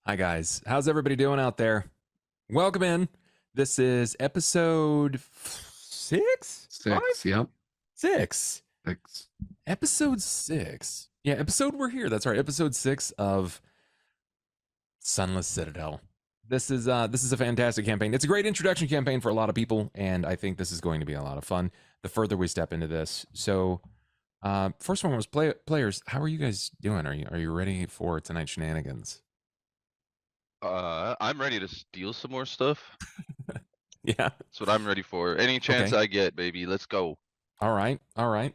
Hi, guys. How's everybody doing out there? Welcome in. This is episode six? Five? Six, yep. Six. Six. Episode six. Yeah, episode we're here. That's right. Episode six of Sunless Citadel. This is a fantastic campaign. It's a great introduction campaign for a lot of people, and I think this is going to be a lot of fun the further we step into this. So first one was players. How are you guys doing? Are you ready for tonight's shenanigans? I'm ready to steal some more stuff. Yeah. That's what I'm ready for. Any chance Okay. I get, baby. Let's go. All right. All right.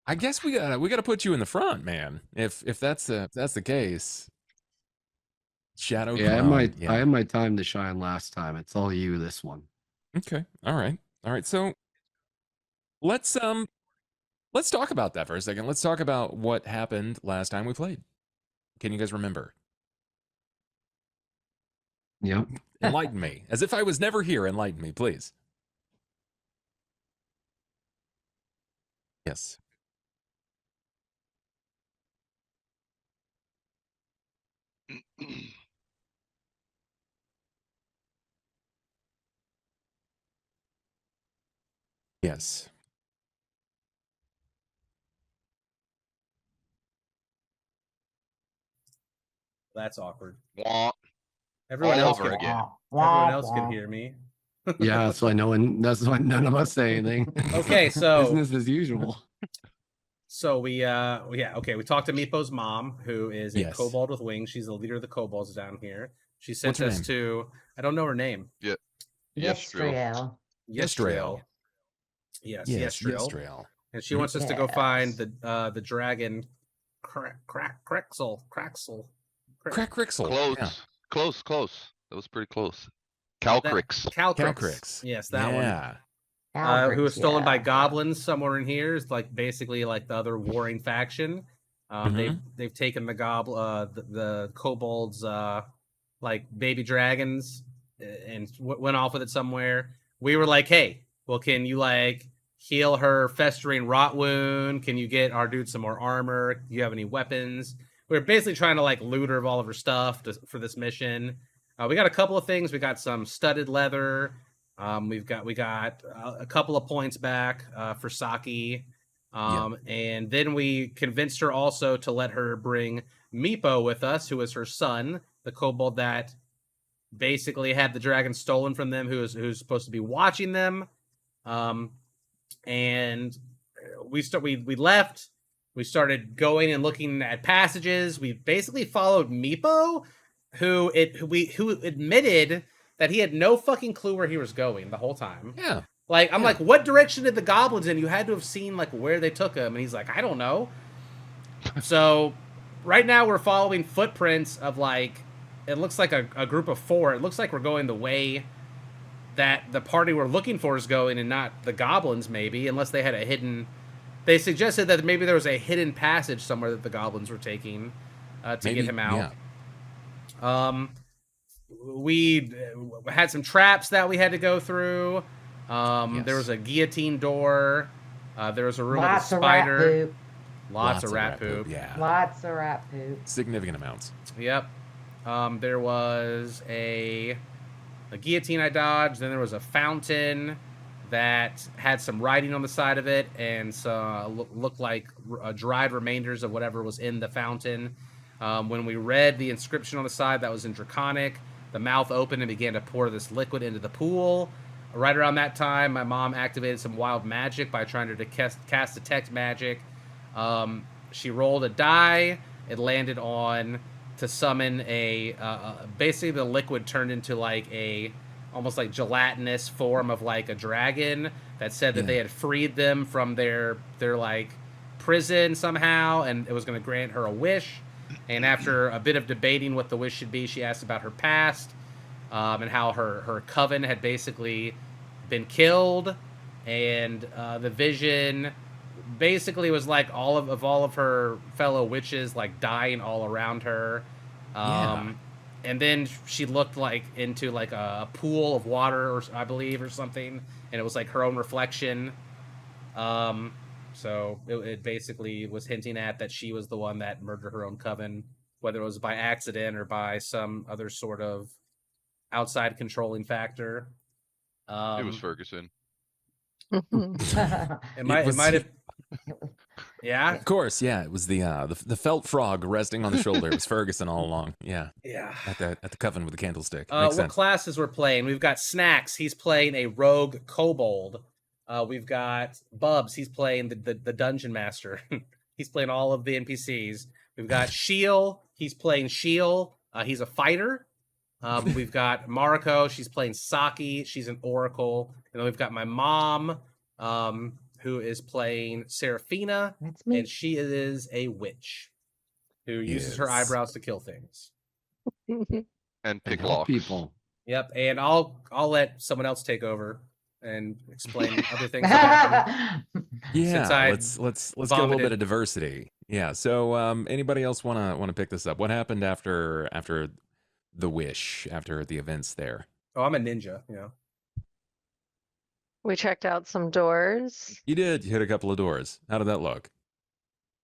I guess we gotta put you in the front, man. If that's the case. Shadow Yeah, Clone. I had my time to shine last time. It's all you this one. Okay. All right. All right. So let's talk about that for a second. Let's talk about what happened last time we played. Can you guys remember? Yep. Enlighten me. As if I was never here, enlighten me, please. Yes. Yes. That's awkward. Wah. Everyone All else over can, again. everyone else can hear me. Yeah, that's why that's why none of us say anything. Okay, so business as usual. so we talked to Meepo's mom, who is a Yes. kobold with wings. She's the leader of the kobolds down here. She sent What's her us name? to, I don't know her name. Yestriel. Yestriel. Yes, Yes. Yestriel. Yestriel. And she wants us to go find Yes. the dragon Craxel. Crixel. Close. Yeah. Close. That was pretty close. Calcrix. Calcrix. Yes, that one. Yeah. Who was stolen by Yeah. goblins somewhere in here. Is like basically like the other warring faction. They've taken the kobolds like baby dragons and went off with it somewhere. We were like, hey, well, can you like heal her festering rot wound? Can you get our dude some more armor? Do you have any weapons? We were basically trying to like loot her of all of her stuff for this mission. We got a couple of things. We got some studded leather. We got a couple of points back for Saki. And then we convinced her also to let her bring Meepo with us, who is her son, the kobold that basically had the dragon stolen from them, who's supposed to be watching them. And we left. We started going and looking at passages. We basically followed Meepo, who admitted that he had no fucking clue where he was going the whole time. Yeah. Like, I'm like, what direction did the goblins in? You had to have seen like where they took him. And he's like, I don't know. So right now we're following footprints of like, it looks like a group of 4. It looks like we're going the way that the party we're looking for is going and not the goblins, maybe, unless they had a hidden... They suggested that maybe there was a hidden passage somewhere that the goblins were taking to get him out. Yeah. We had some traps that we had to go through. Yes. There was a guillotine door. There was a room with a spider. Lots of rat poop. Yeah. Lots of rat poop. Significant amounts. Yep. There was a guillotine I dodged. Then there was a fountain that had some writing on the side of it and looked like dried remainders of whatever was in the fountain. When we read the inscription on the side, that was in Draconic. The mouth opened and began to pour this liquid into the pool. Right around that time, my mom activated some wild magic by trying to cast detect magic. She rolled a die. It landed on to summon basically the liquid turned into like a almost like gelatinous form of like a dragon that said that they had freed them from their like prison somehow, and it was going to grant her a wish. And after a bit of debating what the wish should be, she asked about her past and how her coven had basically been killed, and the vision basically was like all of her fellow witches like dying all around her. And then she looked like into like a pool of water, or I believe, or something, and it was like her own reflection. So it basically was hinting at that she was the one that murdered her own coven, whether it was by accident or by some other sort of outside controlling factor. It was Ferguson. It might have. Yeah. Of course, yeah. It was the felt frog resting on the shoulder. It was Ferguson all along. Yeah. Yeah. At the coven with the candlestick. Makes What sense. classes we're playing? We've got Snacks. He's playing a rogue kobold. We've got Bubs. He's playing the dungeon master. He's playing all of the NPCs. We've got Sheel. He's playing Sheel. He's a fighter. We've got Mariko. She's playing Saki. She's an oracle. And then we've got my mom, who is playing Serafina, That's me. and she is a witch who uses her Yes. eyebrows to kill things. And pick And help locks. people. Yep, and I'll let someone else take over and explain other things that happen. Yeah, I let's get a little bit vomited. of diversity. Yeah. So, anybody else wanna pick this up? What happened after the wish, after the events there? Oh, I'm a ninja, you know. We checked out some doors. You did. You hit a couple of doors. How did that look?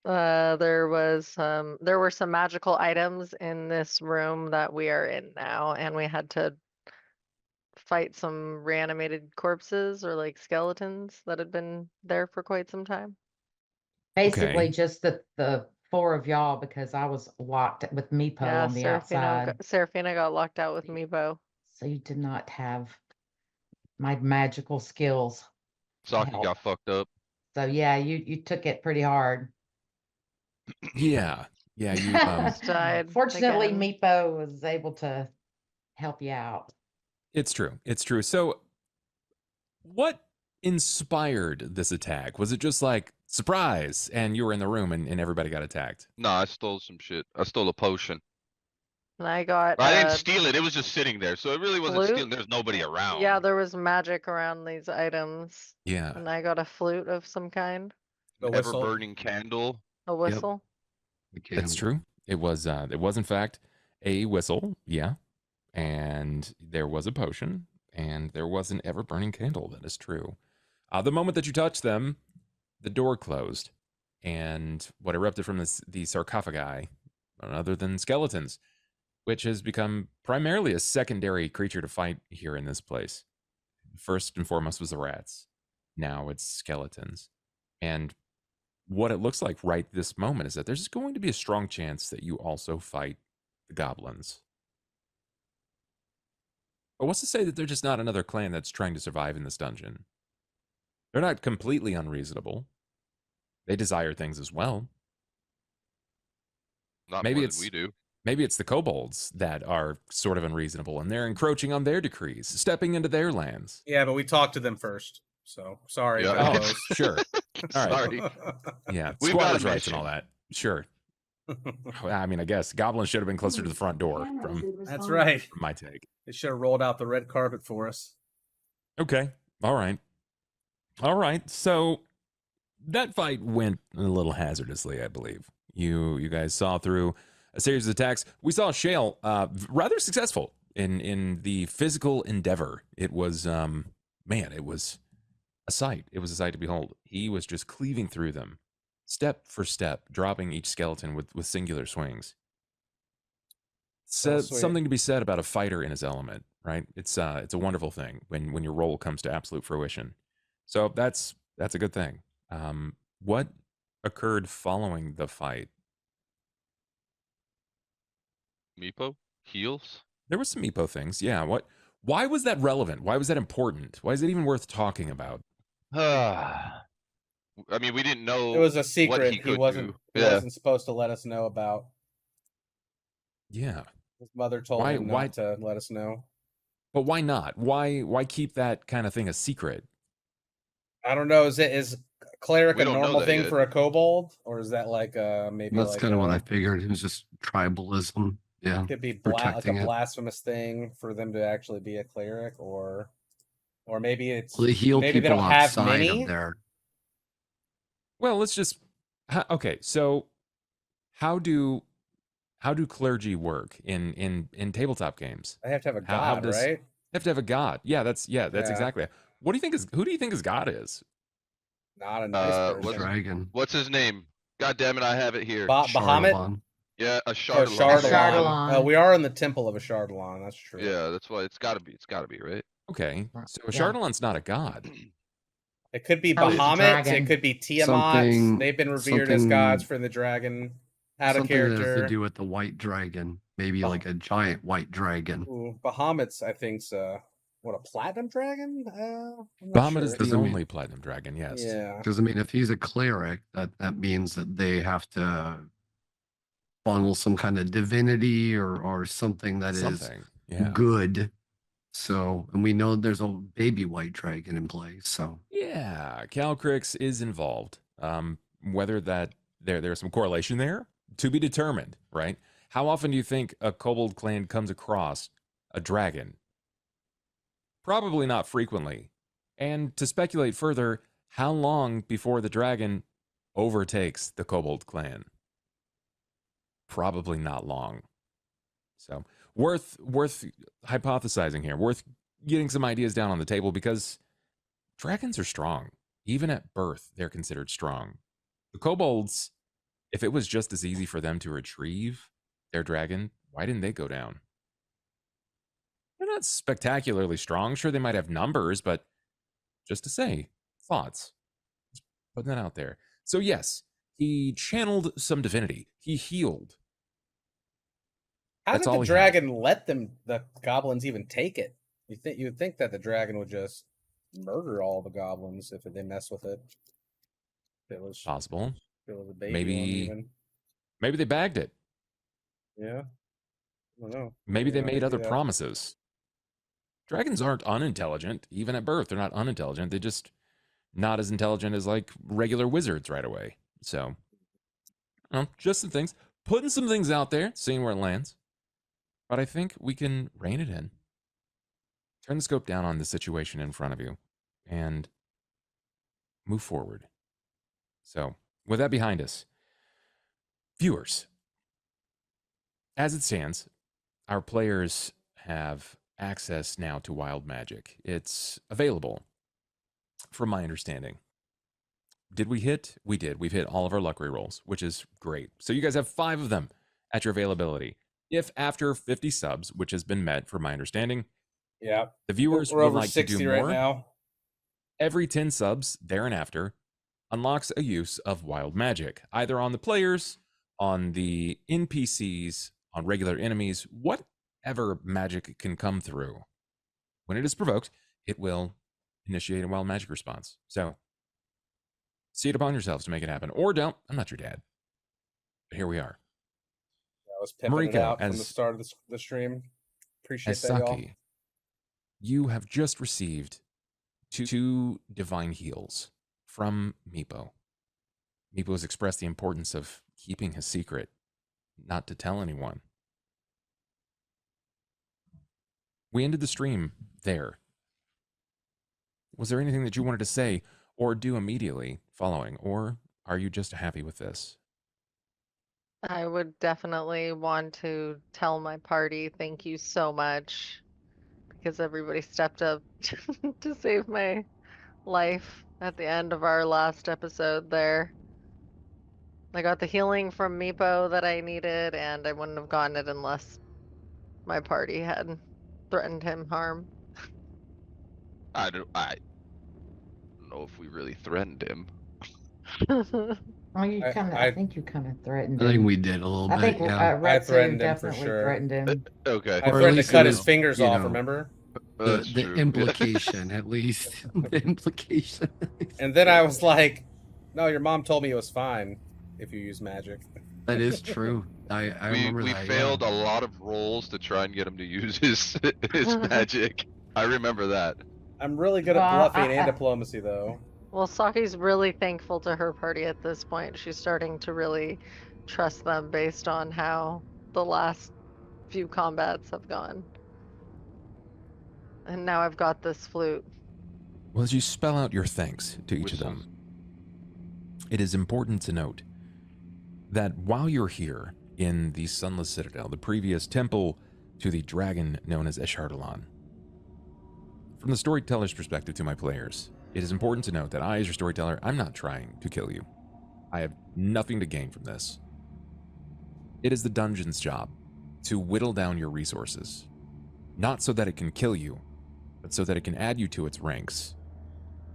There were some magical items in this room that we are in now, and we had to fight some reanimated corpses or like skeletons that had been there for quite some time. Basically, Okay. just the four of y'all because I was locked with Meepo on the outside. Serafina got locked out with Meepo. So you did not have my magical skills. Saki Help. got fucked up. So yeah, you took it pretty hard. Yeah. Yeah. You Just died Fortunately, again. Meepo was able to help you out. It's true. It's true. So, what inspired this attack? Was it just like surprise and you were in the room and everybody got attacked? Nah, I stole some shit. I stole a potion. And I got I didn't steal it. It was just sitting there. So it really wasn't flute? stealing. There's nobody around. Yeah, there was magic around these items. Yeah. And I got a flute of some kind. A Ever whistle. burning candle. A whistle. That's true. It was in fact a whistle, yeah. And there was a potion, and there was an ever burning candle. That is true. The moment that you touched them, the door closed, and what erupted from the sarcophagi, none other than skeletons, which has become primarily a secondary creature to fight here in this place. First and foremost was the rats. Now it's skeletons. And what it looks like right this moment is that there's going to be a strong chance that you also fight the goblins. But what's to say that they're just not another clan that's trying to survive in this dungeon? They're not completely unreasonable. They desire things as well. Not Maybe more it's- than we do. Maybe it's the kobolds that are sort of unreasonable and they're encroaching on their decrees, stepping into their lands. Yeah, but we talked to them first. So sorry. Yeah. about Oh, those. sure. All right. Sorry. Yeah, We've got a squatters' rights and mission. all that. Sure. I mean, I guess goblins should have been closer to the front door from That's right. my take. They should have rolled out the red carpet for us. Okay. All right. All right. So that fight went a little hazardously, I believe. You guys saw through a series of attacks. We saw Shale rather successful in the physical endeavor. It was it was a sight. It was a sight to behold. He was just cleaving through them, step for step, dropping each skeleton with singular swings. So, sweet. something to be said about a fighter in his element, right? It's a wonderful thing when your role comes to absolute fruition. So that's a good thing. What occurred following the fight? Meepo? Heals? There was some Meepo things, yeah. Why was that relevant? Why was that important? Why is it even worth talking about? I mean, we didn't know. It was a secret he he could wasn't do. he Yeah. wasn't supposed to let us know about. Yeah, His mother told Why- him why- not to let us know. but why not? Why keep that kind of thing a secret? I don't know. Is cleric We a don't know normal that thing yet. for a kobold, or is that like maybe That's like kind of what a- I figured. It was just tribalism. Yeah. could be like protecting a it. blasphemous thing for them to actually be a cleric, or maybe it's Well, they heal maybe they people don't have outside many. of there. Well, let's just okay. So how do clergy work in tabletop games? They have to have a How god, does- right? They have to have a god. Yeah, that's Yeah. exactly. Who do you think his god is? Not a nice person. Dragon. What's his name? God damn it, I have it here. Bahamut? Chardalon. Yeah, a Oh, Chardalon. Chardalon. We are in the temple of a Chardalon. That's true. Yeah, that's why it's gotta be. It's gotta be, right? Okay, so a Yeah. Chardalon's not a god. It could be Oh, it's a Bahamut. dragon. It could be Tiamat. Something- They've been revered as something- gods for the dragon. Out of Something that has character. to do with the white dragon. Maybe Oh. like a giant white dragon. Ooh, Bahamut's, I think's what, a platinum dragon? I'm not Bahamut is sure. the Doesn't mean- only platinum dragon, yes. Yeah. Because I mean, if he's a cleric, that means that they have to funnel some kind of divinity or something that is Something, yeah. good. So, and we know there's a baby white dragon in play. So, Yeah, Calcrix is involved. Whether that there's some correlation there, to be determined, right? How often do you think a kobold clan comes across a dragon? Probably not frequently. And to speculate further, how long before the dragon overtakes the kobold clan? Probably not long. So worth hypothesizing here, worth getting some ideas down on the table, because dragons are strong. Even at birth, they're considered strong. The kobolds, if it was just as easy for them to retrieve their dragon, why didn't they go down? They're not spectacularly strong. Sure, they might have numbers, but just to say, thoughts. Just putting that out there. So yes, he channeled some divinity. He healed. How That's did all the he had. dragon let the goblins even take it? You would think that the dragon would just murder all the goblins if they mess with it. If it was Possible. if it was a baby Maybe- one even. Maybe they bagged it. Yeah. I don't know. Maybe they Yeah, made other yeah. promises. Dragons aren't unintelligent. Even at birth, they're not unintelligent. They're just not as intelligent as like regular wizards right away. So, just some things. Putting some things out there, seeing where it lands. But I think we can rein it in. Turn the scope down on the situation in front of you and move forward. So, with that behind us, viewers, as it stands, our players have access now to wild magic. It's available, from my understanding. Did we hit? We did. We've hit all of our luck rolls, which is great. So you guys have 5 of them at your availability. If after 50 subs, which has been met, from my understanding, Yeah. the viewers We're would over like to 60 do right more, now. every 10 subs there and after unlocks a use of wild magic, either on the players, on the NPCs, on regular enemies, whatever magic can come through. When it is provoked, it will initiate a wild magic response. So, see it upon yourselves to make it happen. Or don't. I'm not your dad. But here we are. I was pimping it Mariko, out from the as- start of the stream. Appreciate As that, y'all. Saki, you have just received two divine heals from Meepo. Meepo has expressed the importance of keeping his secret, not to tell anyone. We ended the stream there. Was there anything that you wanted to say or do immediately following, or are you just happy with this? I would definitely want to tell my party thank you so much, because everybody stepped up to save my life at the end of our last episode there. I got the healing from Meepo that I needed, and I wouldn't have gotten it unless my party had threatened him harm. I don't know if we really threatened him. Well, you I- kind of, I- I think you kind of threatened I think him. we did a little I bit. think Yeah. Retsu threatened him for definitely sure. threatened him. Okay. I Or at threatened to least cut it his was, fingers you off, know, remember? That's the true. implication, at least. The implication. And then I was like, no, your mom told me it was fine if you use magic. That is true. I remember we that. failed yeah. a lot of rolls to try and get him to use his magic. I remember that. I'm really good at Well, bluffing and I- diplomacy, though. Well, Saki's really thankful to her party at this point. She's starting to really trust them based on how the last few combats have gone. And now I've got this flute. Well, as you spell out your thanks to each of them, Whistles. it is important to note that while you're here in the Sunless Citadel, the previous temple to the dragon known as Eshardalon, from the storyteller's perspective to my players, it is important to note that I, as your storyteller, I'm not trying to kill you. I have nothing to gain from this. It is the dungeon's job to whittle down your resources, not so that it can kill you, but so that it can add you to its ranks,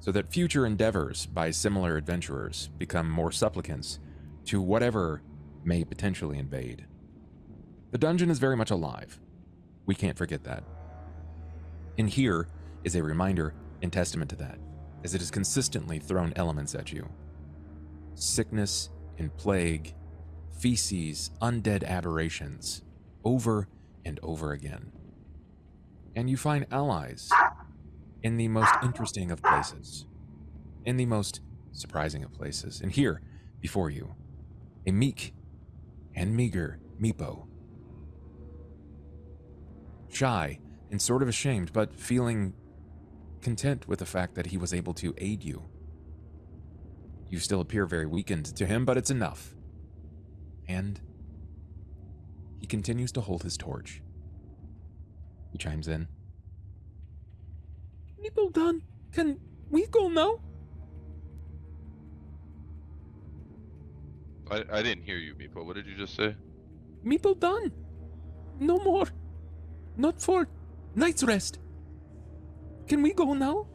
so that future endeavors by similar adventurers become more supplicants to whatever may potentially invade. The dungeon is very much alive. We can't forget that. And here is a reminder and testament to that, as it has consistently thrown elements at you. Sickness and plague, feces, undead aberrations, over and over again. And you find allies in the most interesting of places, in the most surprising of places. And here, before you, a meek and meager Meepo. Shy and sort of ashamed, but feeling content with the fact that he was able to aid you. You still appear very weakened to him, but it's enough. And he continues to hold his torch. He chimes in. Meepo done. Can we go now? I didn't hear you, Meepo. What did you just say? Meepo done. No more. Not for night's rest. Can we go now?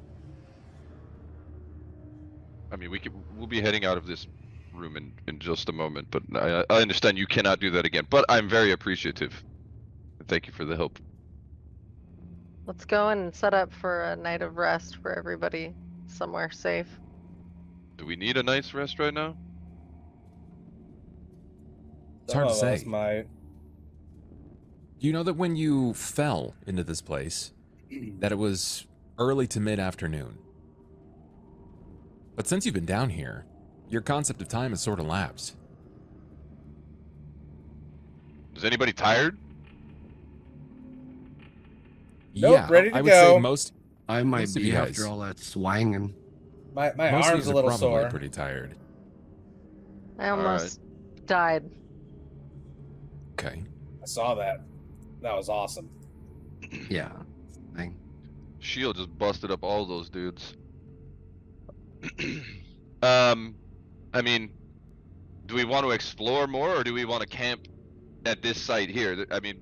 I mean, we'll be heading out of this room in just a moment, but I understand you cannot do that again. But I'm very appreciative. Thank you for the help. Let's go and set up for a night of rest for everybody somewhere safe. Do we need a night's rest right now? It's hard to Some of us say. might. You know that when you fell into this place, that it was early to mid-afternoon. But since you've been down here, your concept of time has sort of lapsed. Is anybody tired? Nope, Yeah, ready to I would go. say most I might Most of be you after guys. all that swanging. My most of arm's you a are little probably sore. pretty tired. I almost died. Okay. I saw that. That was awesome. Yeah. Thing. Shield just busted up all those dudes. I mean, do we want to explore more, or do we want to camp at this site here? I mean,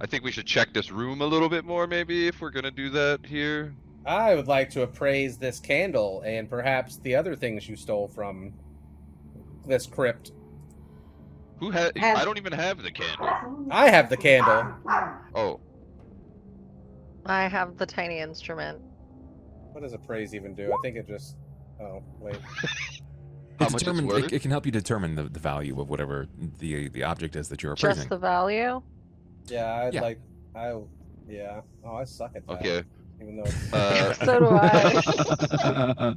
I think we should check this room a little bit more, maybe, if we're gonna do that here. I would like to appraise this candle and perhaps the other things you stole from this crypt. Who has? Has- I don't even have the candle. I have the candle. Oh, I have the tiny instrument. What does appraise even do? I think it just. Oh wait. how much it's worth? It can help you determine the value of whatever the object is that you're appraising. Just the value? Yeah, I'd Yeah. like. Yeah. Oh, I suck at that. Okay. Even though. It's... So do I.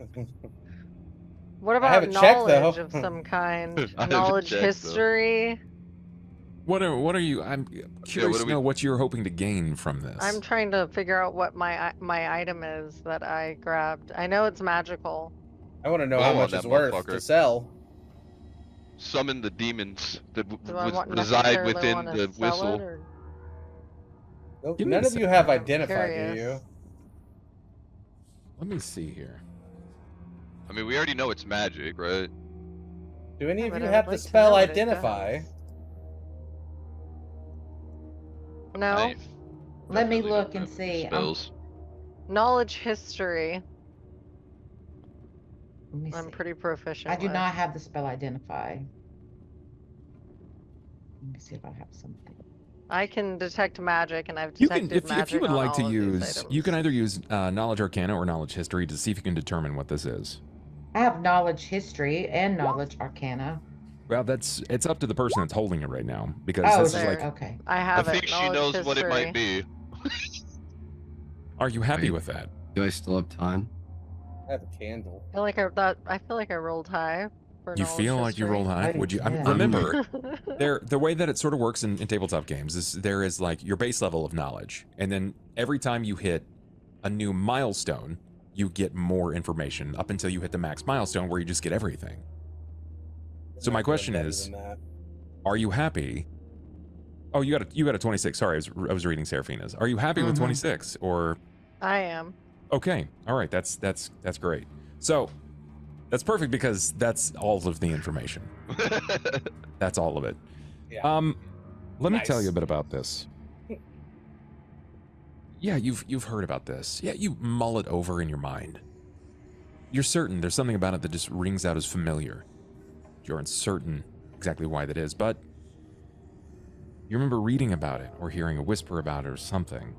What about haven't checked, though. knowledge of some kind? I haven't Knowledge, checked, though. history? What are you? I'm curious what to know what you're hoping to gain from this. I'm trying to figure out what my item is that I grabbed. I know it's magical. I want to know Go how on, much that it's worth motherfucker. to sell. Summon the demons that Do I want reside necessarily within wanna the sell whistle. it, or- Nope, Give me none a of you second. have I'm identified, do curious. you? Let me see here. I mean, we already know it's magic, right? Do any Yeah, of but you I have would the like to spell know what it identify? does. No. I Let me definitely look don't and have see. Spells. Knowledge, history. Let me I'm see. pretty proficient I do with. not have the spell identify. Let me see if I have something. I can detect magic, and I've You detected can, if magic you would on like to all of these use, you can items. either use knowledge arcana or knowledge history to see if you can determine what this is. I have knowledge history and knowledge arcana. Well, it's up to the person that's holding it right now, because Oh, this is there. like, okay. I I have think it. she Knowledge, knows what it might history. be. are you happy Wait. with that? Do I still have time? I have a candle. I feel like I rolled high for You knowledge, feel like you history. rolled high? I do Would you? I mean, too. remember, the way that it sort of works in tabletop games is there is like your base level of knowledge, and then every time you hit a new milestone, you get more information up until you hit the max milestone where you just get everything. So my Might be question better is, than that. are you happy? Oh, you got a 26. Sorry, I was reading Seraphina's. Are you happy with Mhm. 26 or I am. Okay. All right. That's great. So that's perfect because that's all of the information. That's all of it. Yeah. Let me tell Nice. you a bit about this. Yeah, you've heard about this. Yeah, you mull it over in your mind. You're certain there's something about it that just rings out as familiar. You're uncertain exactly why that is, but you remember reading about it or hearing a whisper about it or something.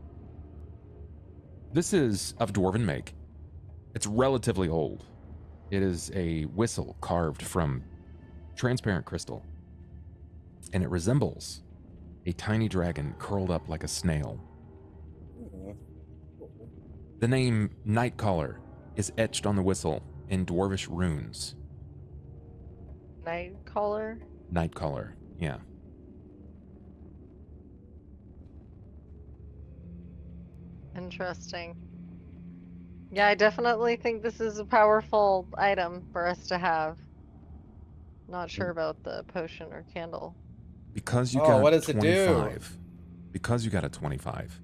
This is of dwarven make. It's relatively old. It is a whistle carved from transparent crystal, and it resembles a tiny dragon curled up like a snail. The name Nightcaller is etched on the whistle in dwarvish runes. Nightcaller? Nightcaller, yeah. Interesting. Yeah, I definitely think this is a powerful item for us to have. Not sure about the potion or candle. Because you Oh, got what does it do? 25. Because you got a 25.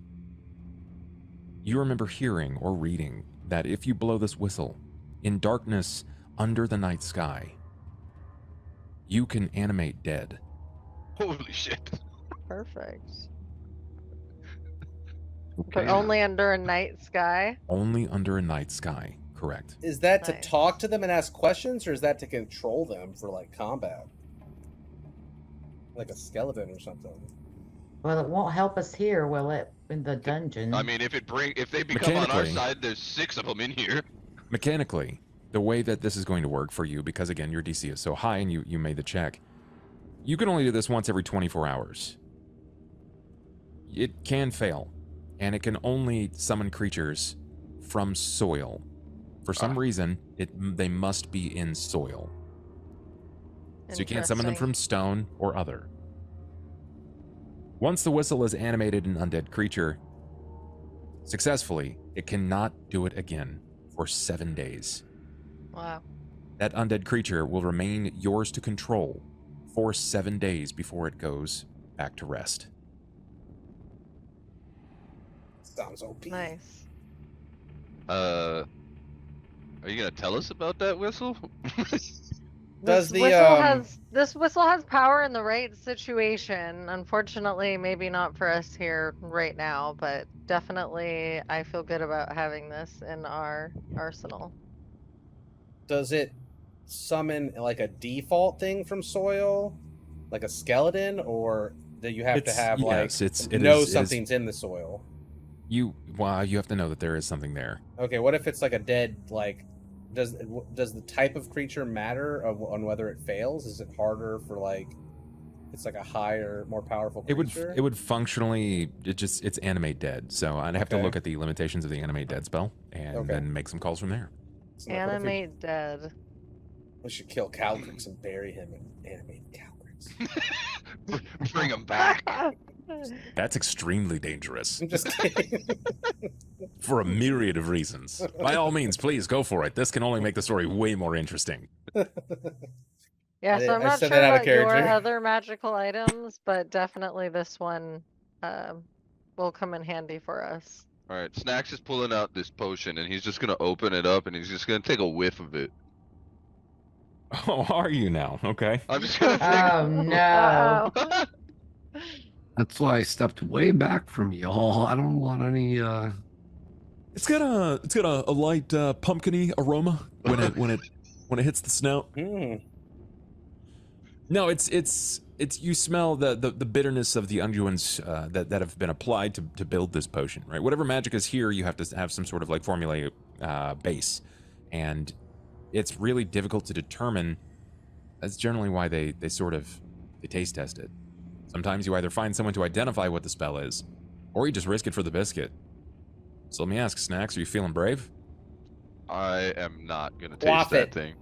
You remember hearing or reading that if you blow this whistle in darkness under the night sky, you can animate dead. Holy shit. Perfect. Okay. But only under a night sky? Only under a night sky, correct. Is that to Nice. talk to them and ask questions, or is that to control them for like combat? Like a skeleton or something. Well, it won't help us here, will it? In the dungeon. I mean, if they become on our Mechanically- side, there's 6 of them in here. Mechanically, the way that this is going to work for you, because again, your DC is so high and you made the check, you can only do this once every 24 hours. It can fail, and it can only summon creatures from soil. For some reason, they must be in soil. So you can't summon them Interesting. from stone or other. Once the whistle is animated an undead creature, successfully, it cannot do it again for 7 days. Wow. That undead creature will remain yours to control for 7 days before it goes back to rest. Sounds OP. Nice. Are you gonna tell us about that whistle? Does This the, whistle has power in the right situation. Unfortunately, maybe not for us here right now, but definitely I feel good about having this in our arsenal. Does it summon like a default thing from soil, like a skeleton, or do you have to have yes, like it know is- something's in the soil? You have to know that there is something there. Okay, what if it's like a dead like? Does the type of creature matter on whether it fails? Is it harder for like? It's like a higher, more powerful creature. It would functionally it's animate dead. So I'd have to Okay. look at the limitations of the animate dead spell and Okay. then make some calls from there. So, like, what if Animate dead. we should kill Calcrix and bury him in animated Calcrix. Bring them back. That's extremely dangerous I'm just kidding. for a myriad of reasons. By all means, please go for it. This can only make the story way more interesting. Yeah, I so I'm I not said sure that out of about your character. other magical items, but definitely this one will come in handy for us. All right, Snacks is pulling out this potion, and he's just gonna open it up, and he's just gonna take a whiff of it. Oh, are you now? Okay. I'm just gonna Oh no. Uh-oh. That's why I stepped way back from y'all. I don't want any It's got a light pumpkiny aroma when it hits the snout. No, it's you smell the bitterness of the unguents that have been applied to build this potion, right? Whatever magic is here, you have to have some sort of like formula base, and it's really difficult to determine. That's generally why they taste test it. Sometimes you either find someone to identify what the spell is, or you just risk it for the biscuit. So let me ask, Snacks, are you feeling brave? I am not gonna Quaff taste that it. thing.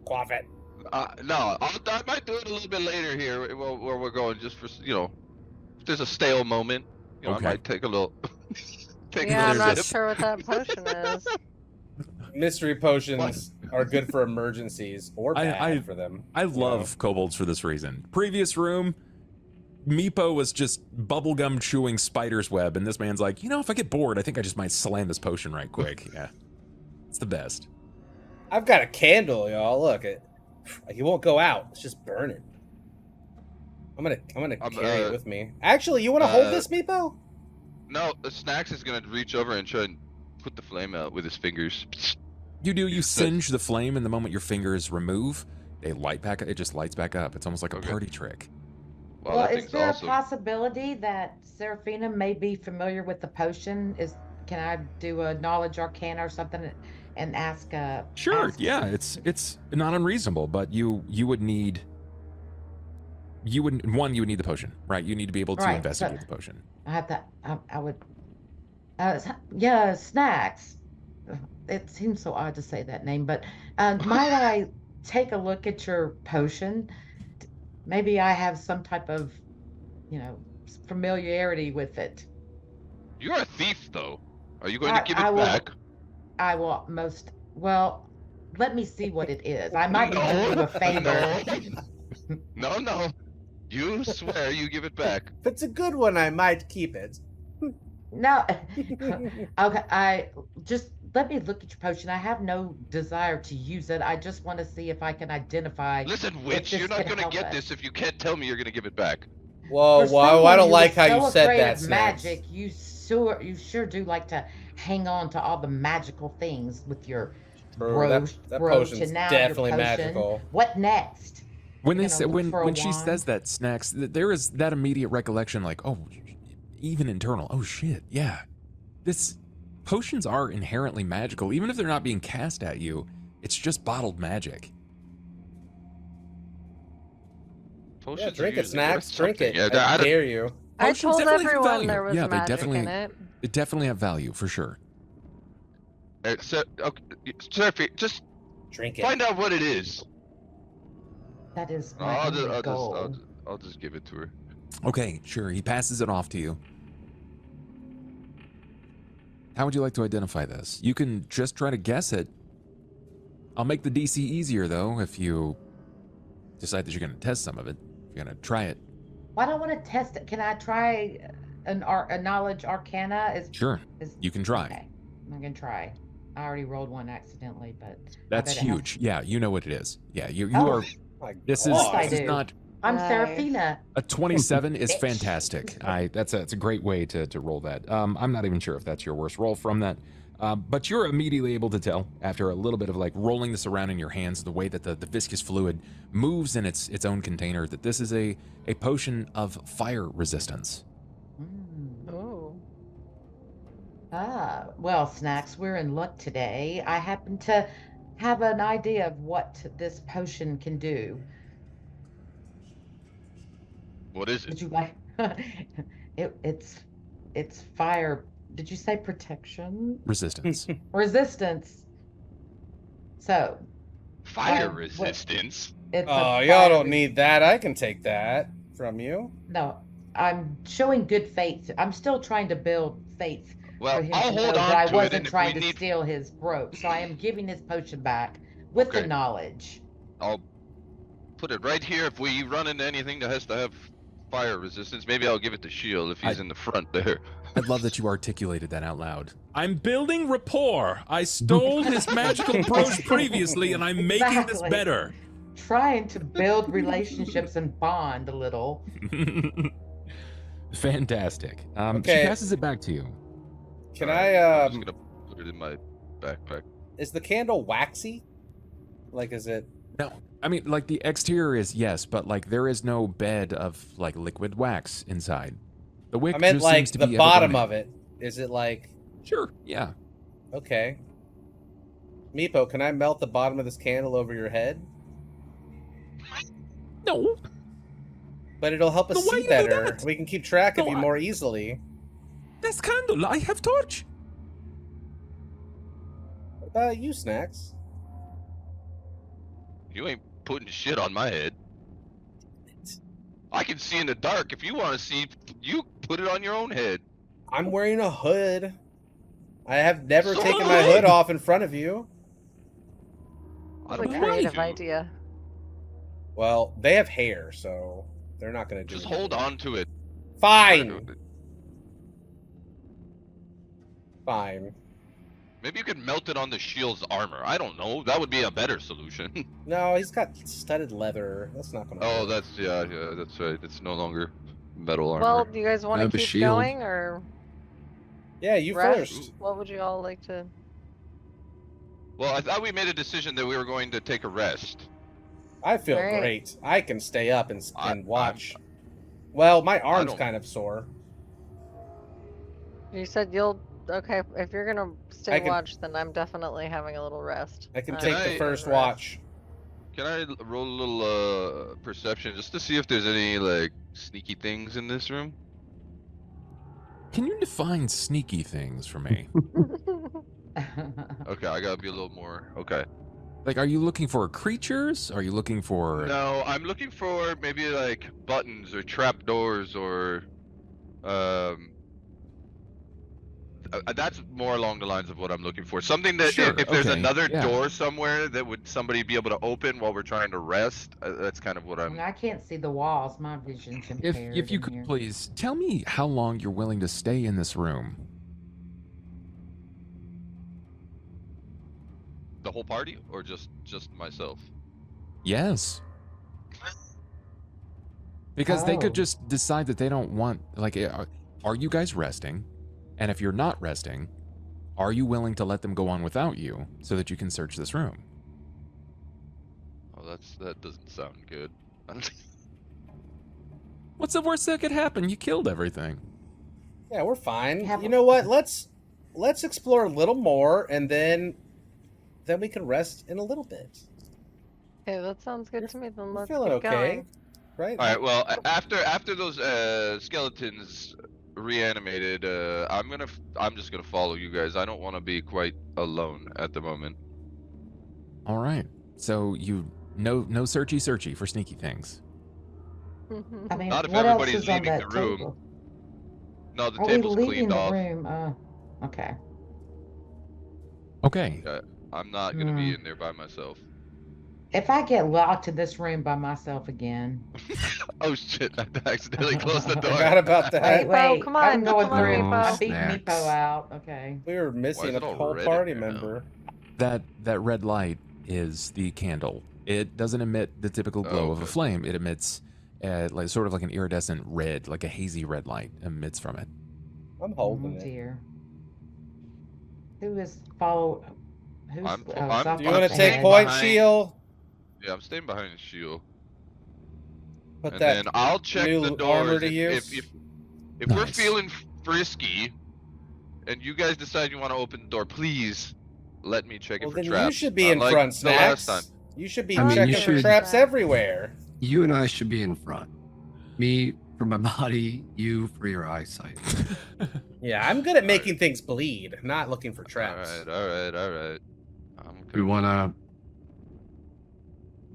Quaff it. No, I might do it a little bit later here, where we're going, just for if there's a stale moment, Okay. I might take a little. take Yeah, I'm a not little sip. sure what that potion is. Mystery potions are good for emergencies or bad I for them. I you know? love kobolds for this reason. Previous room, Meepo was just bubblegum chewing spider's web, and this man's like, you know, if I get bored, I think I just might slam this potion right quick. Yeah, it's the best. I've got a candle, y'all. Look, it won't go out. It's just burning. I'm gonna carry it with me. Actually, you want to hold this, Meepo? No, Snacks is gonna reach over and try and put the flame out with his fingers. You do. You singe the flame, and the moment your fingers remove, they light back. It just lights back up. It's almost like a party trick. Wow, Well, that is thing's there awesome. a possibility that Seraphina may be familiar with the potion? Can I do a knowledge arcana or something and ask? Sure. ask- Yeah. It's not unreasonable, but you would need. You would need the potion, right? You need to be able to Right, investigate but- the potion. I have that. I would. Yeah, Snacks. It seems so odd to say that name, but might I take a look at your potion? Maybe I have some type of, familiarity with it. You're a thief, though. Are you going to give I it will- back? I will well, let me see what it is. I might need to do a favor. No. You swear you give it back. If it's a good one, I might keep it. No. Okay, I just let me look at your potion. I have no desire to use it. I just want to see if I can identify. Listen, if witch, this you're not could going to help get us. this if you can't tell me you're going to give it back. Whoa, For well, I someone don't who like is how so you said afraid that, of Snacks. magic. You sure do like to hang on to all the magical things with your True, that brooch potion's and now your definitely potion. magical. What next? When You're they gonna say look for a when she wand? says that, Snacks, there is that immediate recollection, like, oh, even internal. Oh shit, yeah. Potions are inherently magical, even if they're not being cast at you. It's just bottled magic. Potions Yeah, drink are it, usually Snacks. worth Drink something. it. Yeah, I dare you. I Potions told definitely have everyone value. there was Yeah, they magic definitely- in it. They definitely have value for sure. Sophie, just Drink it. find out what it is. That is Oh, my only goal. I'll just give it to her. Okay, sure. He passes it off to you. How would you like to identify this? You can just try to guess it. I'll make the DC easier, though, if you decide that you're going to test some of it. If you're going to try it. Well, I don't want to test it. Can I try a knowledge arcana? Sure, you can try. Okay, I'm gonna try. I already rolled one accidentally, but That's bet it has- huge. Yeah, you know what it is. Yeah, you Oh, are. My This God. is not I'm Nice. Seraphina. a 27 is Bitch. fantastic. It's a great way to roll that. I'm not even sure if that's your worst roll from that. But you're immediately able to tell after a little bit of like rolling this around in your hands, the way that the viscous fluid moves in its own container, that this is a potion of fire resistance. Ooh. Well, Snacks, we're in luck today. I happen to have an idea of what this potion can do. What is Did it? you like? It's fire. Did you say protection? Resistance. Resistance. So Fire what- resistance? it's. Oh, y'all don't need that. I can take that from you. No, I'm showing good faith. I'm still trying to build faith Well, for him I'll to hold know on that I to it, wasn't and if trying we to need, steal his brooch. So I am giving his potion back with the Okay. knowledge. I'll put it right here. If we run into anything that has to have fire resistance, maybe I'll give it to Shield if he's in the front there. I love that you articulated that out loud. I'm building rapport. I stole his magical brooch previously, and I'm making this Exactly. better. Trying to build relationships and bond a little. Fantastic. She Okay. passes it back to you. Can Alright, I, I'm just gonna put it in my backpack. is the candle waxy? Like, is it? No, I mean, like the exterior is yes, but like there is no bed of like liquid wax inside. The wick I meant just like seems to the be bottom ever of it. Is it like, Sure, yeah. okay. Meepo, can I melt the bottom of this candle over your head? No, But it'll help us No, why see you do better. that? We can keep track of No, you I- more easily. this candle, I have torch. What about you, Snacks? You ain't putting shit on my head. I can see in the dark. If you want to see, you put it on your own head. I'm wearing a hood. I have never So taken am my I. hood off in front of you. I That's a don't want creative to. idea. Well, they have hair, so They're not gonna do Just anything. hold on to it. Fine. Fine. Maybe you could melt it on the shield's armor. I don't know. That would be a better solution. No, he's got studded leather. That's not gonna Oh, work. that's that's right. It's no longer metal armor. Well, do you guys want have to a keep shield. going or Yeah, you rest? first. What would you all like to? Well, I thought we made a decision that we were going to take a rest. I feel Alright. great. I can stay up and I- watch. Well, my arm's don't- kind of sore. You said you'll. Okay, if you're gonna stay I can- watch, then I'm definitely having a little rest. I can I'm take I- the first rest. watch. Can I roll a little perception just to see if there's any like sneaky things in this room? Can you define sneaky things for me? Okay, I gotta be a little more. Okay. Like, are you looking for creatures? Are you looking for? No, I'm looking for maybe like buttons or trapdoors or that's more along the lines of what I'm looking for. Something that Sure, if there's okay, another yeah. door somewhere that would somebody be able to open while we're trying to rest. That's kind of what I I'm. mean, I can't see the walls. My vision's impaired. If you in could here. please tell me how long you're willing to stay in this room. The whole party or just myself? Yes. Because they Oh. could just decide that they don't want, like, are you guys resting? And if you're not resting, are you willing to let them go on without you so that you can search this room? Oh, that doesn't sound good. What's the worst that could happen? You killed everything. Yeah, we're fine. Have- You know what? Let's explore a little more, and then we can rest in a little bit. Okay, that sounds good You're- to me. Then We're let's feeling keep okay, going. right? All right. Well, after those skeletons reanimated, I'm just gonna follow you guys. I don't want to be quite alone at the moment. All right. So you no searchy for sneaky things. I mean, Not if what else everybody's is on leaving that the room. table? No, the Are we table's leaving cleaned the off. room? Okay. Okay. I'm not gonna be in there by myself. If I get locked in this room by myself again, Oh shit! I accidentally closed the door. Forgot about that. wait, come I'm on, going come on, through. Meepo. I'm beating Snacks. Meepo out. Okay. We were missing is a it all whole red in party here now? member. That red light is the candle. It doesn't emit the typical glow of a okay. flame. It emits like sort of like an iridescent red, like a hazy red light emits from it. I'm holding Oh it. dear. Who is follow? Who's? I'm- oh, I'm- so Do you want to I'm take staying point, behind. Shield? Yeah, I'm staying behind the shield, Put and that then I'll check new the armor doors to use. if we're Nice. feeling frisky, and you guys decide you want to open the door, please let me check Well, it for then traps. you should be in unlike front, the last Snacks. time. You should be I mean, you checking for should- traps everywhere. You and I should be in front. Me for my body, you for your eyesight. Yeah, I'm good at making things bleed, not looking for traps. All right. Do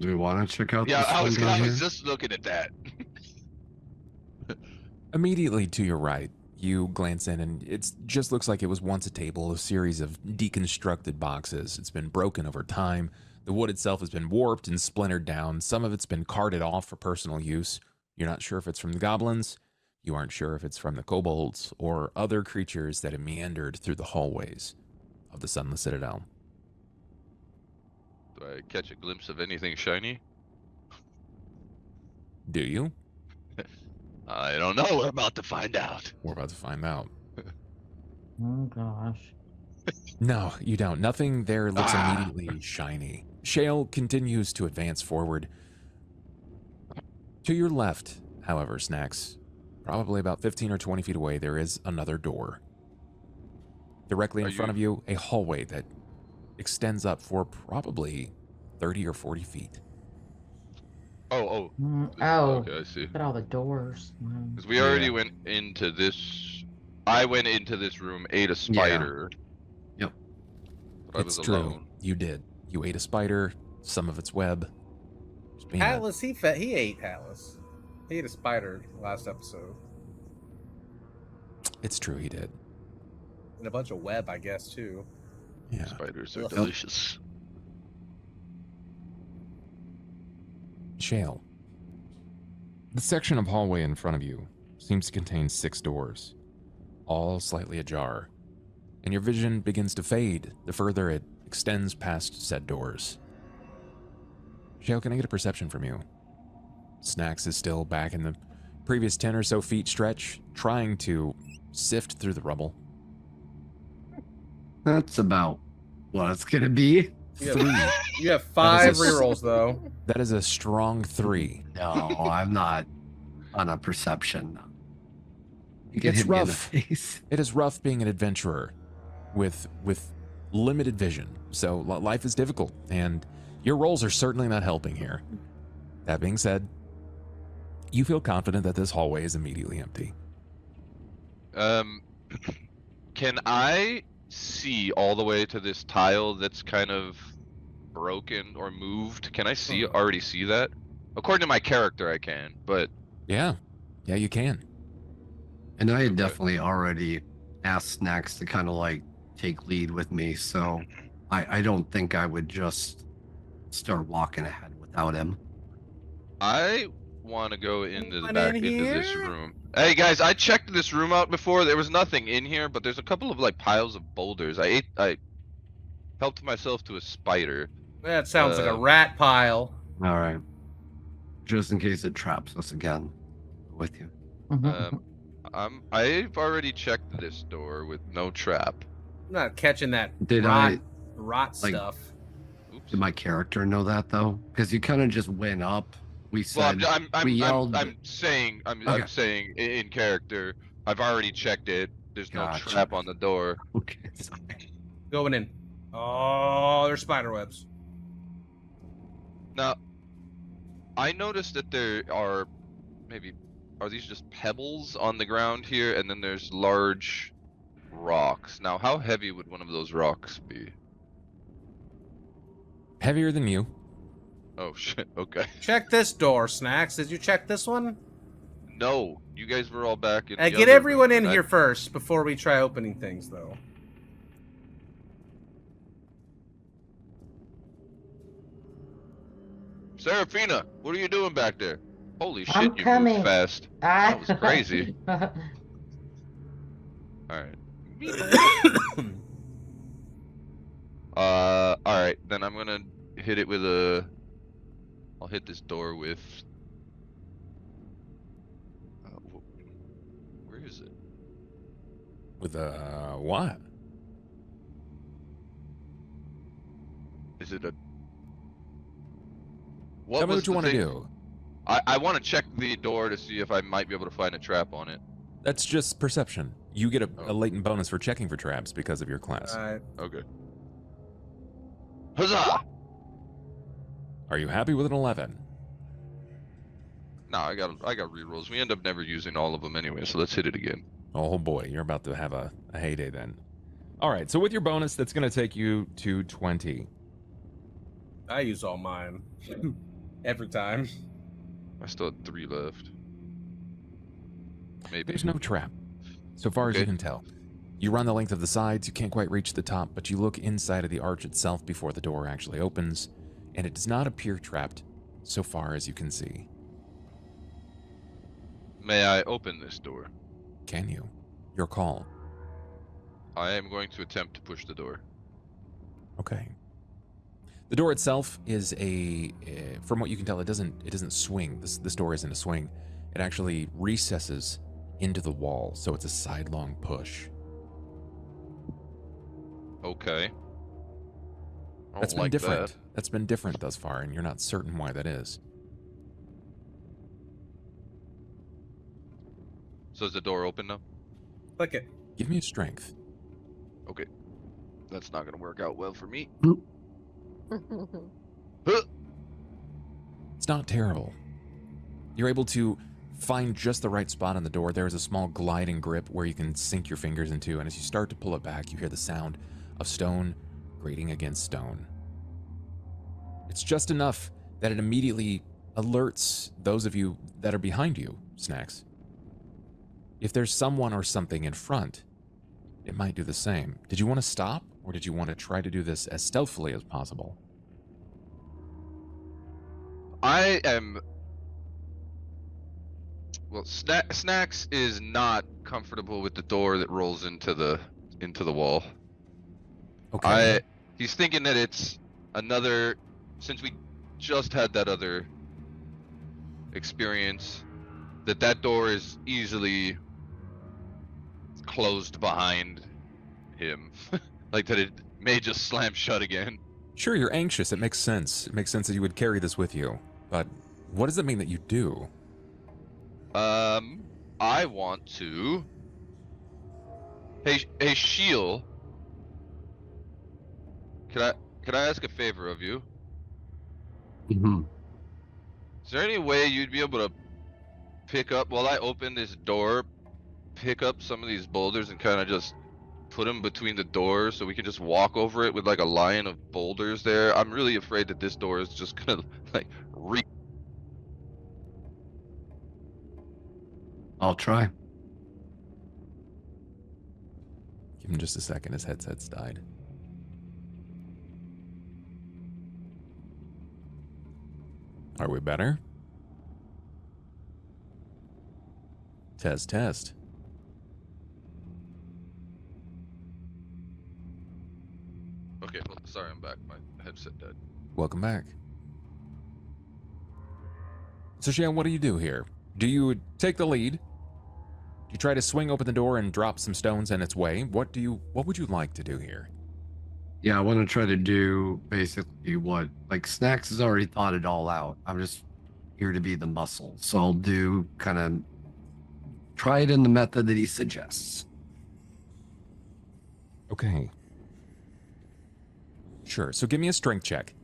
we wanna check out Yeah, this I one down here? was just looking at that. Immediately to your right, you glance in and it just looks like it was once a table, a series of deconstructed boxes. It's been broken over time. The wood itself has been warped and splintered down. Some of it's been carted off for personal use. You're not sure if it's from the goblins. You aren't sure if it's from the kobolds or other creatures that have meandered through the hallways of the Sunless Citadel. Do I catch a glimpse of anything shiny? Do you? I don't know. We're about to find out. We're about to find out. Oh gosh. No, you don't. Nothing there looks Ah. immediately shiny. Shale continues to advance forward. To your left, however, Snacks, probably about 15 or 20 feet away, there is another door. Directly in Are front you- of you, a hallway that extends up for probably 30 or 40 feet. Oh. Oh, Okay, I see. look at all the doors. Wow. Because we already went into this. I went into this room, ate a spider. Yep. But I It's was true. alone. You did. You ate a spider, some of its web. Just being a- Atlas, he ate Atlas. He ate a spider last episode. It's true, he did. And a bunch of web, I guess, too. Yeah. Spiders are Ugh. delicious. Shale. The section of hallway in front of you seems to contain 6 doors, all slightly ajar, and your vision begins to fade the further it extends past said doors. Shale, can I get a perception from you? Snacks is still back in the previous 10 or so feet stretch, trying to sift through the rubble. That's about what it's gonna be. You 3. have, you have 5 That is a- rerolls though. That is a strong 3. No, I'm not on a perception. You can It's hit me in the rough. face. It is rough being an adventurer with limited vision. So life is difficult, and your rolls are certainly not helping here. That being said, you feel confident that this hallway is immediately empty. Can I see all the way to this tile that's kind of broken or moved? Can I already see that? According to my character, I can, but Yeah, you can. And I had Okay. definitely already asked Snacks to kind of like take lead with me, so I don't think I would just start walking ahead without him. I want to go into the Anyone back in into this here? room. Hey guys, I checked this room out before. There was nothing in here, but there's a couple of like piles of boulders. I helped myself to a spider. That sounds like a Um, rat pile. All right. Just in case it traps us again. With you. I've already checked this door with no trap. I'm not catching that Did rot like- stuff. Oops. Did my character know that though? Because you kind of just went up. We Well, said I'm we yelled. saying Okay. in character. I've already checked it. There's no Gotcha. trap on the door. Okay. Sorry. Going in. Oh, there's spider webs. Now, I noticed that there are are these just pebbles on the ground here, and then there's large rocks. Now, how heavy would one of those rocks be? Heavier than you. Oh shit. Okay. Check this door, Snacks. Did you check this one? No, you guys were all back in. Hey, the get other everyone room, in and here first before we try opening things, though. Serafina, what are you doing back there? Holy shit, I'm you coming. moved fast. I... was crazy. All right. All right. Then I'm gonna hit it with a. I'll hit this door with. Where is it? With what? Is it a? Tell me was what you the want to thing? do. I want to check the door to see if I might be able to find a trap on it. That's just perception. You get a Oh. latent bonus for checking for traps because of your class. Alright. Okay. Huzzah! Are you happy with an 11? No, I got rerolls. We end up never using all of them anyway, so let's hit it again. Oh boy, you're about to have a heyday then. All right, so with your bonus, that's going to take you to 20. I use all mine. Every time. I still have 3 left. Maybe. There's no trap, so far as you Okay. can tell. You run the length of the sides, you can't quite reach the top, but you look inside of the arch itself before the door actually opens, and it does not appear trapped so far as you can see. May I open this door? Can you? Your call. I am going to attempt to push the door. Okay. The door itself is from what you can tell, it doesn't swing. This door isn't a swing. It actually recesses into the wall, so it's a sidelong push. Okay. I don't That's been like different. that. That's been different thus far, and you're not certain why that is. So is the door open now? Click it. Give me a strength. Okay. That's not gonna work out well for me. It's not terrible. You're able to find just the right spot on the door. There is a small gliding grip where you can sink your fingers into, and as you start to pull it back, you hear the sound of stone grating against stone. It's just enough that it immediately alerts those of you that are behind you, Snacks. If there's someone or something in front, it might do the same. Did you want to stop, or did you want to try to do this as stealthily as possible? I am Well, Snacks is not comfortable with the door that rolls into the wall. Okay. He's thinking that it's another, since we just had that other experience, that door is easily closed behind him. Like that it may just slam shut again. Sure, you're anxious. It makes sense. It makes sense that you would carry this with you. But what does it mean that you do? I want to. Hey, Shield. Can I ask a favor of you? Mhm. Is there any way you'd be able to pick up, while I open this door, pick up some of these boulders and kind of just put them between the doors so we can just walk over it with like a line of boulders there? I'm really afraid that this door is just gonna like I'll try. Give him just a second. His headset's died. Are we better? Test. Okay, well, sorry, I'm back. My headset dead. Welcome back. So, Shan, what do you do here? Do you take the lead? Do you try to swing open the door and drop some stones in its way? What would you like to do here? Yeah, I want to try to do basically what, like, Snacks has already thought it all out. I'm just here to be the muscle. So I'll do kind of try it in the method that he suggests. Okay. Sure. So give me a strength check.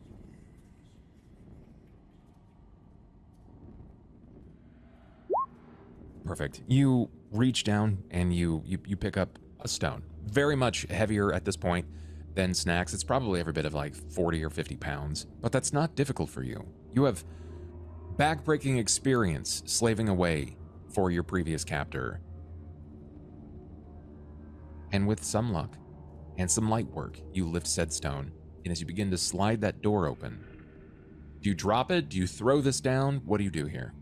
Perfect. You reach down and you pick up a stone. Very much heavier at this point than Snacks. It's probably every bit of like 40 or 50 pounds, but that's not difficult for you. You have back-breaking experience slaving away for your previous captor. And with some luck and some light work, you lift said stone, and as you begin to slide that door open, do you drop it? Do you throw this down? What do you do here?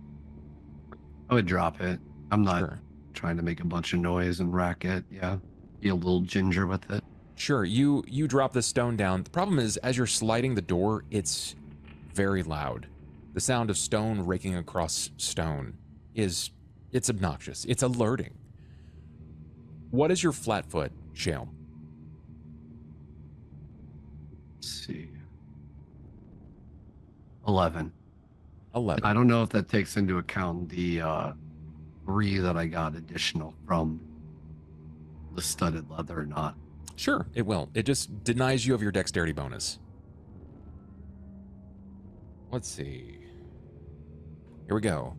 I would drop it. I'm not Sure. trying to make a bunch of noise and rack it. Yeah. Be a little ginger with it. Sure, you drop this stone down. The problem is, as you're sliding the door, it's very loud. The sound of stone raking across stone it's obnoxious. It's alerting. What is your flat foot, Shale? Let's see. 11. 11. I don't know if that takes into account the 3 that I got additional from the studded leather or not. Sure, it will. It just denies you of your dexterity bonus. Let's see. Here we go.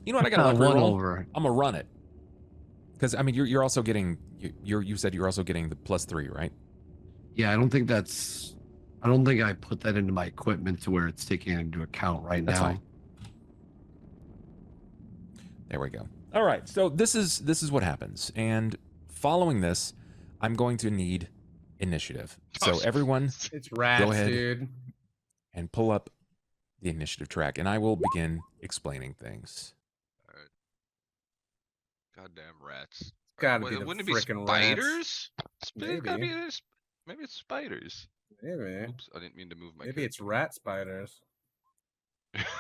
You know what? I got a one reroll. over. I'm gonna run it. Because I mean, you're also getting. You said you're also getting the +3, right? Yeah, I don't think I put that into my equipment to where it's taking it into account right That's now. fine. There we go. All right, so this is what happens, and following this, I'm going to need initiative. So everyone, It's rats, Go ahead. dude. and pull up the initiative track, and I will begin explaining things. Goddamn rats. Gotta be the Wouldn't it be frickin' rats. spiders? It's gotta Maybe. be maybe it's spiders. Maybe. Oops, I didn't mean to move my. Maybe it's rat spiders. character.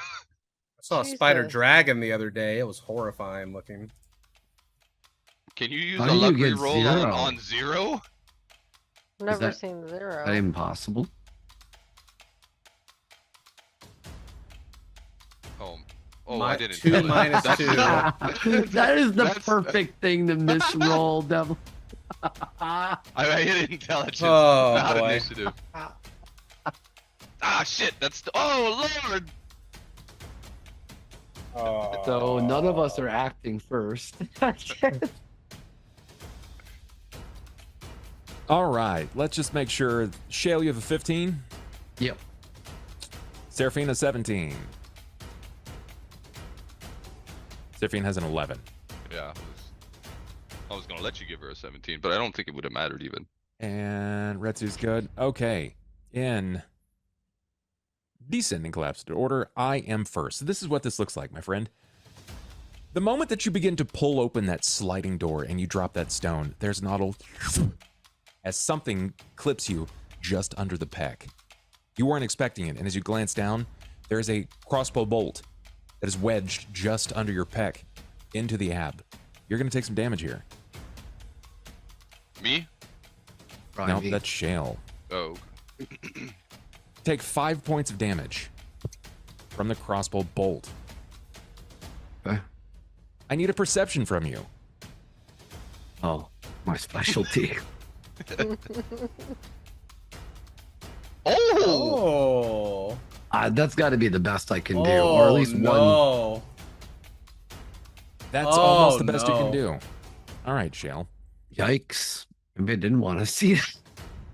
I saw a spider Jesus. dragon the other day. It was horrifying looking. Can you use How a do you luck get reroll zero? on 0? Never that- seen Is zero. that impossible? Oh, My- I didn't. 2 tell it. minus That's- 2. That is the That's- perfect thing to misroll, devil. I hit intelligence, Oh, not boy. initiative. Ah, shit! Oh, Lord! Oh. So none of us are acting first. All right, let's just make sure. Shale, you have a 15. Yep. Seraphine, a 17. Seraphine has an 11. Yeah, I was gonna let you give her a 17, but I don't think it would have mattered even. And Retsu's good. Okay. In descending collapsed order. I am first. So this is what this looks like, my friend. The moment that you begin to pull open that sliding door and you drop that stone, there's an auto as something clips you just under the pec. You weren't expecting it, and as you glance down, there's a crossbow bolt that is wedged just under your pec into the ab. You're going to take some damage here. Me? No, that's Shale. Oh. Take 5 points of damage from the crossbow bolt. Okay. I need a perception from you. Oh, my specialty. Oh! Oh. That's got to be the best I can do, or at least one. no. That's Oh, almost the best you no. can do. All right, Shale. Yikes! Maybe I didn't want to see it.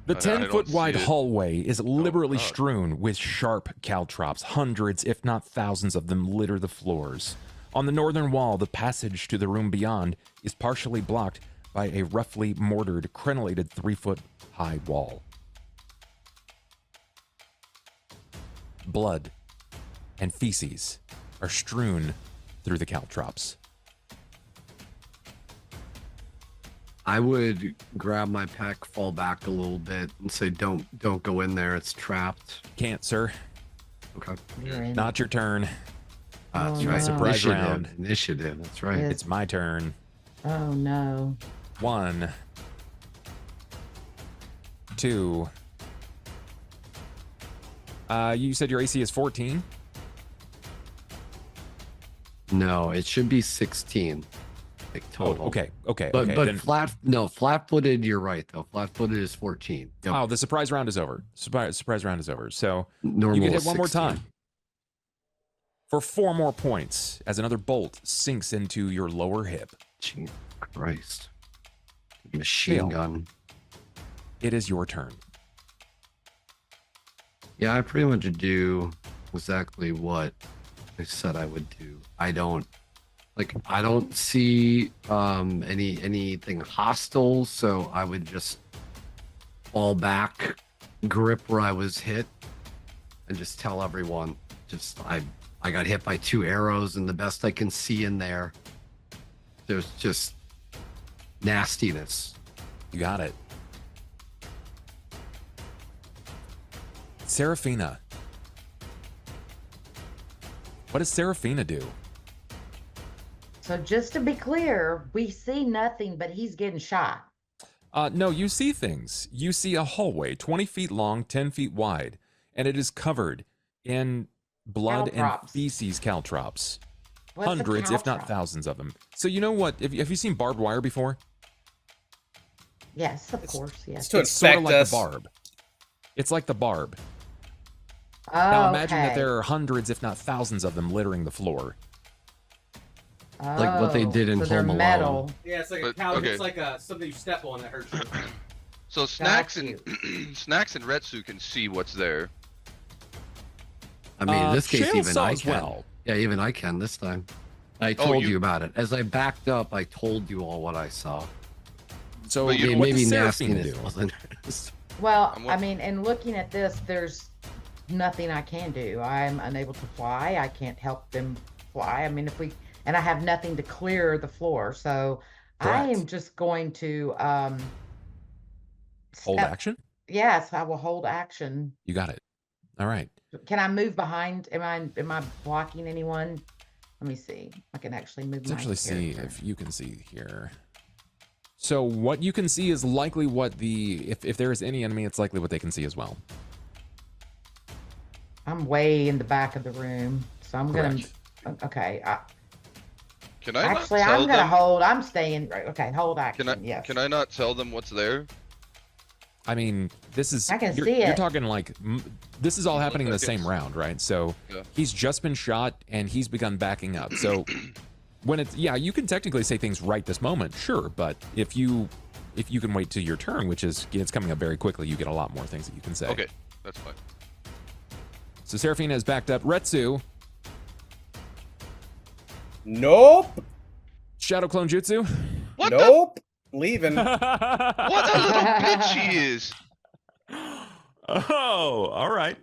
The I don't 10-foot see wide it. hallway is liberally God. strewn with sharp caltrops. Hundreds, if not thousands of them litter the floors. On the northern wall, the passage to the room beyond is partially blocked by a roughly mortared, crenellated 3-foot high wall. Blood and feces are strewn through the caltrops. I would grab my pack, fall back a little bit, and say, "Don't go in there. It's trapped." Can't, sir. Okay. You're in. Not your turn. That's Oh, right. no. Surprise Initiative. round. Initiative. That's right. Yes. It's my turn. Oh no. 1, 2. You said your AC is 14? No, it should be 16, like Oh, total. okay. But Then, flat-footed. You're right though. Flat-footed is 14. Yep. oh, the surprise round is over. Surprise round is over. So Normal you get hit is one more 16. time for 4 more points as another bolt sinks into your lower hip. Jesus Christ. Machine Fail. gun. It is your turn. Yeah, I pretty much do exactly what I said I would do. I don't see anything hostile, so I would just fall back, grip where I was hit, and just tell everyone, I got hit by 2 arrows, and the best I can see in there, there's just nastiness. You got it. Seraphina. What does Seraphina do? So just to be clear, we see nothing, but he's getting shot. No, you see things. You see a hallway 20 feet long, 10 feet wide, and it is covered in blood and Caltrops. feces caltrops. What's a Hundreds, if not caltrop? thousands of them. So you know what? Have you seen barbed wire before? Yes, of It's- course. Yes. It's to It's sort inspect of like us. the barb. It's like the barb. Oh, Now imagine that okay. there are hundreds, if not thousands of them littering the floor. Like what they did in so they're Home Alone. metal. Yeah, it's like a cow- okay. it's like something you step on that hurts you. So Snacks Got and Snacks and Retsu can see what's there. I mean, in this case, Shale even saw I as can. well. Yeah, even I can this time. I Oh, told you- you about it. As I backed up, I told you all what I saw. So But you- Okay, what maybe does Seraphina nastiness do? wasn't. Well, I'm I mean, and looking at this, there's nothing I can do. I'm unable to fly. I can't help them fly. I mean, and I have nothing to clear the floor, so I Correct. am just going to Hold step- action? Yes, I will hold action. You got it. All right. Can I move behind? Am I blocking anyone? Let me see. I can actually move. Let's my actually see character. if you can see here. So what you can see is likely what if there is any enemy, it's likely what they can see as well. I'm way in the back of the room, so I'm Correct. gonna. Okay. Can I Actually, not tell I'm gonna them? hold. I'm staying. Okay, hold action. Can I? Yes. Can I not tell them what's there? I mean, this is I can you're, see you're it. talking like this is all happening in the same seconds. round, right? So Yeah. he's just been shot and he's begun backing up. So when it's you can technically say things right this moment, sure, but if you can wait till your turn, which is it's coming up very quickly, you get a lot more things that you can say. Okay, that's fine. So Seraphina is backed up. Retsu, Nope. Shadow Clone Jutsu. What Nope. Leaving. the? What a little bitch he is. Oh, all right.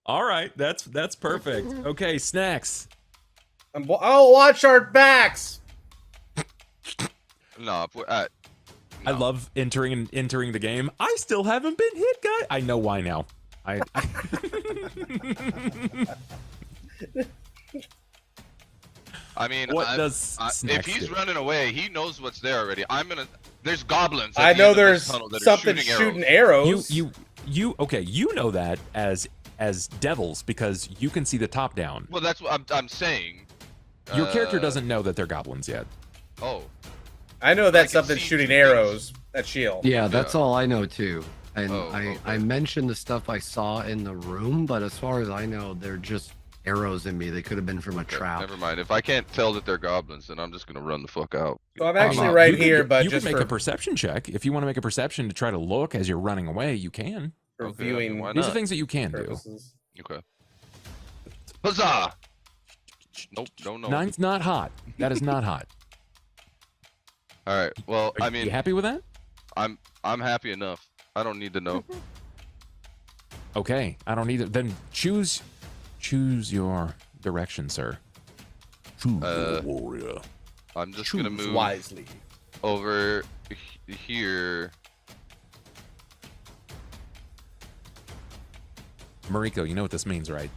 All right, that's perfect. Okay, snacks. Oh, watch our backs. No, I love entering the game. I still haven't been hit, guy. I know why now. I mean, What does if Snacks he's do? running away, he knows what's there already. There's goblins. at I the know end of this there's tunnel that are something shooting arrows. You okay? You know that as devils because you can see the top down. Well, that's what I'm saying. Your character doesn't know that they're goblins yet. Oh, I know I that's can something see shooting two things. arrows at shield. Yeah, that's all I know too. And Oh, I okay. mentioned the stuff I saw in the room, but as far as I know, they're just arrows in me. They could have been from a okay, trap. never mind. If I can't tell that they're goblins, then I'm just gonna run the fuck out. So I'm actually You right can- here, but you just can make for, a perception check if you want to make a perception to try to look as you're running away. You can. for Okay, I mean, viewing why These are not? things that you can do. purposes. Okay. Huzzah! Nope, no. Nine's not hot. That is not hot. All right. Well, Are I you mean, happy with that? I'm happy enough. I don't need to know. Okay, I don't need it. Then choose your direction, sir. Choose Uh, warrior. I'm just gonna Choose move wisely. over here. Mariko, you know what this means, right?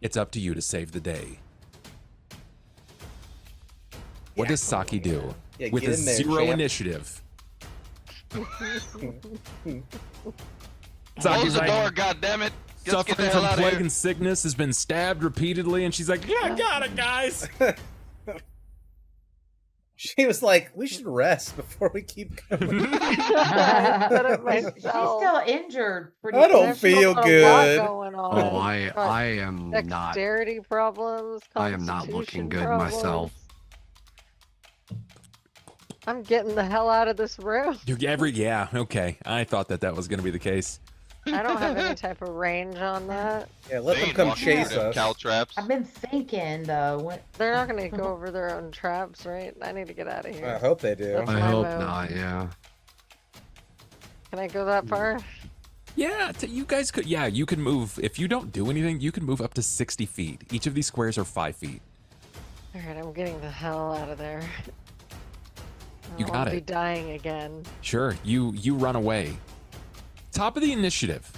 It's up to you to save the day. What Yeah, does Saki do Yeah, with get a in there, 0 champ. initiative? Close Saki's the like, door, goddammit! Let's get the suffering hell from out of plague here. and sickness, has been stabbed repeatedly, and she's like, "Yeah, I got it, guys." She was like, "We should rest before we keep going." I said it She's myself. still injured. Pretty I don't There's feel a lot good. going on. Oh, I Got am not. dexterity problems. I am not constitution looking good problems. myself. I'm getting the hell out of this room. Yeah, okay. I thought that was going to be the case. I don't have any type of range on that. Yeah, let They them ain't come walking through chase them us. Cow traps. I've been thinking though. What? They're not going to go over their own traps, right? I need to get out of I here. hope they do. That's I my hope move. not. Yeah. Can I go that far? Yeah, you guys could. Yeah, you can move. If you don't do anything, you can move up to 60 feet. Each of these squares are 5 feet. All right, I'm getting the hell out of there. I You don't got wanna it. Be dying again. Sure, you run away. Top of the initiative.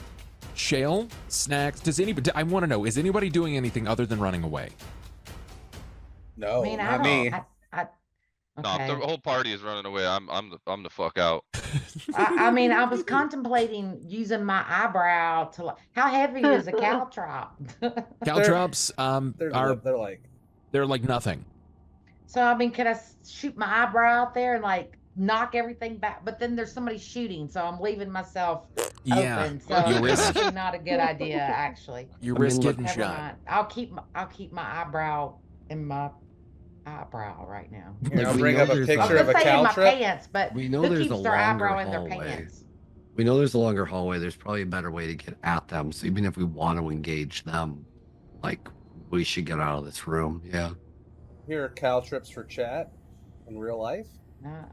Shale, Snacks. Does anybody? I want to know. Is anybody doing anything other than running away? No, I mean, not I me. don't. No, if the Okay. whole party is running away, I'm the fuck out. I mean, I was contemplating using my eyebrow to. How heavy is a caltrop? Caltrops They're they're like nothing. So I mean, could I shoot my eyebrow out there and like knock everything back? But then there's somebody shooting, so I'm leaving myself Yeah, open. So you it's risk probably not a good idea, actually. you I mean, risk look- getting Never shot. mind. I'll keep my eyebrow in my eyebrow right now. Here, I'll we bring know up a there's I was picture of gonna a say in my caltrip. pants, but We know who there's keeps a their eyebrow longer in their hallway. pants? We know there's a longer hallway. There's probably a better way to get at them. So even if we want to engage them, like we should get out of this room. Yeah. Here are caltrips for chat in real life. Nah.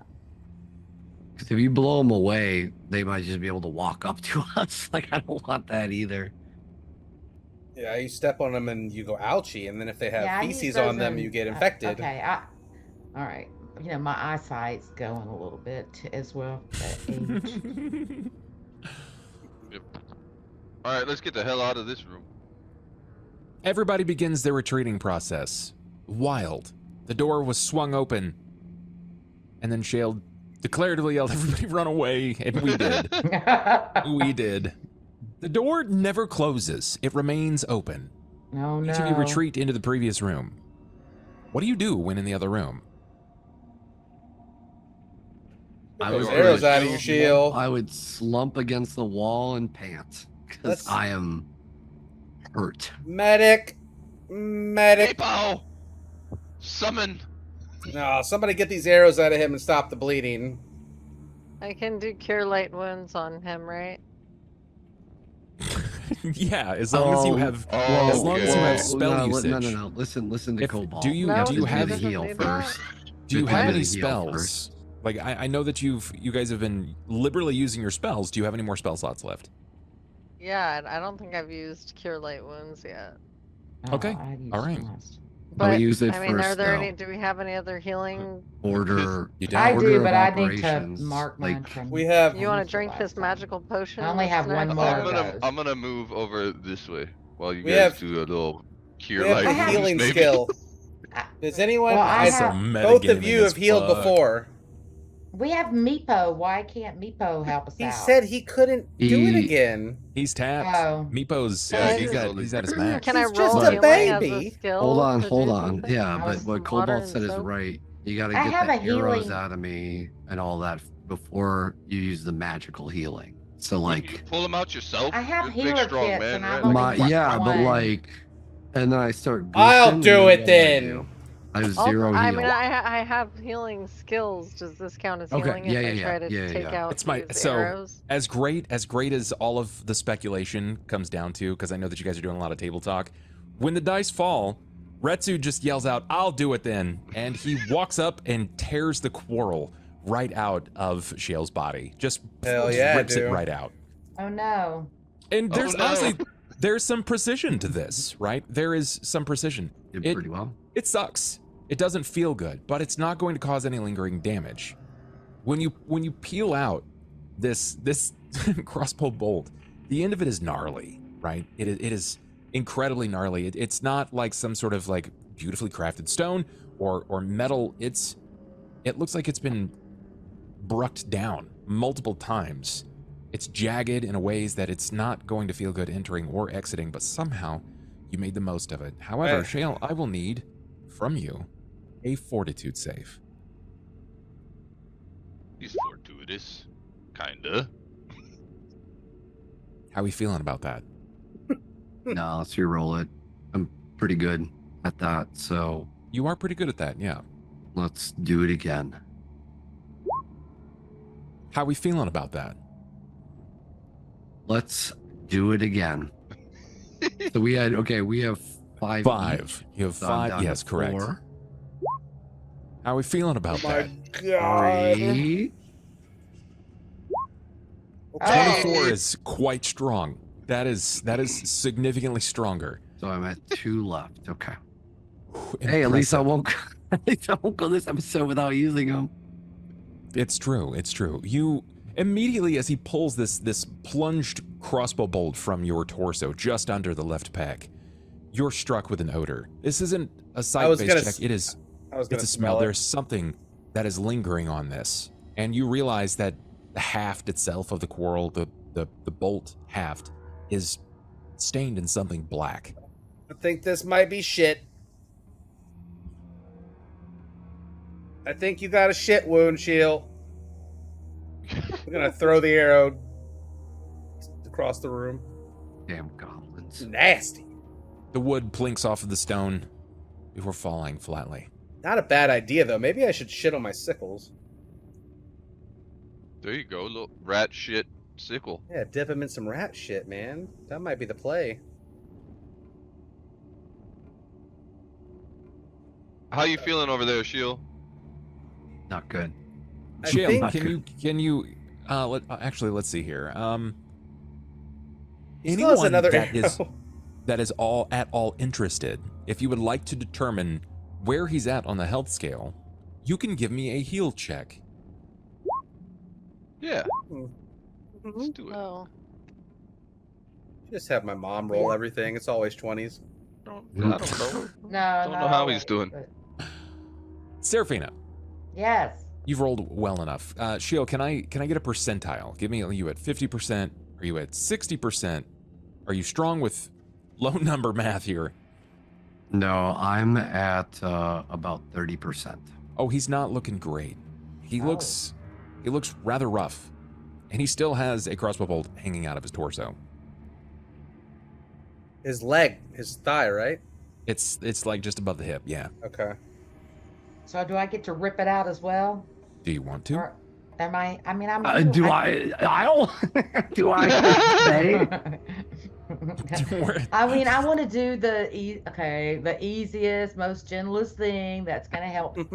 Because if you blow them away, they might just be able to walk up to us. Like I don't want that either. Yeah, you step on them and you go ouchie, and then if they have Yeah, I use feces those on them, in- you get infected. Okay, all right. You know, my eyesight's going a little bit as well at age. All right, let's get the hell out of this room. Everybody begins their retreating process. Wild. The door was swung open, and then Shale declaratively yelled, "Everybody run away!" And we did. We did. The door never closes. It remains open. Oh no. Each of you retreat into the previous room. What do you do when in the other room? Get I those would arrows really out of your shield. I would slump against the wall and pant because Let's- I am hurt. Medic! Medic! Capo! Summon! No, somebody get these arrows out of him and stop the bleeding. I can do cure light wounds on him, right? Yeah, as long as you have Oh, as long as you have okay. spell usage. No. Listen to If- Cobalt. do you- No, do you it have- the doesn't heal do that. first? Do you If have I any had to heal spells? first. Like I know that you guys have been liberally using your spells. Do you have any more spell slots left? Yeah, I don't think I've used Cure Light Wounds yet. Okay, I used all right. last. But use it I mean, are first, there though. any? Do we have any other healing? Order. You I don't. do, Order of but I need to operations, mark mine like- from. We have- You want used to it drink last this time. magical potion? I only with have one snacks more in of it? those. I'm gonna move over this way while you We guys have- do a little cure We have light a have- wounds, healing maybe. skill. Does anyone? Well, I That's have- some both of metagaming you as have healed fuck. before. We have Meepo. Why can't Meepo help us He out? said he couldn't do it He- again. He's tapped. Oh. Meepo's Yeah, he's he's at only- he's at his max. Can I He's roll just a healing as baby. a skill? Hold on, to hold do on. something? Yeah, I but was- what Water Cobalt and said is soap? right. You gotta I get have the a arrows healing- out of me and all that before you use the magical healing. So You like, pull them out yourself. I have You're a big, healer strong kits, man, and right? I'm only my yeah, but one. like, and then I start. I'll goofing, do and it what then. do? I have Also, 0 I heal. mean, I have healing skills. Does this count as Okay, healing yeah, if I yeah, try yeah, to yeah, take yeah. out It's my- these so- arrows? As great as all of the speculation comes down to, because I know that you guys are doing a lot of table talk. When the dice fall, Retsu just yells out, "I'll do it then," and he walks up and tears the quarrel right out of Shale's body. Just Hell yeah, rips it dude. right out. Oh no. And Oh, there's no. honestly, there's some precision to this, right? There is some precision. Did it- pretty well. It sucks. It doesn't feel good, but it's not going to cause any lingering damage. When you peel out this crossbow bolt, the end of it is gnarly, right? It is incredibly gnarly. It's not like some sort of like beautifully crafted stone or metal. It looks like it's been brucked down multiple times. It's jagged in a ways that it's not going to feel good entering or exiting, but somehow you made the most of it. However, Eh. Shale, I will need from you a fortitude save. He's fortuitous. Kinda. How are we feeling about that? No, let's re-roll it. I'm pretty good at that, so You are pretty good at that, yeah. let's do it again. How are we feeling about that? Let's do it again. So we have 5 each, Five. You have so I'm down five. to Yes, correct. 4. How are we feeling about that? God. 3. Okay. 24 is quite strong. That is significantly stronger. So I'm at 2 left. Okay. Whew, Hey, at least I impressive. won't. At least I won't go this episode without using them. It's true. It's true. You immediately, as he pulls this plunged crossbow bolt from your torso, just under the left pec, you're struck with an odor. This isn't a gonna sight-based check. s- It is. I was gonna It's a smell. it. There's something that is lingering on this, and you realize that the haft itself of the quarrel, the bolt haft, is stained in something black. I think this might be shit. I think you got a shit wound, Shield. I'm gonna throw the arrow across the room. Damn It's goblins. nasty. The wood plinks off of the stone before falling flatly. Not a bad idea though. Maybe I should shit on my sickles. There you go, little rat shit sickle. Yeah, dip him in some rat shit, man. That might be the play. How you feeling over there, Shield? Not good. I Shale, think- can you actually, let's see here. Still has Anyone another that arrow. is all at all interested, if you would like to determine where he's at on the health scale, you can give me a heal check. Yeah, Mhm. let's do it. Oh, Just have my mom roll everything. It's always 20s. I don't know. No, Don't no. know how he's doing. but- Seraphina, Yes. you've rolled well enough. Shale, can I get a percentile? Give me, are you at 50%? Are you at 60%? Are you strong with low number math here? No, I'm at about 30%. Oh, he's not looking great. He Oh. looks rather rough. And he still has a crossbow bolt hanging out of his torso. His leg, his thigh, right? It's like just above the hip, yeah. Okay. So do I get to rip it out as well? Do you want to? Or am I? I mean, I'm. Do I don't. Do I say? I mean, I want to do the easiest, most gentlest thing that's gonna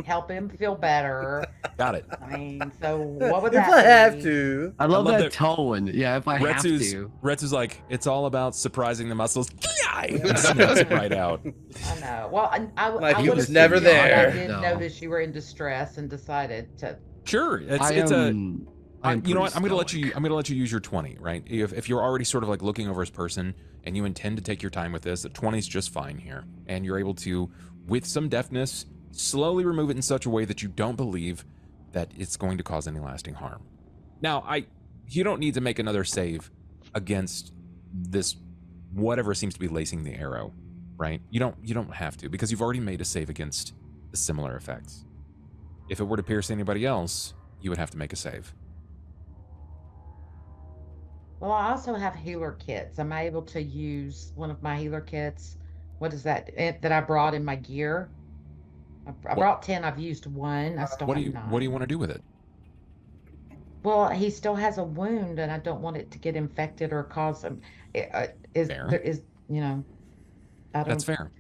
help him feel better. Got it. I mean, so what would If that I have be? to. I love love that that tone. Yeah, if I have to. Retsu's like, it's all about surprising the muscles. And snaps it right out. I know. Well, Like, I he would was have never seen you, but there. I did No. notice you were in distress and decided to. Sure, it's I it's a. am. I'm You know what? pretty I'm gonna let you. stoic. I'm gonna let you use your 20. Right? If you're already sort of like looking over his person and you intend to take your time with this, the 20's just fine here, and you're able to, with some deftness, slowly remove it in such a way that you don't believe that it's going to cause any lasting harm. Now, you don't need to make another save against this whatever seems to be lacing the arrow, right? You don't have to, because you've already made a save against the similar effects. If it were to pierce anybody else, you would have to make a save. Well, I also have healer kits. Am I able to use one of my healer kits? What is that that I brought in my gear? I brought 10. I've used one. I still What do have you 9. What do you want to do with it? Well, he still has a wound, and I don't want it to get infected or cause him. Fair. There is, I That's don't. fair.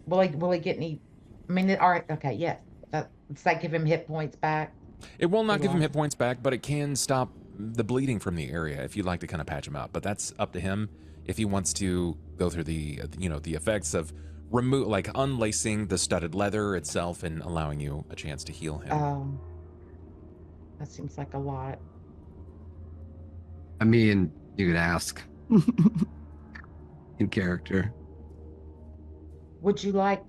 Will he get any? I mean, all right, okay, yeah. Does that give him hit points back? It will not He give him lost. hit points back, but it can stop the bleeding from the area if you'd like to kind of patch him up. But that's up to him if he wants to go through the the effects of unlacing the studded leather itself and allowing you a chance to heal him. That seems like a lot. I mean, you could ask. In character. Would you like?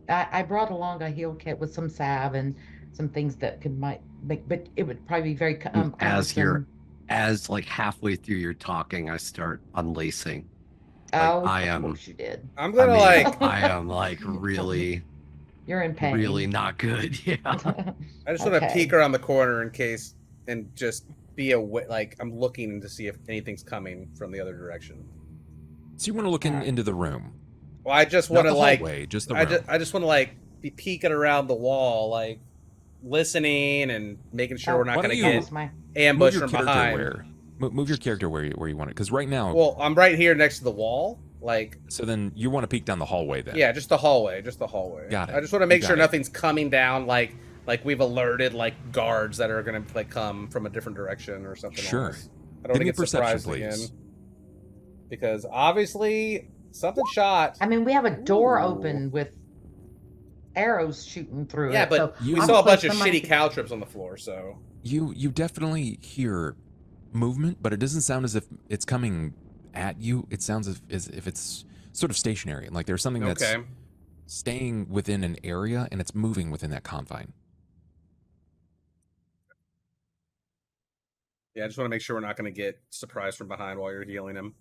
I brought along a heal kit with some salve and some things that might make, but it would probably be very As like halfway through your talking, I start unlacing. Oh, I of am. course you did. I'm gonna I am like really, You're in pain. really not good. Yeah. I just want to peek around the corner in case and just be aware. Like, I'm looking to see if anything's coming from the other direction. So you want to look into the room. Well, I just Not want to the like. hallway, just the room. I just want to like be peeking around the wall, like listening and making sure we're not Why going to don't you get ambushed from character behind. move your character where you want it, because right now. Well, I'm right here next to the wall. Like. So then you want to peek down the hallway then. Yeah, just the hallway. Got it. I just want to make You sure got it. nothing's coming down. Like we've alerted like guards that are going to like come from a different direction or something. Sure. Else. I don't Give me want to a get perception, surprised please. again. Because obviously something shot. I mean, we have a door Ooh. open with arrows shooting through Yeah, it. but so we I'm saw a bunch close of to my- shitty cow trips on the floor. So You definitely hear movement, but it doesn't sound as if it's coming at you. It sounds as if it's sort of stationary, like there's something that's okay. staying within an area and it's moving within that confine. Yeah, I just want to make sure we're not going to get surprised from behind while you're healing him.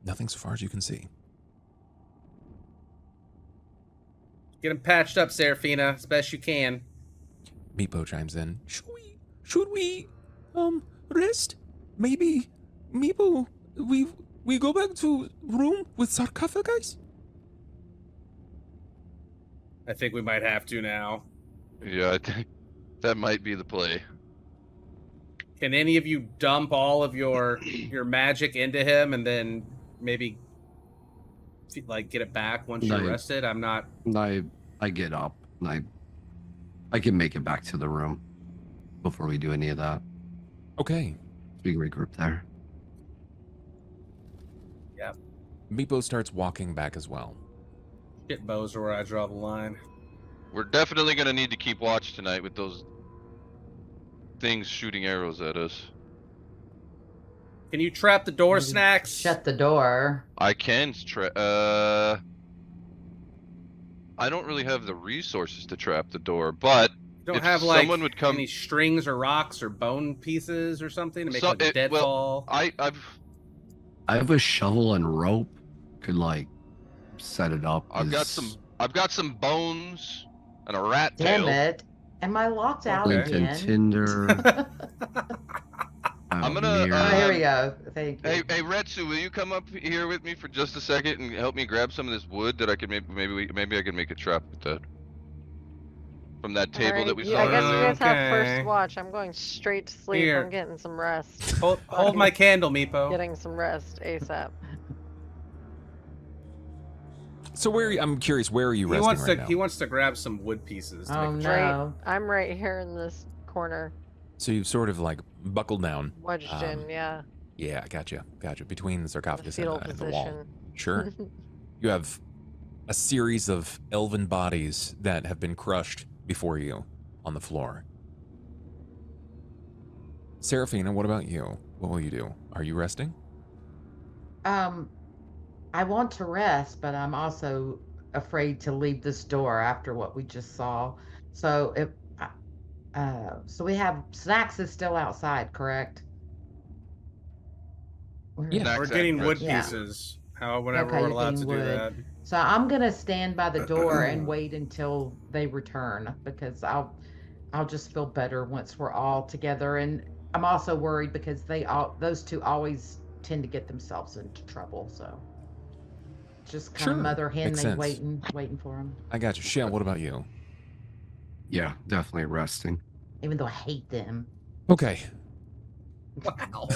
Nothing so far as you can see. Get him patched up, Seraphina, as best you can. Meepo chimes in. Should we rest? Maybe Meepo, we go back to room with sarcophagus? I think we might have to now. Yeah, I think that might be the play. Can any of you dump all of your magic into him and then maybe like get it back once you're No. rested? I'm not. I get up and I can make it back to the room before we do any of that. Okay. We can regroup there. Yeah. Meepo starts walking back as well. Shit bows are where I draw the line. We're definitely gonna need to keep watch tonight with those things shooting arrows at us. Can you trap the door, Maybe Snacks? Shut the door. I can I don't really have the resources to trap the door, but You don't if have like someone would come, any strings or rocks or bone pieces or something to make like a well, deadfall. I have a shovel and rope. Could like set it up. I've got some bones and a rat Damn tail. it. Am I locked out Okay. flint and again? tinder. I'm gonna, Here we go. Thank you. Hey, Retsu, will you come up here with me for just a second and help me grab some of this wood that I can maybe I can make a trap with that. from that table that we Alright, saw I guess you earlier? guys have first Okay. watch. I'm going straight to sleep. Here. I'm getting some rest. Hold my candle, Meepo. Getting some rest ASAP. So I'm curious, where are you He resting wants right to now? he wants to grab some wood pieces. To Oh make a no. I'm right here in this corner, So you've sort of like buckled down. wedged in, yeah. Yeah, gotcha. Between the The sarcophagus and fetal and the wall. position. Sure. You have a series of elven bodies that have been crushed before you on the floor. Seraphina, what about you? What will you do? Are you resting? I want to rest, but I'm also afraid to leave this door after what we just saw. So so we have Snacks is still outside, correct? Yeah. We're Snacks getting and wood Yeah. pieces. Whenever Okay, we're you're allowed to getting do wood. that. So I'm gonna stand by the door and wait until they return because I'll just feel better once we're all together. And I'm also worried because those two always tend to get themselves into trouble. So just kind Sure, of mother hen makes they sense. waiting for them. I got you. Shell, what about you? Yeah, definitely resting. Even though I hate them. Okay. Wow.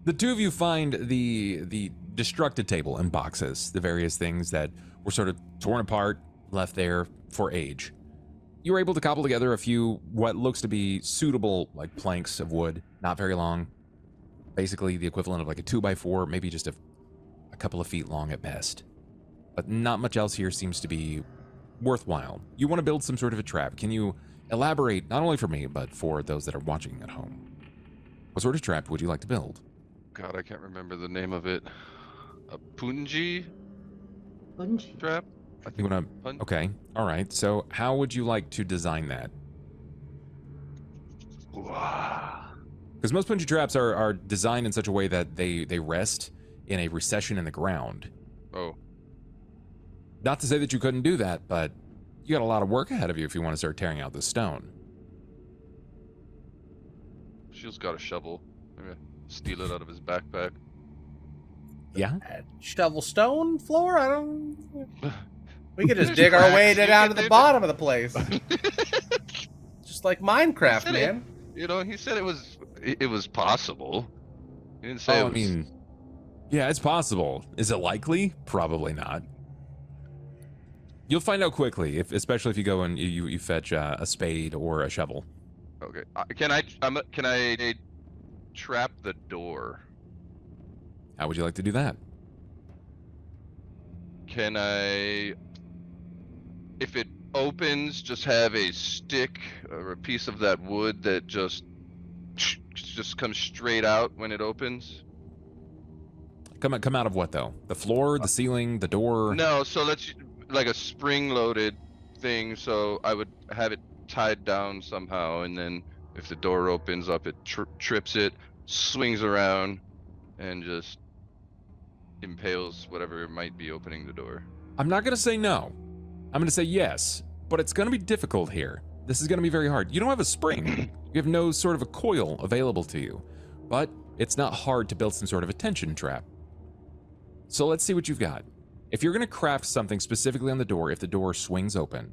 The two of you find the destructed table and boxes, the various things that were sort of torn apart, left there for age. You were able to cobble together a few what looks to be suitable like planks of wood, not very long. Basically the equivalent of like a 2x4, maybe just a couple of feet long at best. But not much else here seems to be worthwhile. You want to build some sort of a trap. Can you elaborate, not only for me, but for those that are watching at home? What sort of trap would you like to build? God, I can't remember the name of it. A punji Wouldn't you? trap? I You think. want to... Pun- Okay, all right. So how would you like to design that? Because most punji traps are designed in such a way that they rest in a recession in the ground. Oh, Not to say that you couldn't do that, but you got a lot of work ahead of you if you want to start tearing out the stone. Shield's got a shovel. Maybe steal it out of his backpack. Yeah? Shovel stone floor? I don't. We could just There's dig our cracks. way You down can to the do bottom of the place. Just like Minecraft, Said it. man. You know, he said it was possible. He didn't say Oh, it I was. mean, yeah, it's possible. Is it likely? Probably not. You'll find out quickly, especially if you go and you fetch a spade or a shovel. Okay. Can I trap the door? How would you like to do that? Can I, if it opens, just have a stick or a piece of that wood that just comes straight out when it opens? Come out of what though? The floor, the ceiling, the door? No, so that's like a spring-loaded thing. So I would have it tied down somehow, and then if the door opens up, it trips it, swings around, and just impales whatever might be opening the door. I'm not going to say no. I'm going to say yes, but it's going to be difficult here. This is going to be very hard. You don't have a spring. You have no sort of a coil available to you, but it's not hard to build some sort of a tension trap. So let's see what you've got. If you're going to craft something specifically on the door, if the door swings open,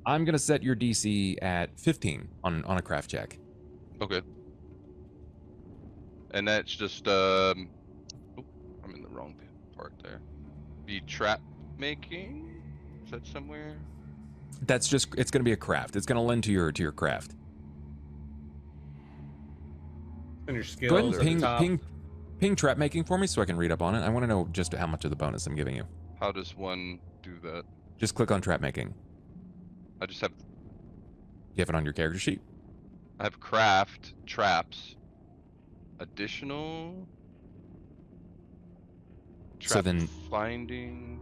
I'm going to set your DC at 15 on a craft check. Okay. And that's just I'm in the wrong part there. Be trap making? Is that somewhere? It's going to be a craft. It's going to lend to your craft. And your skills. Go ahead at the and top. ping trap making for me so I can read up on it. I want to know just how much of the bonus I'm giving you. How does one do that? Just click on trap making. I just have You have it on your character sheet. craft traps. Additional So trap then- finding.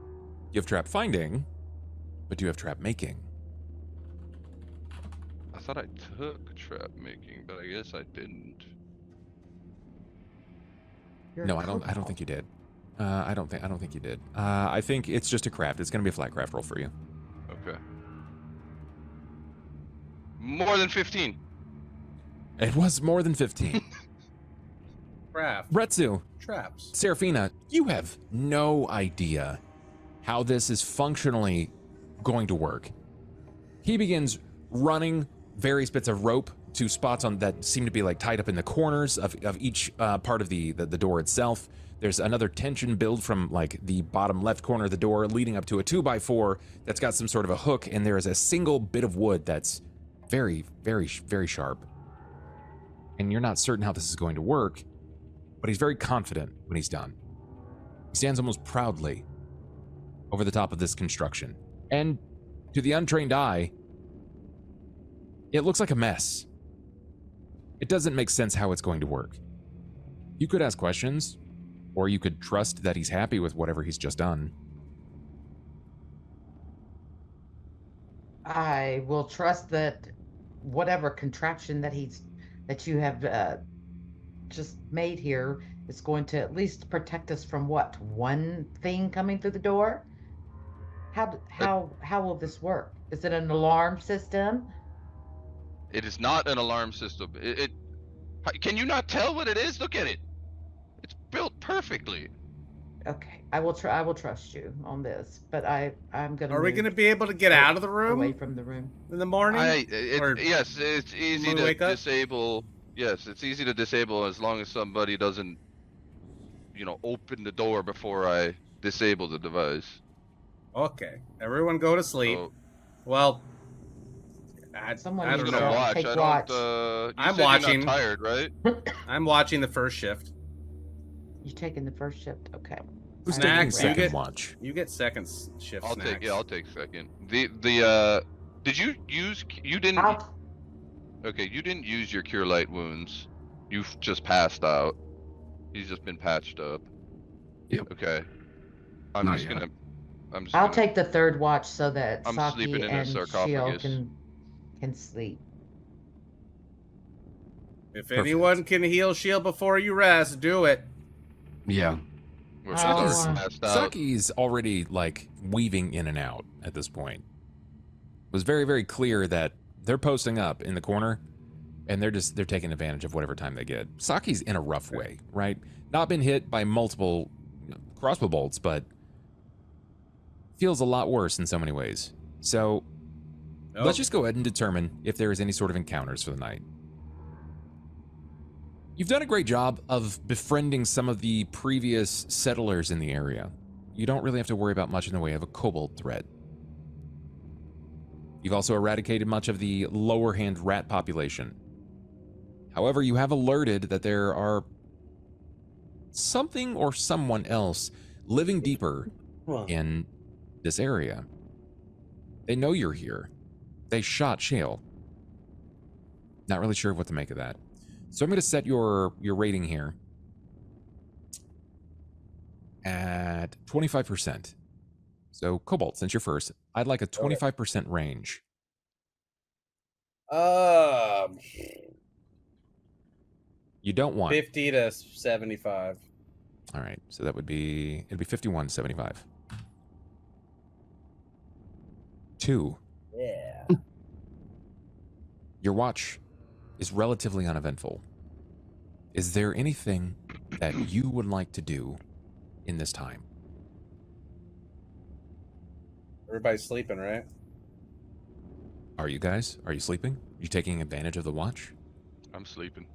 You have trap finding, but do you have trap making? I thought I took trap making, but I guess I didn't. You're No, a I don't cobalt. think you did. I don't think you did. I think it's just a craft. It's going to be a flat craft roll for you. Okay. More than 15. It was more than 15. Craft. Retsu, Traps. Seraphina, you have no idea how this is functionally going to work. He begins running various bits of rope to spots on that seem to be like tied up in the corners of each part of the door itself. There's another tension build from like the bottom left corner of the door leading up to a 2x4 that's got some sort of a hook, and there is a single bit of wood that's very, very, very sharp. And you're not certain how this is going to work, but he's very confident when he's done. He stands almost proudly over the top of this construction. And to the untrained eye, it looks like a mess. It doesn't make sense how it's going to work. You could ask questions, or you could trust that he's happy with whatever he's just done. I will trust that whatever contraption that you have just made here is going to at least protect us from what, one thing coming through the door? How will this work? Is it an alarm system? It is not an alarm system. Can you not tell what it is? Look at it. It's built perfectly. Okay, I will trust you on this, but I'm gonna. Are we move gonna be able to get out of the room away from the room in the morning? Or Yes, it's easy when we to wake up? disable. Yes, it's easy to disable as long as somebody doesn't, open the door before I disable the device. Okay, everyone go to sleep. So, Well, Someone I who's don't needs gonna to know. watch? take I watch. don't. You I'm said watching. You're not tired, right? I'm watching the first shift. You taking the first shift? Okay. Who's Snacks, taking you second get- watch? You get second shift. I'll Snacks. take. Yeah, I'll take second. Did you use? You didn't. Okay, you didn't use your cure light wounds. You've just passed out. He's just been patched up. Yep. Okay. I'm Not just yet. gonna. I'm just I'll gonna, take the third watch so that I'm Saki sleeping in a and Shield sarcophagus. can sleep. If Perfect. anyone can heal Shield before you rest, do it. Yeah. We're Oh. already passed out. Saki's already like weaving in and out at this point. It was very, very clear that they're posting up in the corner and they're taking advantage of whatever time they get. Saki's in a rough way, right? Not been hit by multiple crossbow bolts, but feels a lot worse in so many ways. So let's just go ahead and determine if there is any sort of encounters for the night. You've done a great job of befriending some of the previous settlers in the area. You don't really have to worry about much in the way of a kobold threat. You've also eradicated much of the lower hand rat population. However, you have alerted that there are something or someone else living deeper in this area. They know you're here. They shot Shale. Not really sure what to make of that. So I'm going to set your rating here at 25%. So Cobalt, since you're first, I'd like a 25% range. You don't want 50 to 75. All right, so that would be, it'd be 51.75. 2. Yeah. Your watch is relatively uneventful. Is there anything that you would like to do in this time? Everybody's sleeping, right? Are you guys? Are you sleeping? Are you taking advantage of the watch? I'm sleeping.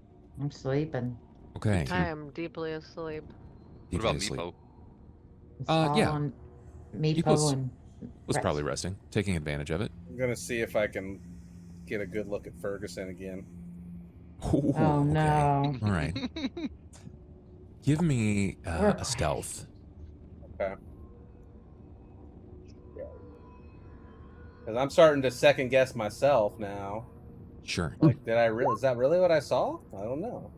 I'm sleeping. Okay. I am deeply asleep. What Deeply about asleep. Meepo? It's Yeah. all on Meepo Meepo's- and Was Rex. probably resting, taking advantage of it. I'm gonna see if I can get a good look at Ferguson again. Ooh, Oh okay. no. All right. Give me We're a stealth. Okay. Because I'm starting to second guess myself now. Sure. Like, is that really what I saw? I don't know.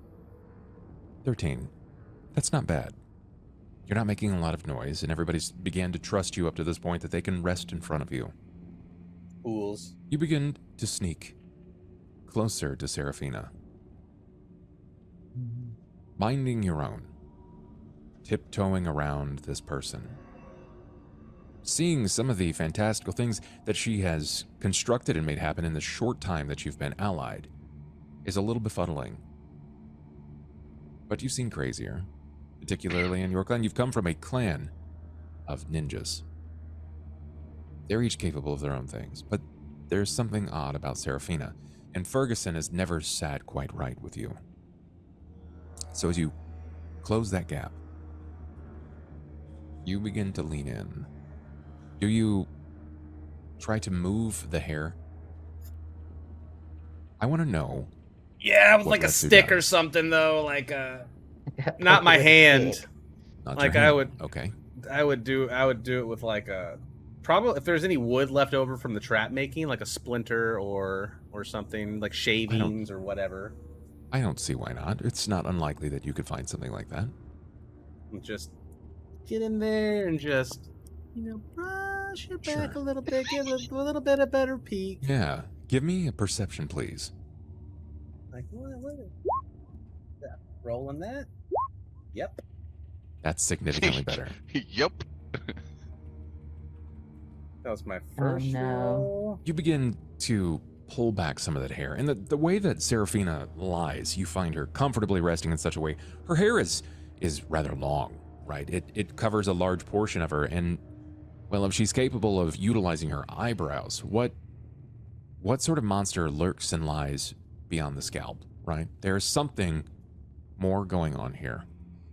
13. That's not bad. You're not making a lot of noise, and everybody's began to trust you up to this point that they can rest in front of you. Fools. You begin to sneak closer to Serafina, minding your own, tiptoeing around this person, seeing some of the fantastical things that she has constructed and made happen in the short time that you've been allied is a little befuddling. But you've seen crazier, particularly in your clan. You've come from a clan of ninjas. They're each capable of their own things, but there's something odd about Seraphina, and Ferguson has never sat quite right with you. So as you close that gap, you begin to lean in. Do you try to move the hair? I want to know. Yeah, with What like a Retsu stick or does. something though, like Poke not it my with a hand. stick. Not Like your I hand. would, Okay. I would do it with like a probably if there's any wood left over from the trap making, like a splinter or something like shavings or whatever. I don't see why not. It's not unlikely that you could find something like that. And just get in there and just brush it back Sure. a little bit, give it a little bit of better peek. Yeah. Give me a perception, please. Like what? Yeah, rolling that. Yep. That's significantly better. Yup. That was my first no. roll. You begin to pull back some of that hair, and the way that Seraphina lies, you find her comfortably resting in such a way. Her hair is rather long, right? It covers a large portion of her, and well, if she's capable of utilizing her eyebrows, what sort of monster lurks and lies beyond the scalp, right? There's something more going on here.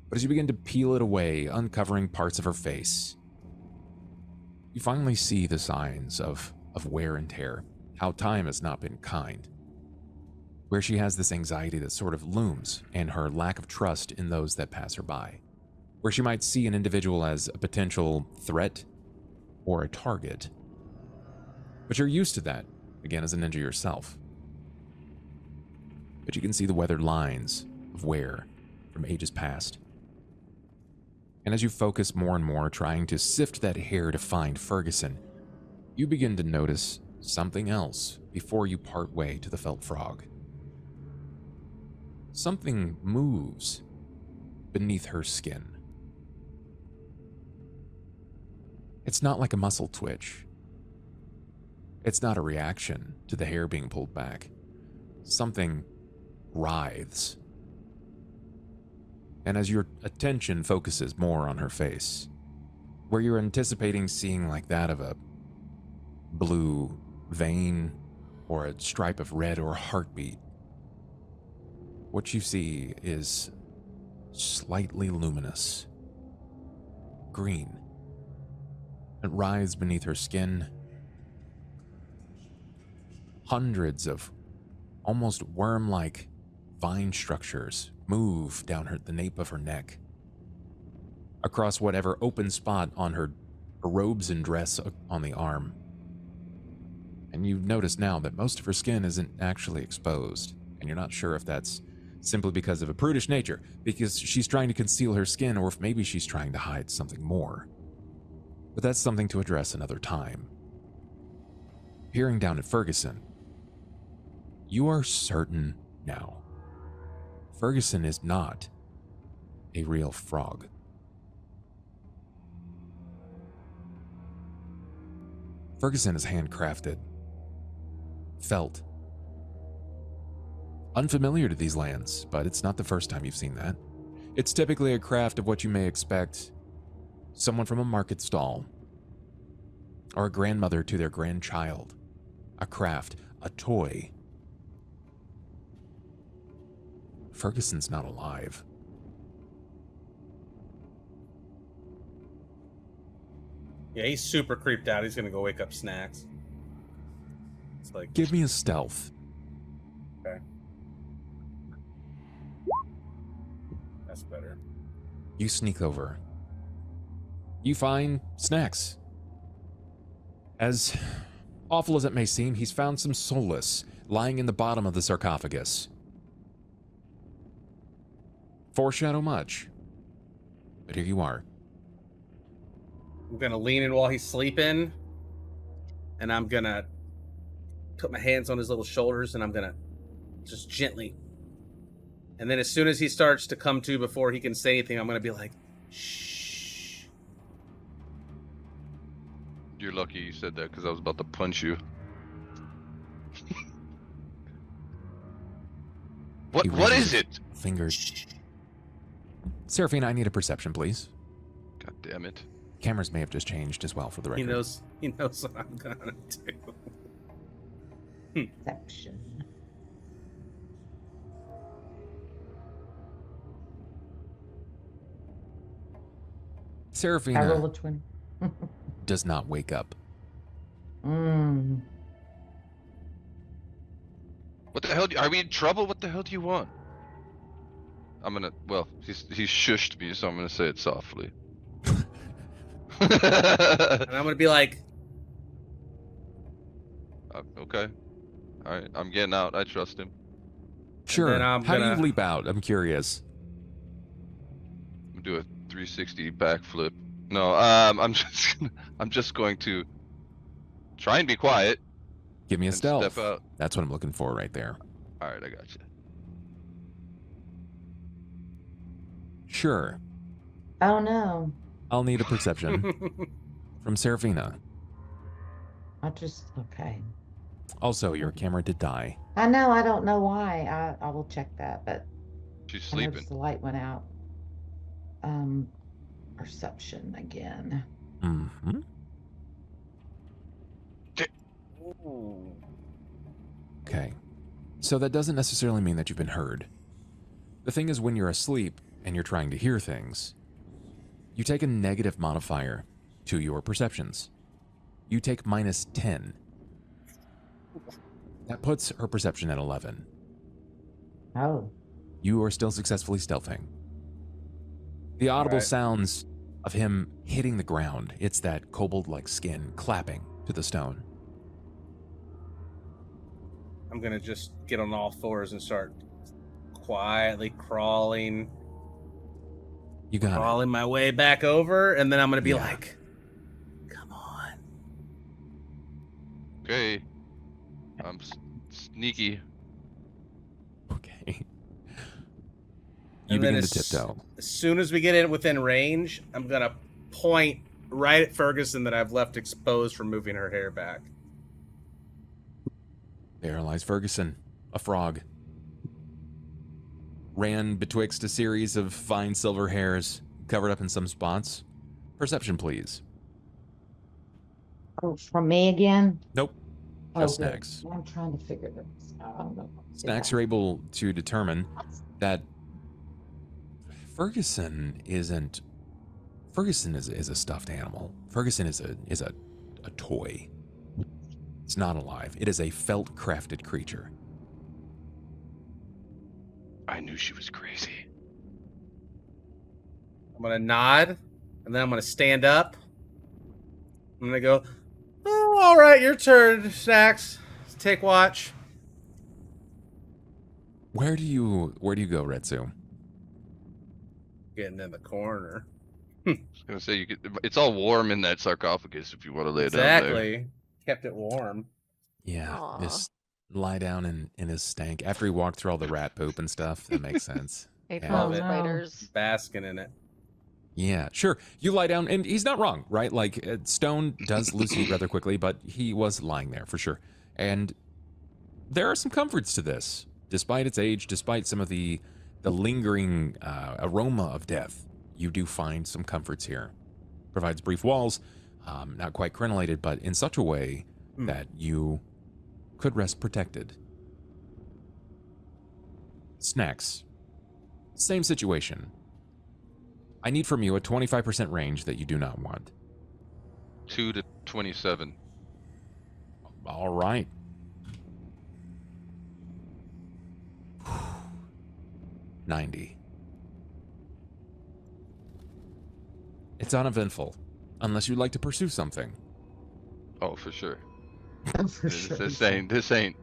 But as you begin to peel it away, uncovering parts of her face, you finally see the signs of wear and tear, how time has not been kind. Where she has this anxiety that sort of looms, and her lack of trust in those that pass her by. Where she might see an individual as a potential threat or a target. But you're used to that, again, as a ninja yourself. But you can see the weathered lines of wear from ages past. And as you focus more and more trying to sift that hair to find Ferguson, you begin to notice something else before you part way to the felt frog. Something moves beneath her skin. It's not like a muscle twitch. It's not a reaction to the hair being pulled back. Something writhes. And as your attention focuses more on her face, where you're anticipating seeing like that of a blue vein or a stripe of red or heartbeat, what you see is slightly luminous. Green. It writhes beneath her skin. Hundreds of almost worm-like vine structures move down the nape of her neck, across whatever open spot on her robes and dress on the arm. And you notice now that most of her skin isn't actually exposed, and you're not sure if that's simply because of a prudish nature, because she's trying to conceal her skin, or if maybe she's trying to hide something more. But that's something to address another time. Peering down at Ferguson, you are certain now Ferguson is not a real frog. Ferguson is handcrafted, felt. Unfamiliar to these lands, but it's not the first time you've seen that. It's typically a craft of what you may expect someone from a market stall, or a grandmother to their grandchild. A craft, a toy. Ferguson's not alive. Yeah, he's super creeped out. He's gonna go wake up Snacks. It's like Give me a stealth. okay. That's better. You sneak over. You find Snacks. As awful as it may seem, he's found some solace lying in the bottom of the sarcophagus. Foreshadow much, but here you are. I'm gonna lean in while he's sleeping, and I'm gonna put my hands on his little shoulders, and I'm gonna just gently. And then as soon as he starts to come to before he can say anything, I'm gonna be like, shh. You're lucky you said that because I was about to punch you. What? He What raises is it? Fingers. Seraphina, I need a perception, please. God damn it. Cameras may have just changed as well for the record. He knows what I'm gonna do. Perception. I roll Seraphina a 20. does not wake up. Mm. What the hell? Are we in trouble? What the hell do you want? Well, he's shushed me, so I'm gonna say it softly. And I'm gonna be like, Okay. Alright, I'm getting out. I trust him. Sure. then I'm How do you gonna- leap out? I'm curious. I'm gonna do a 360 backflip. No, I'm just going to try and be quiet. Give me a And stealth. step out. That's what I'm looking for right there. Alright, I got you. Sure. Oh no. I'll need a perception from Seraphina. Okay. Also, your camera did die. I know, I don't know why. I will check that, but She's I sleeping. noticed the light went out. Perception again. Mm-hmm. Okay. So that doesn't necessarily mean that you've been heard. The thing is, when you're asleep and you're trying to hear things, you take a negative modifier to your perceptions. You take -10. That puts her perception at 11. Oh. You are still successfully stealthing. The audible Alright. sounds of him hitting the ground. It's that kobold-like skin clapping to the stone. I'm gonna just get on all fours and start quietly crawling You got it. crawling my way back over, and then I'm gonna be Yeah. like, come on. Okay. I'm sneaky. Okay. You And then begin to as- tiptoe. As soon as we get in within range, I'm gonna point right at Ferguson that I've left exposed from moving her hair back. There lies Ferguson, a frog. Ran betwixt a series of fine silver hairs, covered up in some spots. Perception, please. Oh, from me again? Nope. Oh, Just good. Snacks. I'm trying to figure this out. I don't know. Snacks are able to determine that Ferguson is a stuffed animal. Ferguson is a toy. It's not alive. It is a felt crafted creature. I knew she was crazy. I'm gonna nod, and then I'm gonna stand up. I'm gonna go, oh, all right, your turn, Snacks. Take watch. Where do you go, Retsu? Getting in the corner. I was gonna say it's all warm in that sarcophagus if you want to lay down there. Exactly. Kept it warm. Yeah, Aw. just lie down in his stank after he walked through all the rat poop and stuff. That makes sense. Ate Yeah. all Oh, the no. spiders. Basking in it. Yeah, sure. You lie down, and he's not wrong, right? Like, stone does lose heat rather quickly, but he was lying there for sure. And there are some comforts to this, despite its age, despite some of the lingering aroma of death. You do find some comforts here. Provides brief walls, not quite crenellated, but in such a way that you could rest protected. Snacks. Same situation. I need from you a 25% range that you do not want. 2 to 27. All right. $90. It's uneventful, unless you'd like to pursue something. Oh, for sure. For sure. This ain't.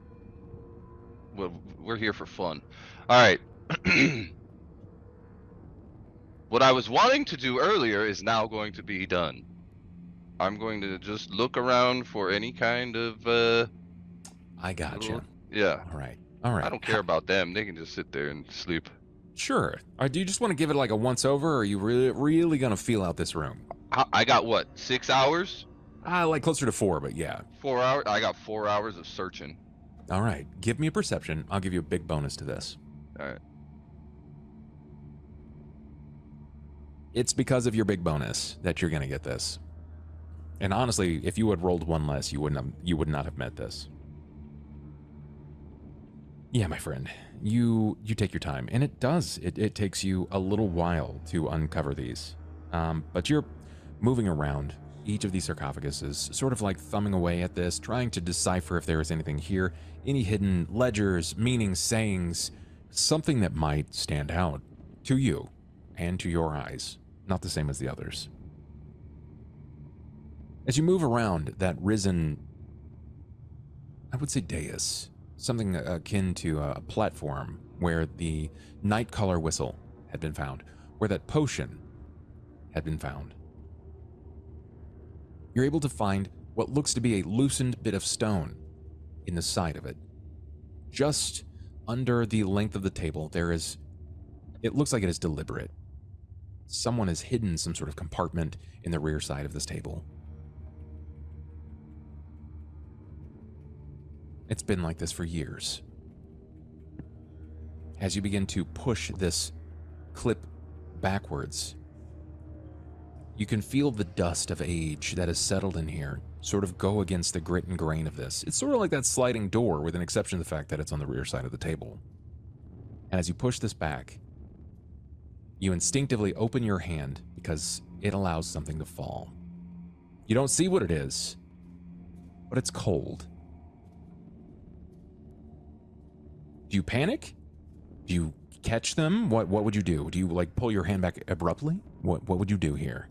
Well, we're here for fun. All right. What I was wanting to do earlier is now going to be done. I'm going to just look around for any kind of I gotcha. yeah. All right. All right. I don't care about them. They can just sit there and sleep. Sure. Or do you just want to give it like a once over, or are you really going to feel out this room? I got what? 6 hours? Like closer to 4, but yeah. 4 hours? I got 4 hours of searching. All right. Give me a perception. I'll give you a big bonus to this. All right. It's because of your big bonus that you're going to get this. And honestly, if you had rolled one less, you would not have met this. Yeah, my friend, you take your time, and it does. It takes you a little while to uncover these, but you're moving around each of these sarcophaguses, sort of like thumbing away at this, trying to decipher if there is anything here, any hidden ledgers, meanings, sayings, something that might stand out to you and to your eyes, not the same as the others. As you move around that risen, I would say dais, something akin to a platform where the night color whistle had been found, where that potion had been found. You're able to find what looks to be a loosened bit of stone in the side of it. Just under the length of the table, it looks like it is deliberate. Someone has hidden some sort of compartment in the rear side of this table. It's been like this for years. As you begin to push this clip backwards, you can feel the dust of age that has settled in here sort of go against the grit and grain of this. It's sort of like that sliding door, with an exception of the fact that it's on the rear side of the table. And as you push this back, you instinctively open your hand because it allows something to fall. You don't see what it is, but it's cold. Do you panic? Do you catch them? What would you do? Do you like pull your hand back abruptly? What would you do here?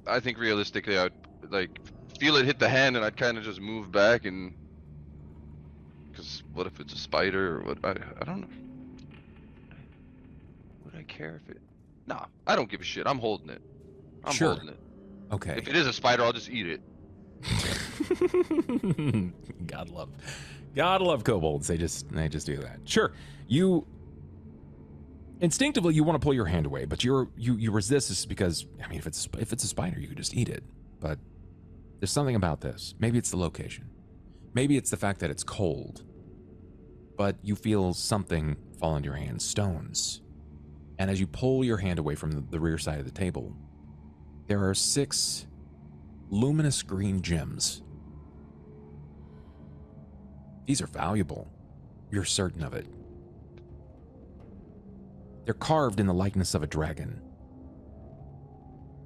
I think realistically, I'd like feel it hit the hand, and I'd kind of just move back, and because what if it's a spider or what? I don't know. Would I care if it? Nah, I don't give a shit. I'm holding it. I'm Sure. holding it. Okay. If it is a spider, I'll just eat it. God love kobolds. They just do that. Sure. You instinctively you want to pull your hand away, but you resist this because, I mean, if it's a spider, you could just eat it. But there's something about this. Maybe it's the location. Maybe it's the fact that it's cold. But you feel something fall into your hand, stones. And as you pull your hand away from the rear side of the table, there are 6 luminous green gems. These are valuable. You're certain of it. They're carved in the likeness of a dragon.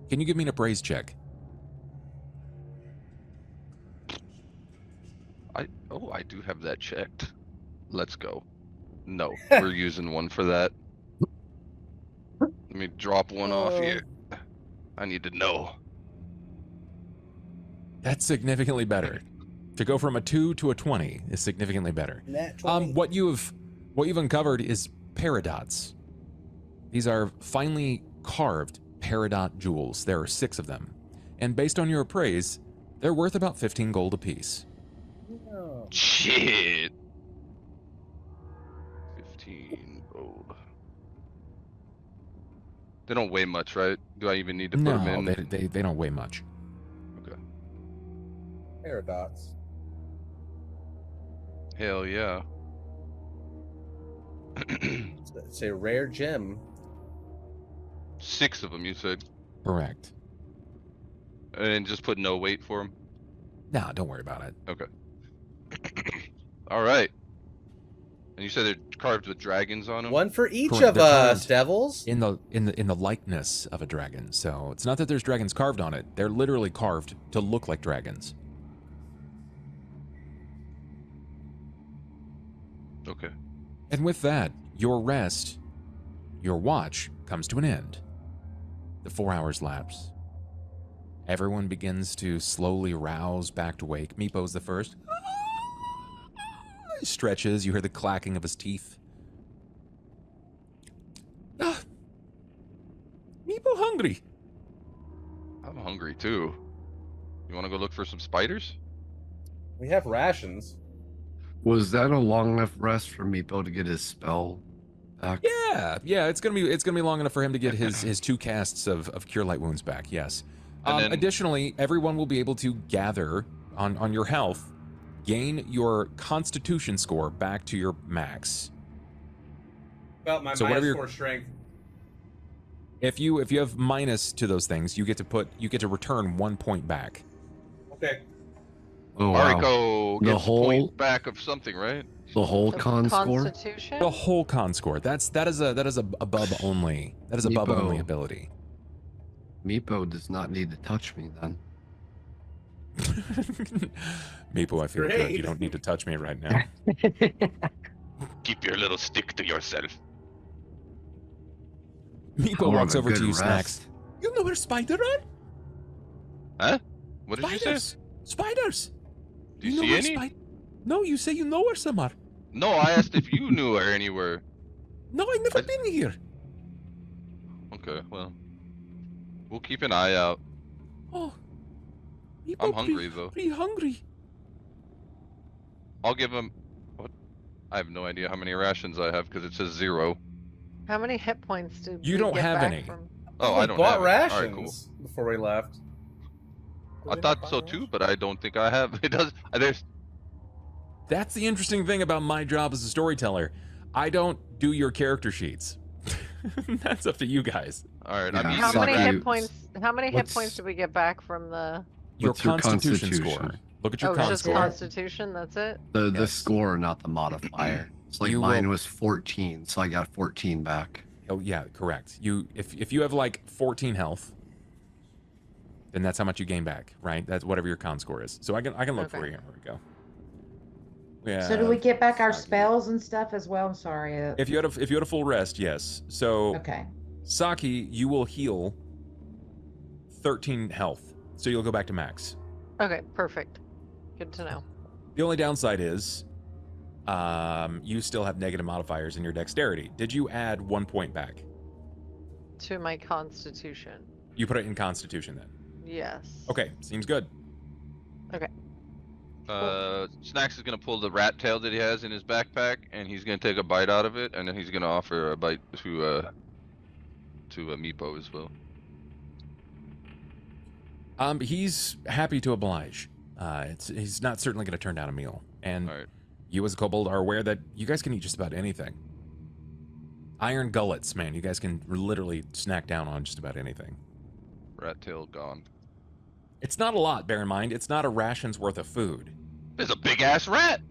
Can you give me an appraise check? I do have that checked. Let's go. No, we're using one for that. Let me drop one off here. I need to know. That's significantly better. To go from a 2 to a 20 is significantly better. Nat 20. What you've uncovered is peridots. These are finely carved peridot jewels. There are 6 of them. And based on your appraise, they're worth about 15 gold apiece. Oh. Shit. 15 gold. They don't weigh much, right? Do I even need to put them in? No, they don't weigh much. Okay. Paradox. Hell yeah. It's a rare gem. 6 of them, you said, Correct. and just put no weight for them. No, don't worry about it. Okay. All right. And you said they're carved with dragons on them. One for each Correct, of they're us, carved devils. In the likeness of a dragon. So it's not that there's dragons carved on it. They're literally carved to look like dragons. Okay. And with that, your rest, your watch, comes to an end. The 4 hours lapse. Everyone begins to slowly rouse back to wake. Meepo's the first. He stretches. You hear the clacking of his teeth. Ah, Meepo hungry. I'm hungry too. You want to go look for some spiders? We have rations. Was that a long enough rest for Meepo to get his spell back? Yeah. It's gonna be long enough for him to get his 2 casts of Cure Light Wounds back. Yes. And then- Additionally, everyone will be able to gather on your health, gain your Constitution score back to your max. About my So whatever minus your- 4 strength. If you have minus to those things, you get to return 1 point back. Okay. Oh wow. Mariko The gets whole- point back of something, right? The whole The con score. Constitution? The whole con score. That is a bub only. That is a bub only Meepo. ability. Meepo does not need to touch me then. Meepo, I feel good. Great. You don't need to touch me right now. Keep your little stick to yourself. Meepo More of walks a over good to you, rest. Snacks. You know where spider are? Huh? What did you say? Spiders. Spiders. Do you know see where any? No, you say you know where some are. No, I asked if you knew her anywhere. No, I've never I- been here. Okay, well, we'll keep an eye out. Oh. Meepo, I'm hungry, though. Pretty hungry. I'll give him. What? I have no idea how many rations I have because it says 0. How many hit points did You we don't get have back any. From... Oh, we I don't bought have it. rations All right, cool. before we left. Did I we thought not so buy too, rations? but I don't think I have. It does. There's. That's the interesting thing about my job as a storyteller. I don't do your character sheets. That's up to you guys. All right, Yeah. I'm How using many the Suck hit you. points? How many hit What's- points did we get back from the? Your What's your constitution score. constitution? Look at your Oh, con just score. Constitution. That's it. The Yes. score, not the modifier. It's like You mine will- was 14, so I got 14 back. Oh yeah, correct. If you have like 14 health, then that's how much you gain back, right? That's whatever your con score is. So I can look for Okay. you. Here we go. Yeah. So do we get back our Saki. spells and stuff as well? I'm sorry. If you had a full rest, yes. So Okay. Saki, you will heal 13 health, so you'll go back to max. Okay, perfect. Good to know. The only downside is, you still have negative modifiers in your dexterity. Did you add 1 point back? To my Constitution. You put it in Constitution then. Yes. Okay, seems good. Snacks is gonna pull the rat tail that he has in his backpack, and he's gonna take a bite out of it, and then he's gonna offer a bite to Meepo as well. He's happy to oblige. He's not certainly going to turn down a meal. And All right. you as a kobold are aware that you guys can eat just about anything. Iron gullets, man. You guys can literally snack down on just about anything. Rat tail gone. It's not a lot, bear in mind. It's not a ration's worth of food. There's a big ass rat.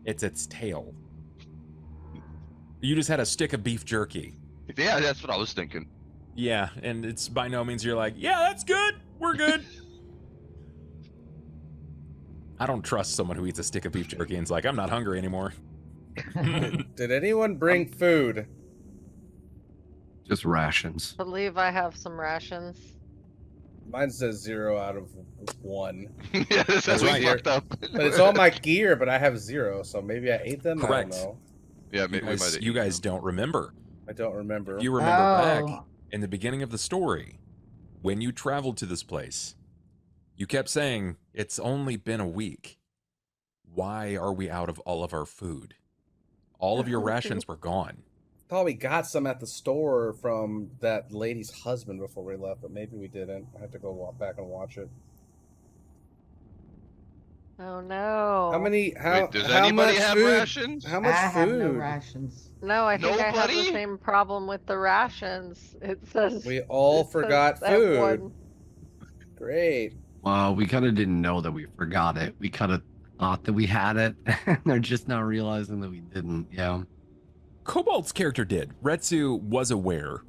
It's its tail. You just had a stick of beef jerky. Yeah, that's what I was thinking. Yeah, and it's by no means you're like, yeah, that's good. We're good. I don't trust someone who eats a stick of beef jerky and is like, I'm not hungry anymore. Did anyone bring food? Just rations. Believe I have some rations. Mine says 0 out of 1. Yeah, that's That's right. fucked up. But it's all my gear, but I have 0, so maybe I ate them? Correct. I don't know. Yeah, maybe we might. You guys don't remember. I don't remember. If you remember back Oh. in the beginning of the story, when you traveled to this place, you kept saying, it's only been a week. Why are we out of all of our food? All of your rations were gone. Thought we got some at the store from that lady's husband before we left, but maybe we didn't. I have to go back and watch it. Oh no. How many? Wait, does how anybody much have food? rations? How I much have no food? rations. No, I think I have the Nobody? same problem with the rations. It says We all it says forgot that food. one. Great. Well, we kind of didn't know that we forgot it. We kind of thought that we had it. They're just now realizing that we didn't. Yeah. Kobold's character did. Retsu was aware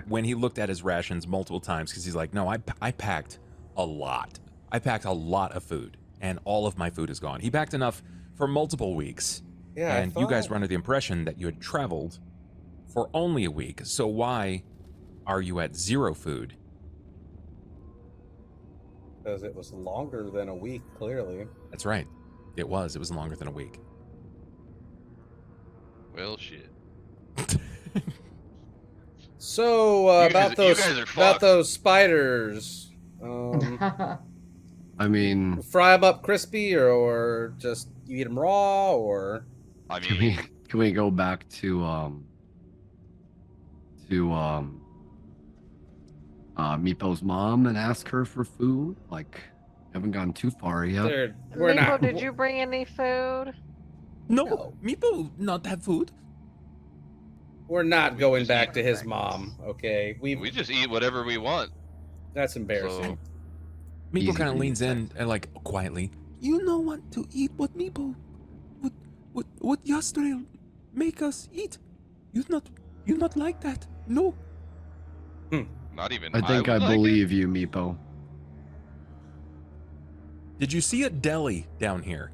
when he looked at his rations multiple times because he's like, no, I packed a lot. I packed a lot of food, and all of my food is gone. He packed enough for multiple weeks, Yeah. and you guys were under the impression that you had traveled for only a week. So why are you at 0 food? because it was longer than a week. Clearly. That's right. It was longer than a week. Well, shit. So You about guys are about fucked. those spiders. I mean, Fry them up crispy, or just you eat them raw, or I can mean, we go back to Meepo's mom and ask her for food? Like, haven't gone too far yet. we're Nico, not. did you bring any food? No, No. Meepo not have food. We're not going just back eat to his breakfast. mom. Okay, We just eat whatever we want. That's embarrassing. So Meepo Easy kind of for you, leans in Ted. and like quietly, you know what to eat, what Meepo, what yesterday make us eat. You not like that. No. not even I think I would like it. believe you, Meepo. Did you see a deli down here?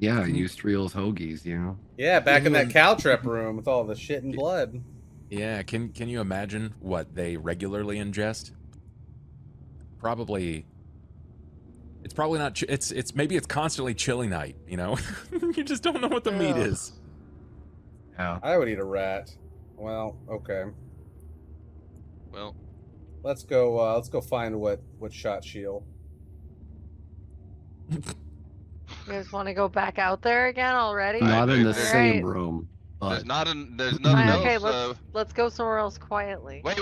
Yeah, Can you- Eustriel's hoagies, you know. Yeah, back in Can you that cow trap room with all the shit and blood. Yeah, can you imagine what they regularly ingest? Probably. It's probably not. It's maybe it's constantly chili night. You know, you just don't know what the meat Ugh. is. Yeah. I would eat a rat. Well, okay. Well, Let's go. Let's go find what shot Shield. You guys want to go back out there again already? Not in the Alright. same room, there's but nothing Fine, else. okay, let's go somewhere else quietly. Wait.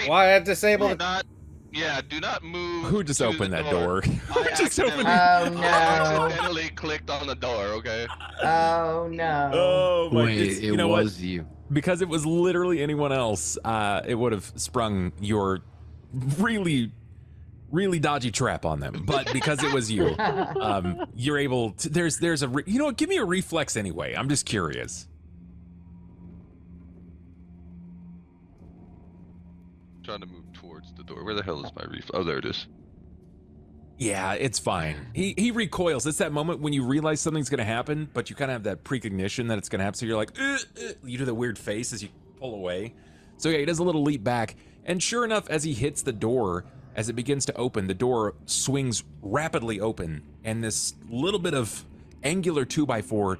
Why I disable Do it? not. Yeah, do not move. Who just to opened the that door? Who I just opened? accidentally- Oh, I no. accidentally clicked on the door. Okay. Oh no. Oh my! wait, it you know what? was you. Because it was literally anyone else, it would have sprung your really, really dodgy trap on them. But because it was you, you're able to. There's a. You know what? Give me a reflex anyway. I'm just curious. Trying to move towards the door. Where the hell is my reflex? Oh, there it is. Yeah, it's fine. He recoils. It's that moment when you realize something's gonna happen, but you kind of have that precognition that it's gonna happen. So you're like, you do the weird face as you pull away. So yeah, he does a little leap back, and sure enough, as he hits the door, as it begins to open, the door swings rapidly open, and this little bit of angular 2x4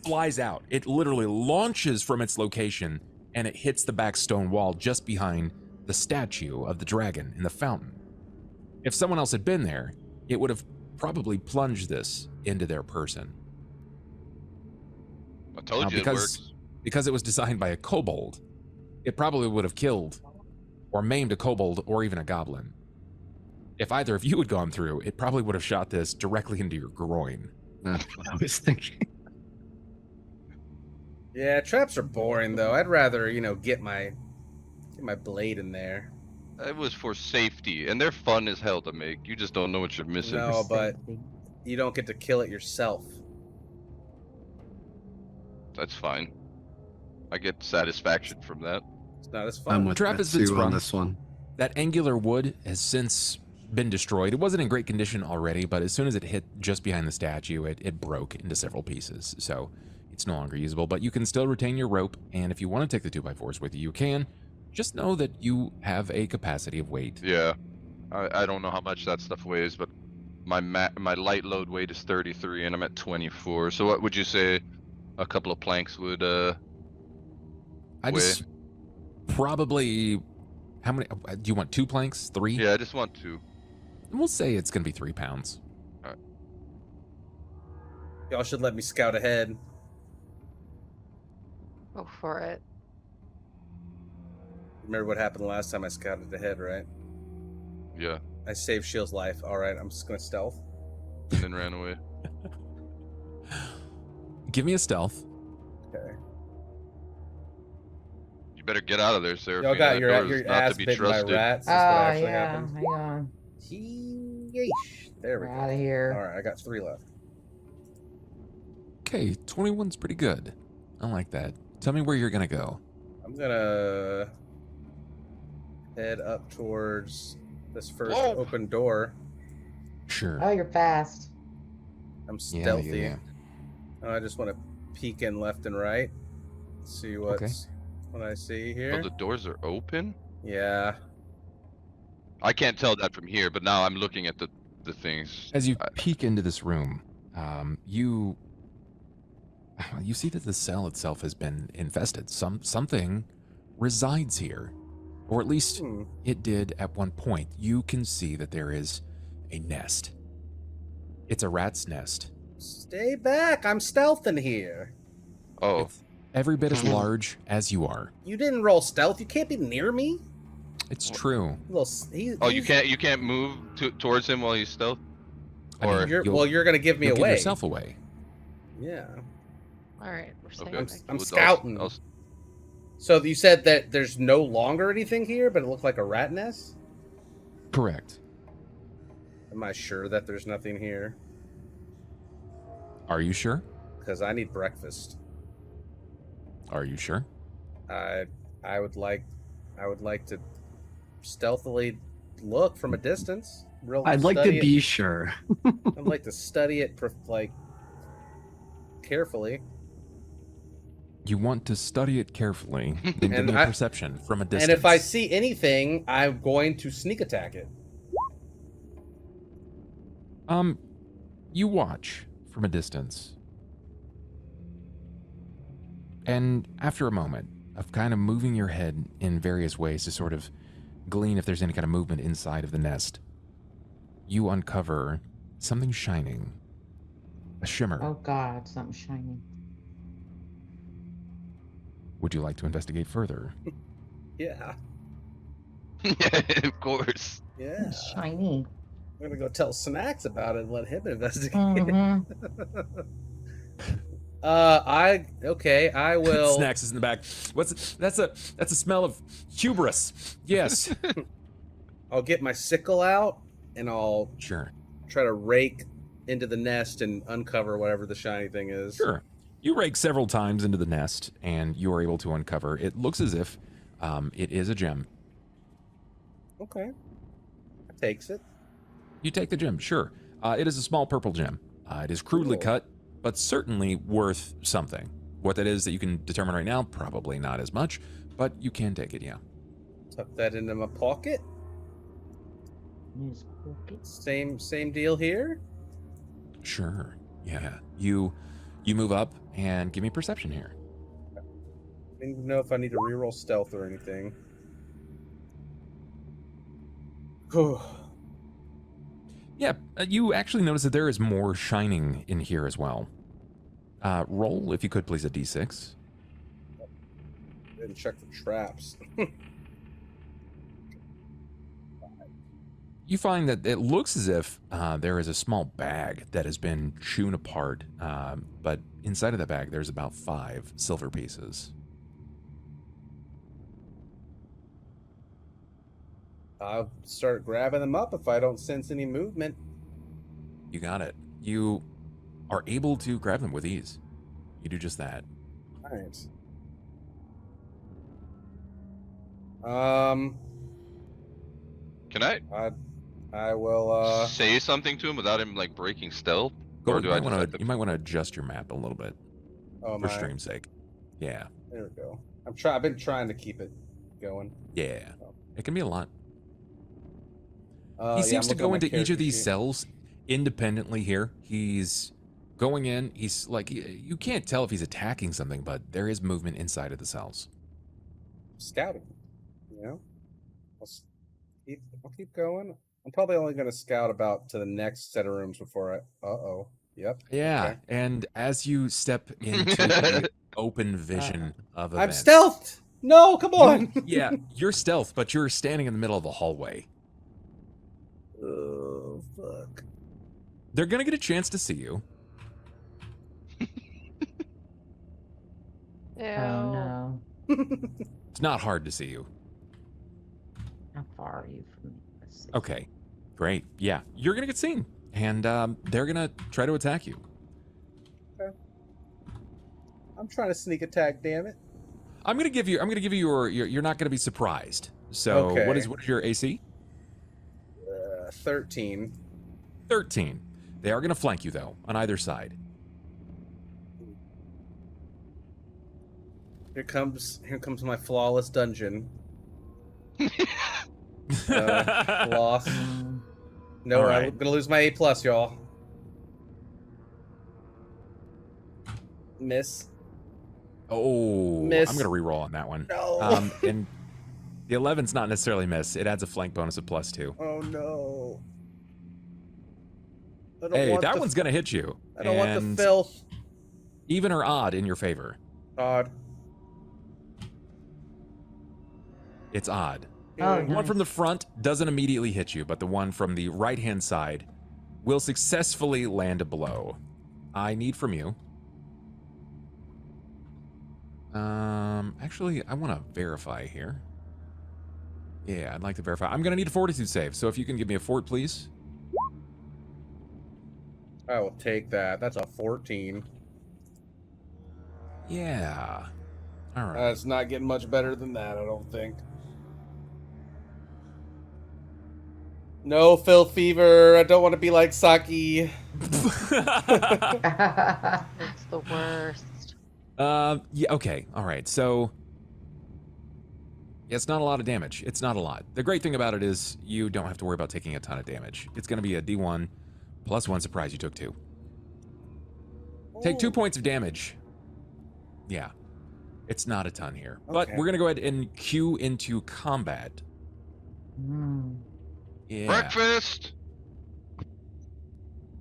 flies out. It literally launches from its location, and it hits the back stone wall just behind the statue of the dragon in the fountain. If someone else had been there, it would have probably plunged this into their person. I told Now, you it works. because it was designed by a kobold, it probably would have killed or maimed a kobold or even a goblin. If either of you had gone through, it probably would have shot this directly into your groin. That's what I was thinking. Yeah, traps are boring though. I'd rather get my blade in there. It was for safety, and they're fun as hell to make. You just don't know what you're missing. No, but you don't get to kill it yourself. That's fine. I get satisfaction from that. It's not as I'm fun. with Trap has been Metsu on sprung. this one. That angular wood has since been destroyed. It wasn't in great condition already, but as soon as it hit just behind the statue, it broke into several pieces. So it's no longer usable, but you can still retain your rope, and if you want to take the 2x4s with you, you can. Just know that you have a capacity of weight. Yeah. I don't know how much that stuff weighs, but my light load weight is 33, and I'm at 24. So what would you say a couple of planks would I just probably, how many, do you want 2 planks, 3? Yeah, I just want to. We'll say it's going to be 3 pounds. Y'all should let me scout ahead. Go for it. Remember what happened last time I scouted ahead, right? Yeah, I saved Shield's life. All right, I'm just gonna stealth. and then ran away. Give me a stealth. Okay. You better get out of there, sir. Y'all got your ass bitten by rats. Oh That's what actually yeah. happened. Hang on. Yeesh. There we We're go. out of here. All right, I got 3 left. Okay, 21's pretty good. I like that. Tell me where you're going to go. I'm gonna head up towards this first Whoa. open door. Sure. Oh, you're fast. I'm Yeah, stealthy. yeah. I just want to peek in left and right. See what I see here. Oh, the doors are open? Yeah. I can't tell that from here, but now I'm looking at the things. As you peek into this room, you see that the cell itself has been infested. Something resides here, or at least it did at one point. You can see that there is a nest. It's a rat's nest. Stay back. I'm stealthing here. Oh, It's every bit as large as you are. You didn't roll stealth. You can't be near me. It's true. you can't move towards him while he's stealth. I mean, Or You're gonna give me you'll away. give yourself away. Yeah. All right, we're staying Okay. back. I'm Well, scouting. So you said that there's no longer anything here, but it looked like a rat nest? Correct. Am I sure that there's nothing here? Are you sure? Because I need breakfast. Are you sure? I would like to stealthily look from a distance. I'd like to study it. be sure. I'd like to study it carefully. You want to study it carefully, then give And me a I- perception from a distance. And if I see anything, I'm going to sneak attack it. You watch from a distance. And after a moment of kind of moving your head in various ways to sort of glean if there's any kind of movement inside of the nest, you uncover something shining. A shimmer. Oh God, something shiny. Would you like to investigate further? Yeah. Yeah, of course. Yeah. It's shiny. I'm gonna go tell Snacks about it and let him investigate. Mhm. I will. Snacks is in the back. That's a smell of hubris. Yes. I'll get my sickle out and I'll Sure. try to rake into the nest and uncover whatever the shiny thing is. Sure. You rake several times into the nest, and you are able to uncover. It looks as if it is a gem. Okay. Takes it. You take the gem, sure. It is a small purple gem. It is crudely Cool. cut, but certainly worth something. What that is that you can determine right now, probably not as much, but you can take it, yeah. Tuck that into my pocket. News pockets. Same deal here. Sure, yeah. You move up and give me perception here. I don't even know if I need to reroll stealth or anything. Whew. Yeah, you actually notice that there is more shining in here as well. Roll, if you could, please, a d6. Didn't check for traps. You find that it looks as if there is a small bag that has been chewn apart, but inside of the bag there's about 5 silver pieces. I'll start grabbing them up if I don't sense any movement. You got it. You are able to grab them with ease. You do just that. Alright. Can I I will say something to him without him like breaking stealth? Go, Or you do I might just wanna- have to- you might want to adjust your map a little bit oh for my stream's sake. Yeah, there we go. I've been trying to keep it going. yeah. It can be a lot. Yeah, He I'm seems to looking at go my into each character of these sheet. cells independently here. He's going in. He's like, you can't tell if he's attacking something, but there is movement inside of the cells. Scouting. You know? I'll keep going. I'm probably only gonna scout about to the next set of rooms before I Yep. Yeah, Okay. and as you step into the open vision of I'm events, stealthed! No, come on! yeah, you're stealth, but you're standing in the middle of a hallway. Oh fuck. They're gonna get a chance to see you. Ew. Oh no. It's not hard to see you. How far are you from me? Let's see. Okay, great. Yeah, you're gonna get seen, and they're gonna try to attack you. I'm trying to sneak attack, damn it. I'm gonna give you your you're not gonna be surprised. So Okay. what is your AC? 13. 13. They are gonna flank you though on either side. Here comes my flawless dungeon. Lost. No, All right. I'm gonna lose my A+, y'all. Miss. Oh, Miss. I'm gonna reroll on that one. No. And the 11's not necessarily miss. It adds a flank bonus of +2. Oh no. I don't Hey, want that the- one's gonna hit you. I don't want And the filth. even or odd in your favor. God. It's odd. Oh, The one nice. from the front doesn't immediately hit you, but the one from the right-hand side will successfully land a blow. I need from you Actually, I want to verify here. Yeah, I'd like to verify. I'm gonna need a fortitude save, so if you can give me a fort, please. I will take that. That's a 14. Yeah. All right. It's not getting much better than that, I don't think. No, Phil Fever. I don't want to be like Saki. It's the worst. Yeah, okay. All right. So it's not a lot of damage. It's not a lot. The great thing about it is you don't have to worry about taking a ton of damage. It's going to be a D1 plus 1 surprise. You took 2. Take 2 points of damage. Yeah. It's not a ton here. But Okay. we're going to go ahead and queue into combat. Mm, Yeah. Breakfast.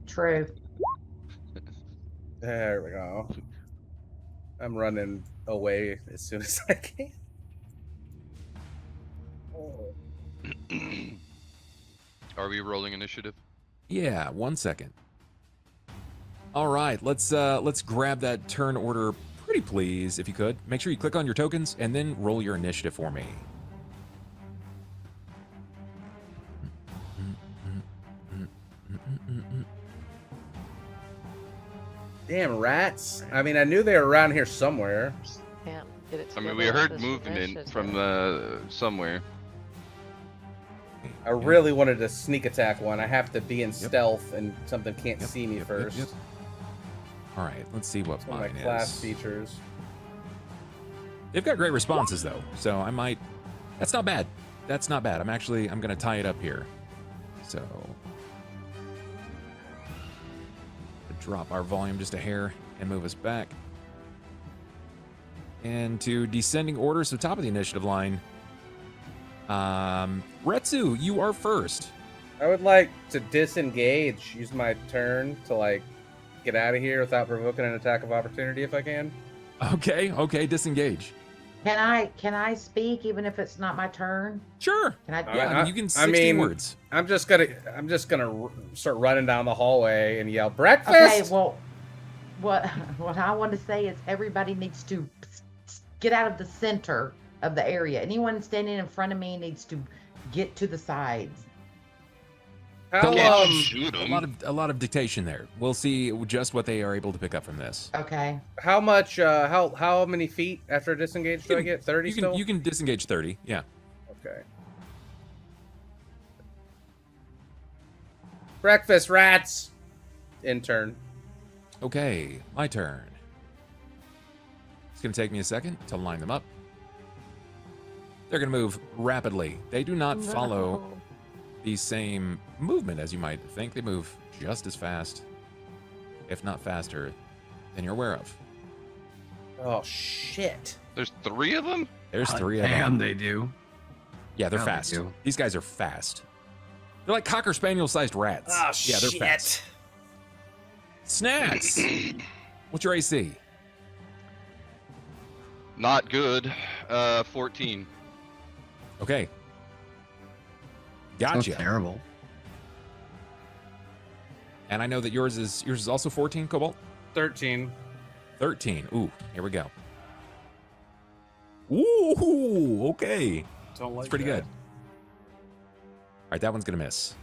true. There we go. I'm running away as soon as I can. Oh. Are we rolling initiative? Yeah, 1 second. All right, let's grab that turn order pretty please, if you could. Make sure you click on your tokens and then roll your initiative for me. Damn rats. I mean, I knew they were around here somewhere. Can't get it I mean, together we with heard this movement initiative. from somewhere. I really wanted to sneak attack one. I have to be in Yep. stealth and something can't Yep, see me yep, first. yep. All right, let's see what It's one of mine my class is. features. They've got great responses though, so I might. That's not bad. That's not bad. I'm gonna tie it up here. So drop our volume just a hair and move us back. And to descending order, so top of the initiative line. Retsu, you are first. I would like to disengage. Use my turn to like get out of here without provoking an attack of opportunity if I can. Okay, disengage. Can I speak even if it's not my turn? Sure. Can I? Yeah, you can 16 mean, words. I'm just gonna start running down the hallway and yell breakfast. Okay. Well, what I want to say is everybody needs to get out of the center of the area. Anyone standing in front of me needs to get to the sides. How Can't shoot A 'em. lot of dictation there. We'll see just what they are able to pick up from this. Okay. how much how many feet after disengage do I get? 30 You still? can disengage 30. Yeah. Okay. Breakfast rats. Intern. Okay, my turn. It's going to take me a second to line them up. They're going to move rapidly. They do not follow No. the same movement as you might think. They move just as fast, if not faster, than you're aware of. Oh shit. There's 3 of them? There's Hot 3 of damn, them. they do. Yeah, they're Hell, they fast. do. These guys are fast. They're like Cocker Spaniel-sized rats. Oh yeah, they're shit. fast. Snacks. What's your AC? Not good. 14. Okay. Sounds Gotcha. terrible. And I know that yours is also 14, Cobalt? 13. 13. Ooh, here we go. Ooh, okay. Don't like It's pretty that. good. All right, that one's gonna miss.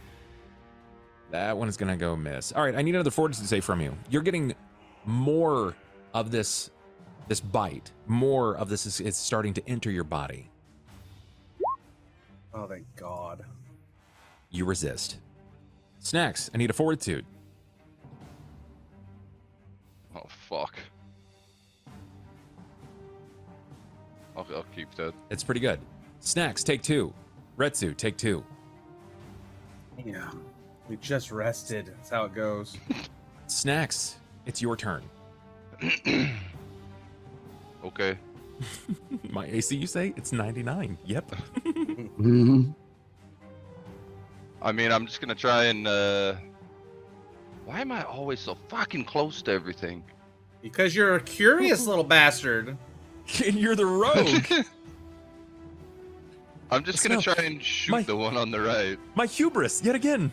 That one is gonna go miss. All right, I need another fortitude save from you. You're getting more of this bite. More of this is starting to enter your body. Oh thank God. You resist. Snacks, I need a fortitude. Oh, fuck. I'll keep that. It's pretty good. Snacks, take 2. Retsu, take 2. Yeah. We just rested. That's how it goes. Snacks, it's your turn. Okay. My AC, you say? It's 99. Yep. Mhm. I mean, I'm just gonna try and, why am I always so fucking close to everything? Because you're a curious little bastard. You're the rogue. I'm just gonna Let's go. try and shoot My- the one on the right. My hubris, yet again.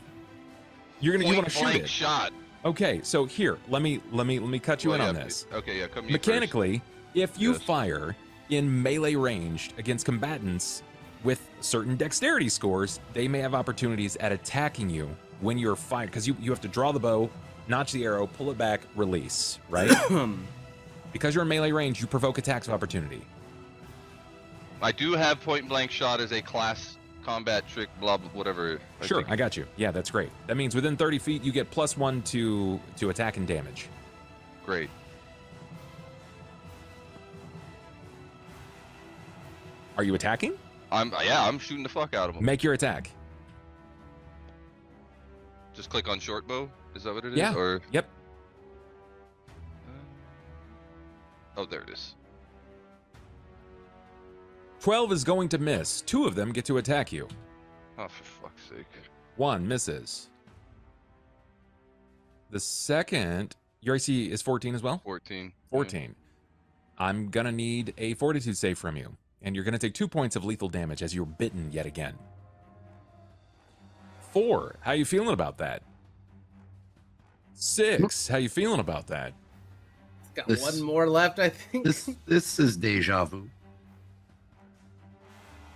You want to shoot Point-blank it? shot. Okay, so here, let me cut you Well, in yeah, on this. Okay, yeah, come you Mechanically, If you Yes. fire in melee ranged against combatants with certain dexterity scores, they may have opportunities at attacking you when you're fired, because you have to draw the bow, notch the arrow, pull it back, release, right? Because you're in melee range, you provoke attacks of opportunity. I do have point blank shot as a class combat trick, blah, blah whatever. Sure, think. I got you. Yeah, that's great. That means within 30 feet, you get +1 to attack and damage. Great. Are you attacking? I'm shooting the fuck out of them. Make your attack. Just click on short bow. Is that what it is? Yeah. Or Yep. oh, there it is. 12 is going to miss. 2 of them get to attack you. Oh, for fuck's sake. 1 misses. The second, your AC is 14 as well? 14. 14. I'm gonna need a fortitude save from you, and you're gonna take 2 points of lethal damage as you're bitten yet again. 4, how you feeling about that? 6, how you feeling about that? Got This- one more left, I think. This is deja vu.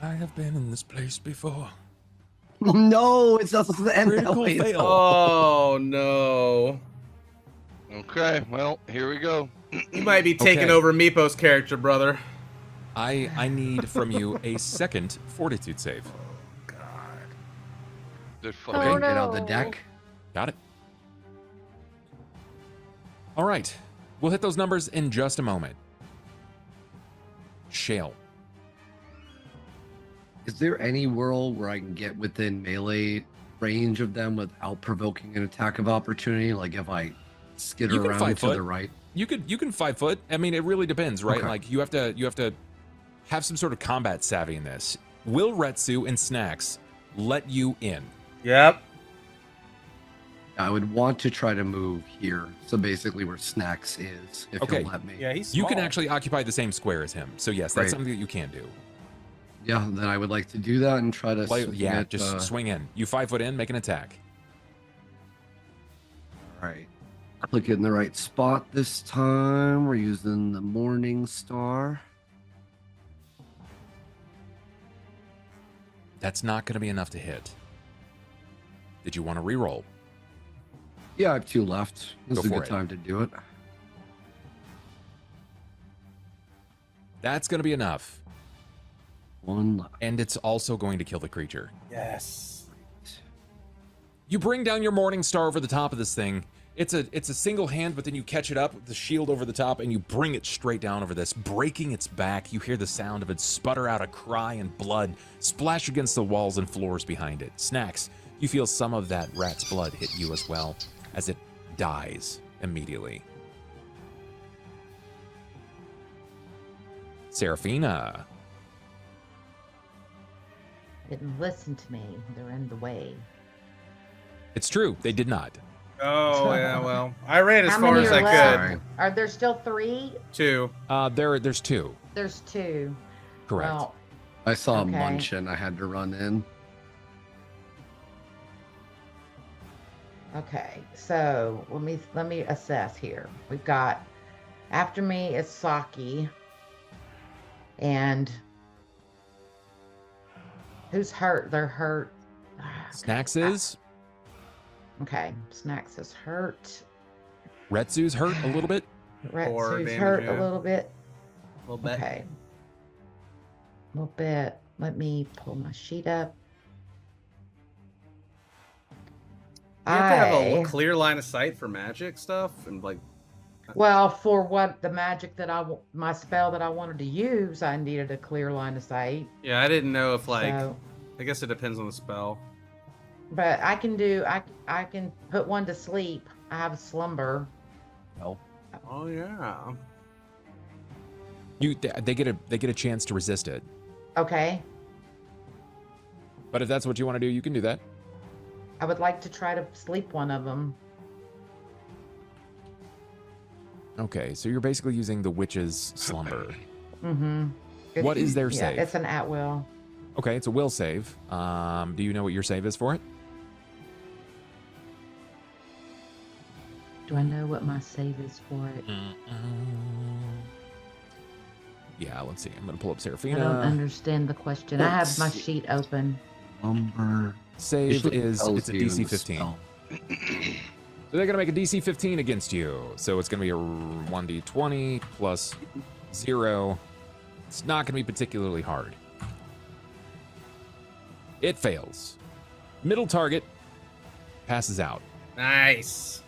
I have been in this place before. No, it doesn't end that Critical way. fail. Oh no. Okay, well, here we go. You might be taking Okay. over Meepo's character, brother. I need from you a second fortitude save. Good fuck. Oh, Okay, no. get out the deck. Got it. All right. We'll hit those numbers in just a moment. Shale. Is there any world where I can get within melee range of them without provoking an attack of opportunity? Like if I skitter You can around 5 to foot. the right? You can 5 foot. I mean, it really depends, right? Okay. Like you have to have some sort of combat savvy in this. Will Retsu and Snacks let you in? Yep. I would want to try to move here. So basically where Snacks is, if Okay. he'll let me. Yeah, he's You can small. actually occupy the same square as him. So yes, that's Great. something that you can do. Yeah, then I would like to do that and try to swing Yeah, it, just swing in. You 5 foot in, make an attack. All right. Click it in the right spot this time. We're using the Morning Star. That's not going to be enough to hit. Did you want to reroll? Yeah, I have 2 left. This Go is a for good it. time to do it. That's going to be enough. 1 left. And it's also going to kill the creature. Yes. You bring down your Morning Star over the top of this thing. It's a single hand, but then you catch it up with the shield over the top and you bring it straight down over this, breaking its back. You hear the sound of it sputter out a cry, and blood splash against the walls and floors behind it. Snacks, you feel some of that rat's blood hit you as well as it dies immediately. Serafina. Didn't listen to me. They're in the way. It's true, they did not. Oh yeah, well, I ran as How far many as are I left? could. Sorry. Are there still 3? 2. There's 2. There's 2. Correct. Well, I saw Okay. Munch and I had to run in. okay. So let me assess here. We've got after me is Saki. And who's hurt? They're hurt. Snacks is. Okay. Snacks is hurt. Retsu's hurt a little bit. Four Retsu's damage, hurt yeah. a little bit. A little bit. Okay. A little bit. Let me pull my sheet up. You have to have a I- clear line of sight for magic stuff and like. Well, for what the magic that my spell that I wanted to use, I needed a clear line of sight. Yeah, I didn't know if like. So, I guess it depends on the spell. but I can do. I can put one to sleep. I have a slumber. Oh yeah. They get a chance to resist it. Okay. But if that's what you want to do, you can do that. I would like to try to sleep one of them. Okay, so you're basically using the witch's slumber. Mm-hmm. What is their save? It's an at will. Okay, it's a will save. Do you know what your save is for it? Do I know what my save is for it? Yeah, let's see. I'm gonna pull up I don't Serafina. understand the question. I have my Let's- sheet open. Lumber. Save Usually is tells it's a you in DC the 15. spell. So they're gonna make a DC 15 against you. So it's gonna be a 1d20 plus 0. It's not gonna be particularly hard. It fails. Middle target passes out. Nice.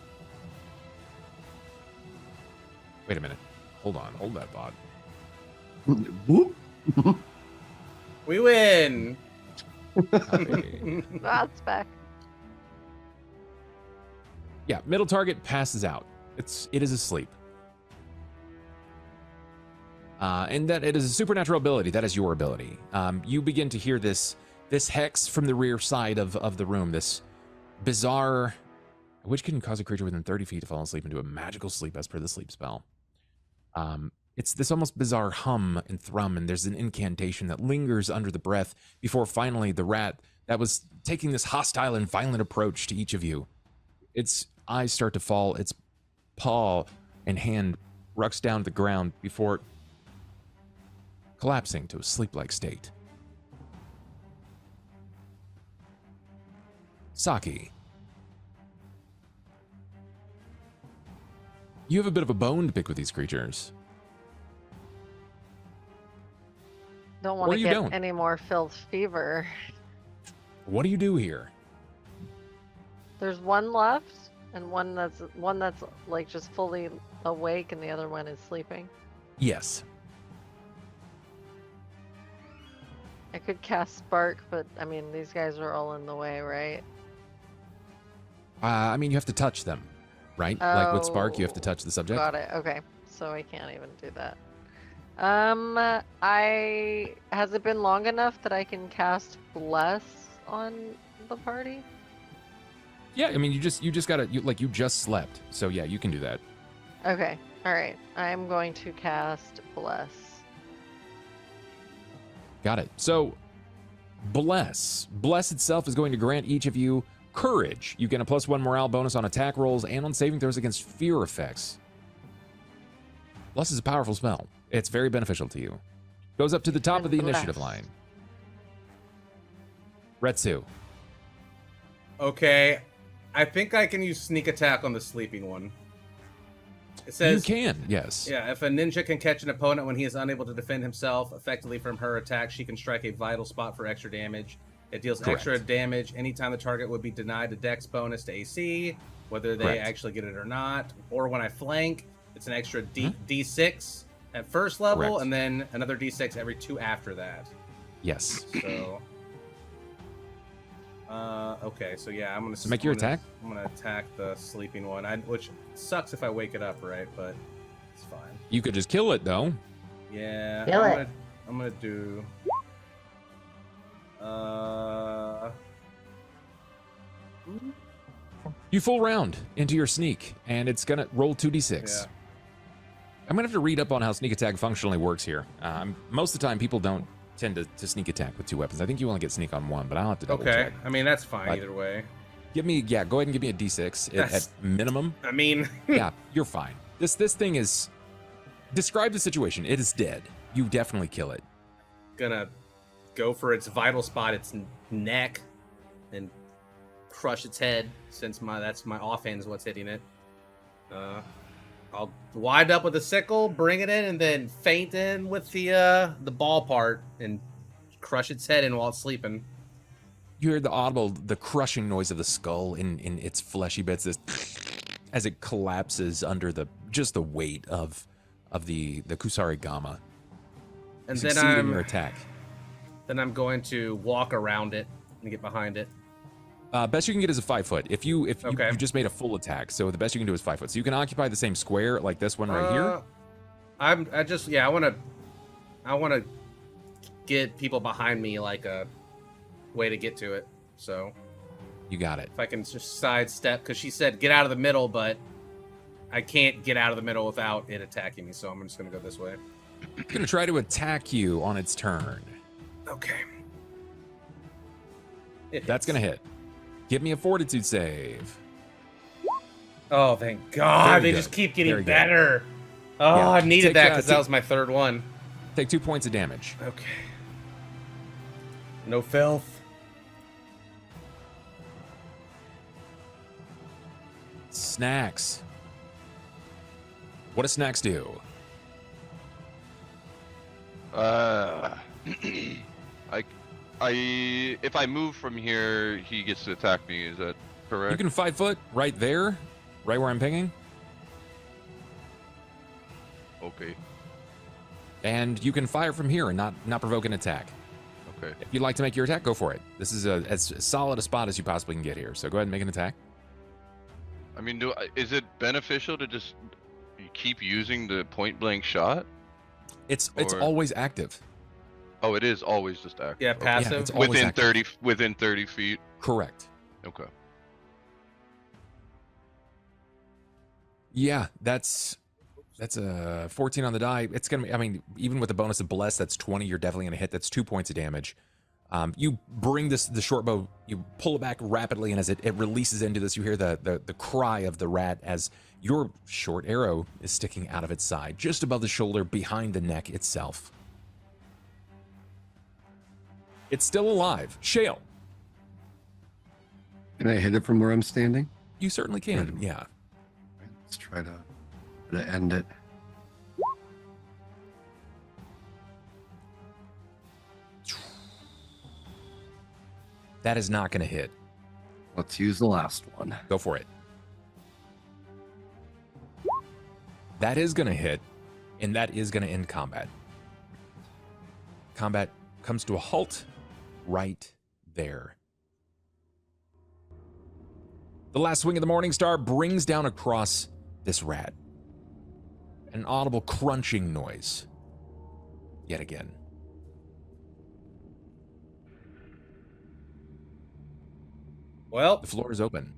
Wait a minute. Hold on. Hold that thought. Whoop. We win. Copy. That's back. Yeah, middle target passes out. It is asleep. And that it is a supernatural ability. That is your ability. You begin to hear this hex from the rear side of the room. This bizarre, which can cause a creature within 30 feet to fall asleep into a magical sleep as per the sleep spell. It's this almost bizarre hum and thrum, and there's an incantation that lingers under the breath before finally the rat that was taking this hostile and violent approach to each of you, its eyes start to fall, its paw and hand rucks down to the ground before collapsing to a sleep-like state. Saki, you have a bit of a bone to pick with these creatures. Don't Or want to you get don't. any more filth fever. What do you do here? There's one left, and one that's like just fully awake, and the other one is sleeping. Yes. I could cast Spark, but I mean these guys are all in the way, right? I mean, you have to touch them, right? Like with Spark, you have to Oh, touch the subject. Got it. Okay, so I can't even do that. Has it been long enough that I can cast Bless on the party? Yeah, I mean, you just gotta, you just slept. So yeah, you can do that. Okay, all right. I'm going to cast Bless. Got it. So, Bless itself is going to grant each of you Courage. You get a +1 morale bonus on attack rolls and on saving throws against fear effects. Bless is a powerful spell. It's very beneficial to you. Goes up to the top And of the initiative Bless. line. Retsu. Okay, I think I can use sneak attack on the sleeping one. It You says, can, yes. yeah, if a ninja can catch an opponent when he is unable to defend himself effectively from her attack, she can strike a vital spot for extra damage. It deals extra Correct. damage anytime the target would be denied a dex bonus to AC, whether they Correct. actually get it or not. Or when I flank, it's an extra D6 at first level, Correct. and then another D6 every 2 after that. Yes. So, okay, so yeah, I'm gonna Make your I'm gonna- attack? I'm gonna attack the sleeping one, which sucks if I wake it up, right? But it's fine. You could just kill it, though. Yeah, Kill it. I'm gonna do. You full round into your sneak, and it's gonna roll 2d6. Yeah. I'm gonna have to read up on how sneak attack functionally works here. Most of the time, people don't tend to sneak attack with 2 weapons. I think you only get sneak on 1, but I'll have to double Okay, check. I mean that's fine But- either way. Go ahead and give me a d6 at That's- minimum. I mean, Yeah, you're fine. This thing is. Describe the situation. It is dead. You definitely kill it. gonna go for its vital spot, its neck, and crush its head. Since that's my offhand is what's hitting it. I'll wind up with a sickle, bring it in, and then feint in with the ball part and crush its head in while it's sleeping. You hear the crushing noise of the skull in its fleshy bits as it collapses under the weight of the Kusari Gamma. And You succeed in your attack. then I'm going to walk around it and get behind it. Best you can get is a 5 foot. If you Okay. just made a full attack, so the best you can do is 5 foot. So you can occupy the same square like this one right here. I want to get people behind me like a way to get to it. So You got it. if I can just sidestep, because she said get out of the middle, but I can't get out of the middle without it attacking me. So I'm just gonna go this way. It's gonna try to attack you on its turn. Okay. That's gonna hit. Give me a fortitude save. Oh, thank God! Very They just good. keep getting Very good. better. Oh, Yeah. I needed Take, that because that take- was my third one. Take 2 points of damage. Okay. No filth. Snacks. What does Snacks do? If I move from here, he gets to attack me. Is that correct? You can 5 foot right there, right where I'm pinging. Okay. And you can fire from here and not provoke an attack. Okay. If you'd like to make your attack, go for it. This is as solid a spot as you possibly can get here. So go ahead and make an attack. I mean, is it beneficial to just keep using the point blank shot? It's Or- always active. Oh, it is always just active. Yeah, Okay. passive. it's always Within active. 30 feet. Correct. Okay. Yeah, that's a 14 on the die. It's gonna be, I mean, even with the bonus of bless, that's 20. You're definitely gonna hit. That's 2 points of damage. You bring the short bow, you pull it back rapidly, and as it releases into this, you hear the cry of the rat as your short arrow is sticking out of its side, just above the shoulder, behind the neck itself. It's still alive. Shale, Can I hit it from where I'm standing? you certainly can. Right. Yeah. Let's try to end it. That is not gonna hit. Let's use the last one. Go for it. That is going to hit, and that is going to end combat. Combat comes to a halt right there. The last swing of the Morning Star brings down across this rat an audible crunching noise. Yet again. Well, The floor is open.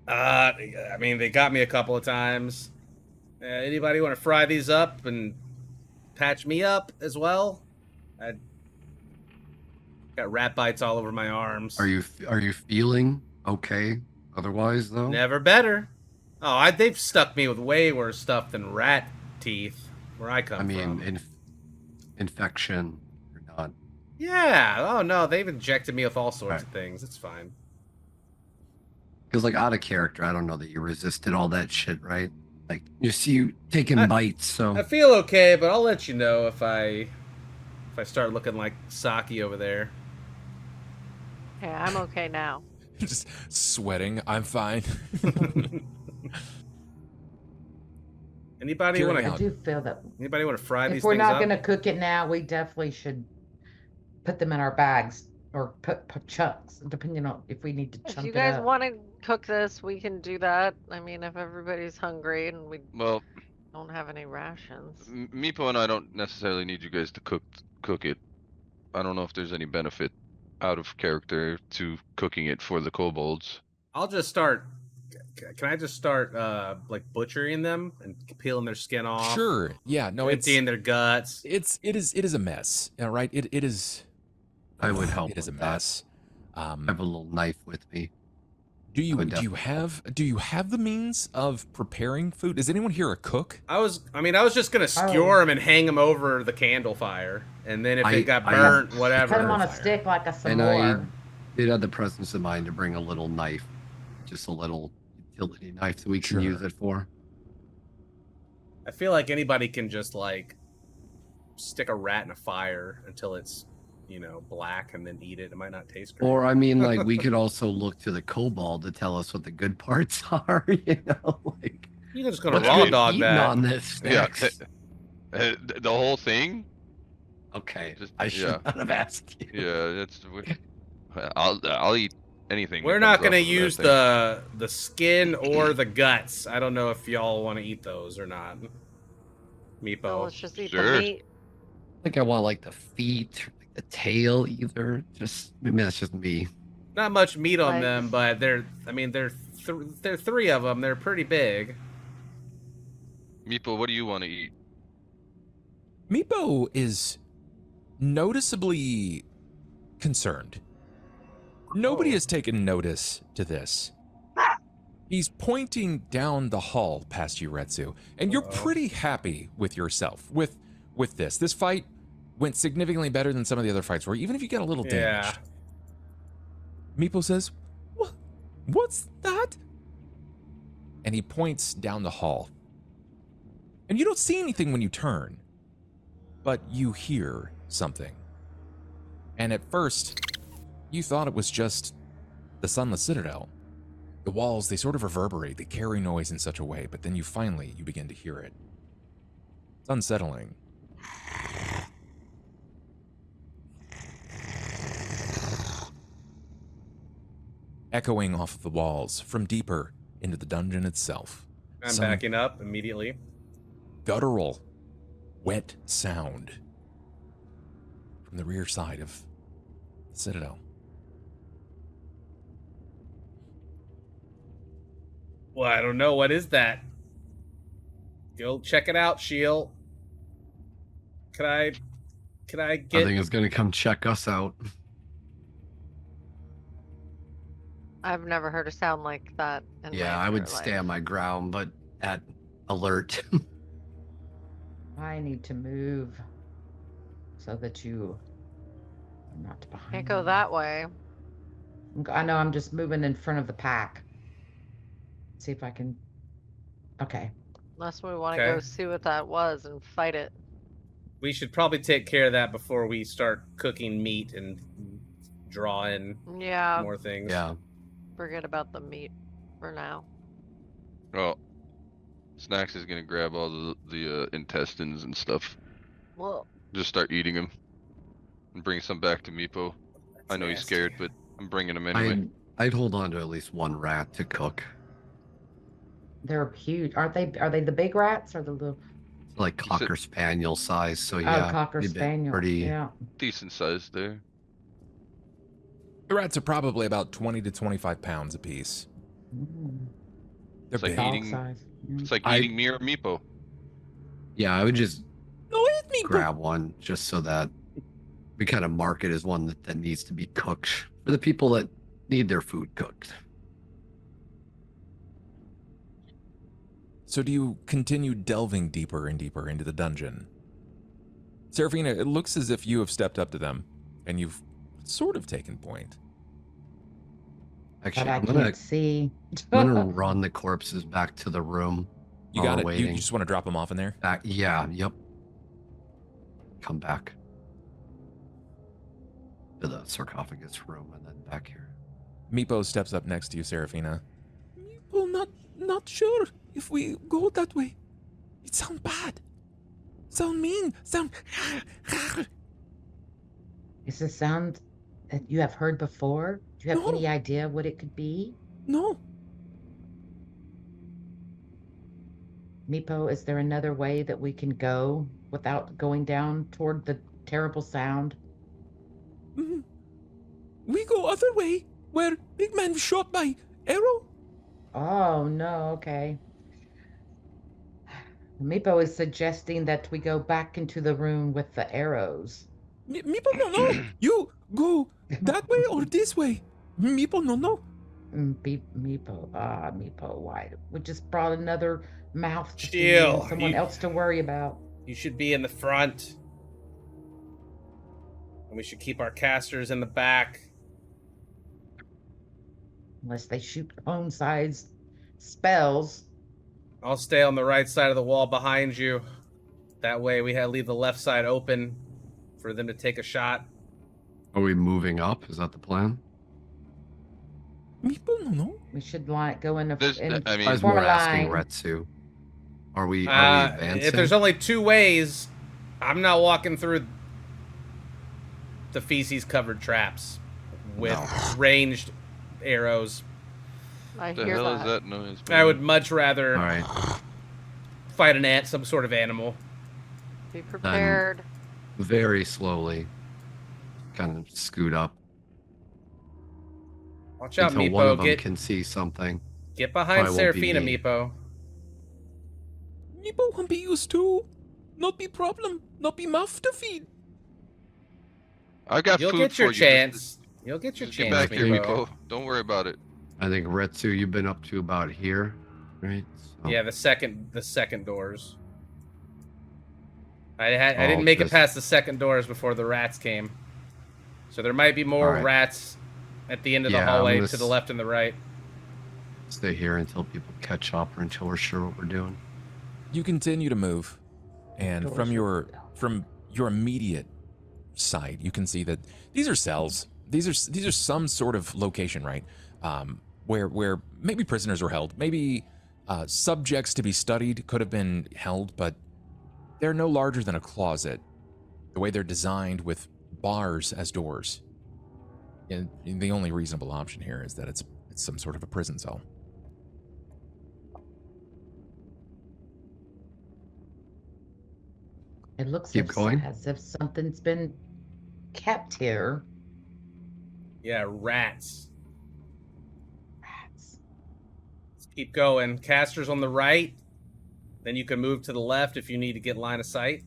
I mean, they got me a couple of times. Anybody want to fry these up and patch me up as well? I got rat bites all over my arms. Are you feeling okay? Otherwise, though. Never better. Oh, they've stuck me with way worse stuff than rat teeth where I come I mean, from. infection or not. Yeah. Oh no, they've injected me with all sorts Right. of things. It's fine. Because like out of character, I don't know that you resisted all that shit, right? Like you see you taking bites, so I feel okay, but I'll let you know if I start looking like Saki over there. Yeah, I'm okay now. Just sweating. I'm fine. Anybody Hear want me I out. to? do feel that Anybody want to fry these if we're things not up? going to cook it now, we definitely should put them in our bags or put chunks, depending on if we need to If chunk you it guys up. want to cook this, we can do that. I mean, if everybody's hungry and we Well, don't have any rations. Meepo and I don't necessarily need you guys to cook it. I don't know if there's any benefit out of character to cooking it for the kobolds. I'll just start. Can I just start like butchering them and peeling their skin off? Sure. Yeah. No, it's emptying their guts. it is a mess. All right. It is. I would help It is a with that. mess. I have a little knife with me. Do you would do you have the means of preparing food? Is anyone here a cook? I was just gonna skewer them and hang them over the candle fire, and then if I- it got I- burnt, Put them whatever. on a fire. stick like a And I s'more. did have the presence of mind to bring a little knife, just a little utility knife that we can Sure. use it for. I feel like anybody can just like stick a rat in a fire until it's black and then eat it. It might not taste great. Or I mean, like we could also look to the kobold to tell us what the good parts are. Like You're just gonna what's raw good dog eating that. on this. Yeah, Snacks? The whole thing. Okay, Just- I should yeah. not have asked you. Yeah, I'll eat anything. We're that not comes gonna off of that use thing. the skin or the guts. I don't know if y'all want to eat those or not. So Meepo. let's just eat Sure. the meat. I think I want like the feet, or, like the tail, either. Just maybe that's just me. Not much meat on Like- them, but they're three of them. They're pretty big. Meepo, what do you want to eat? Meepo is noticeably concerned. Nobody Oh. has taken notice to this. He's pointing down the hall past you, Retsu, and you're Uh-oh. pretty happy with yourself with this. This fight went significantly better than some of the other fights were, even if you got a little Yeah. damaged. Meepo says, what's that? And he points down the hall. And you don't see anything when you turn, but you hear something. And at first, you thought it was just the Sunless Citadel. The walls, they sort of reverberate, they carry noise in such a way, but then you begin to hear it. It's unsettling. Echoing off of the walls from deeper into the dungeon itself. I'm Some backing up immediately. guttural, wet sound from the rear side of the Citadel. Well, I don't know. What is that? Go check it out, Shield. Can I I get? think it's gonna come check us out. I've never heard a sound like that. In Yeah, my I would entire stay life. on my ground, but at alert. I need to move so that you are not behind. Can't go me. that way. I know, I'm just moving in front of the pack. See if I can. Okay. Unless we want to Okay. go see what that was and fight it. We should probably take care of that before we start cooking meat and draw in Yeah, more things. Yeah. forget about the meat for now. Well, Snacks is gonna grab all the intestines and stuff. Well, Just start eating them. And bring some back to Meepo. That's I know he's nasty. scared, but I'm bringing him anyway. I'd hold on to at least one rat to cook. They're huge. Aren't they? Are they the big rats or the little? Like You said- Cocker Spaniel size, so yeah. Oh, Cocker they've been Spaniel. Pretty, Yeah. Decent size there. The rats are probably about 20 to 25 pounds apiece. Mm, They're It's like big. dog eating- size. Yeah. It's like I- eating me or Meepo. Yeah, I would just No, it's me. grab one just so that we kind of mark it as one that needs to be cooked for the people that need their food cooked. So do you continue delving deeper and deeper into the dungeon? Seraphina, it looks as if you have stepped up to them, and you've sort of taken point. But Actually, I I'm gonna can't see. run the corpses back to the room. You while got we're it. You waiting. just want to drop them off in there? Back, yeah, yep. Come back to the sarcophagus room and then back here. Meepo steps up next to you, Seraphina. Meepo, not sure if we go that way. It sounds bad. Sound mean. Sound... Is this sound that you have heard before? Do you have No. any idea what it could be? No. Meepo, is there another way that we can go without going down toward the terrible sound? Mhm. We go other way, where big man was shot by arrow. Oh, no, okay. Meepo is suggesting that we go back into the room with the arrows. Meepo, no. You go that way or this way. Meepo, no. Meepo, why? We just brought another mouth to feed Chill, and someone you- else to worry about. You should be in the front. And we should keep our casters in the back. Unless they shoot clone-sized spells. I'll stay on the right side of the wall behind you. That way we leave the left side open for them to take a shot. Are we moving up? Is that the plan? Meepo, no. We should go in There's- in I mean- I was form more a asking line. Retsu. Are we If advancing? there's only two ways, I'm not walking through the feces-covered traps with ranged arrows. I The hear hell that. is that noise? I would much rather All right. fight some sort of animal. Be prepared. Very slowly, kind of scoot up Watch out, until one of Meepo. them can see something. Get behind Probably won't be Seraphina, me. Meepo. Meepo want be used to. Not be problem. Not be mouth to feed. I got You'll food get your for you. chance. You'll get your Just get chance, back here, Meepo. Meepo. Don't worry about it. I think Retsu, you've been up to about here, right? So- Yeah, the second doors. I I'll didn't make it just- past the second doors before the rats came. So there might be more Alright. rats at the end of the Yeah, I'm hallway gonna to the left and the right. Stay here until people catch up or until we're sure what we're doing. You continue to move, and Doors from are- your immediate side, you can see that these are cells. These are some sort of location, right? Where maybe prisoners were held, maybe subjects to be studied could have been held, but they're no larger than a closet. The way they're designed with bars as doors. And the only reasonable option here is that it's some sort of a prison cell. It looks Keep going. as if something's been kept here. Yeah, rats. Rats. Let's keep going. Caster's on the right. Then you can move to the left if you need to get line of sight.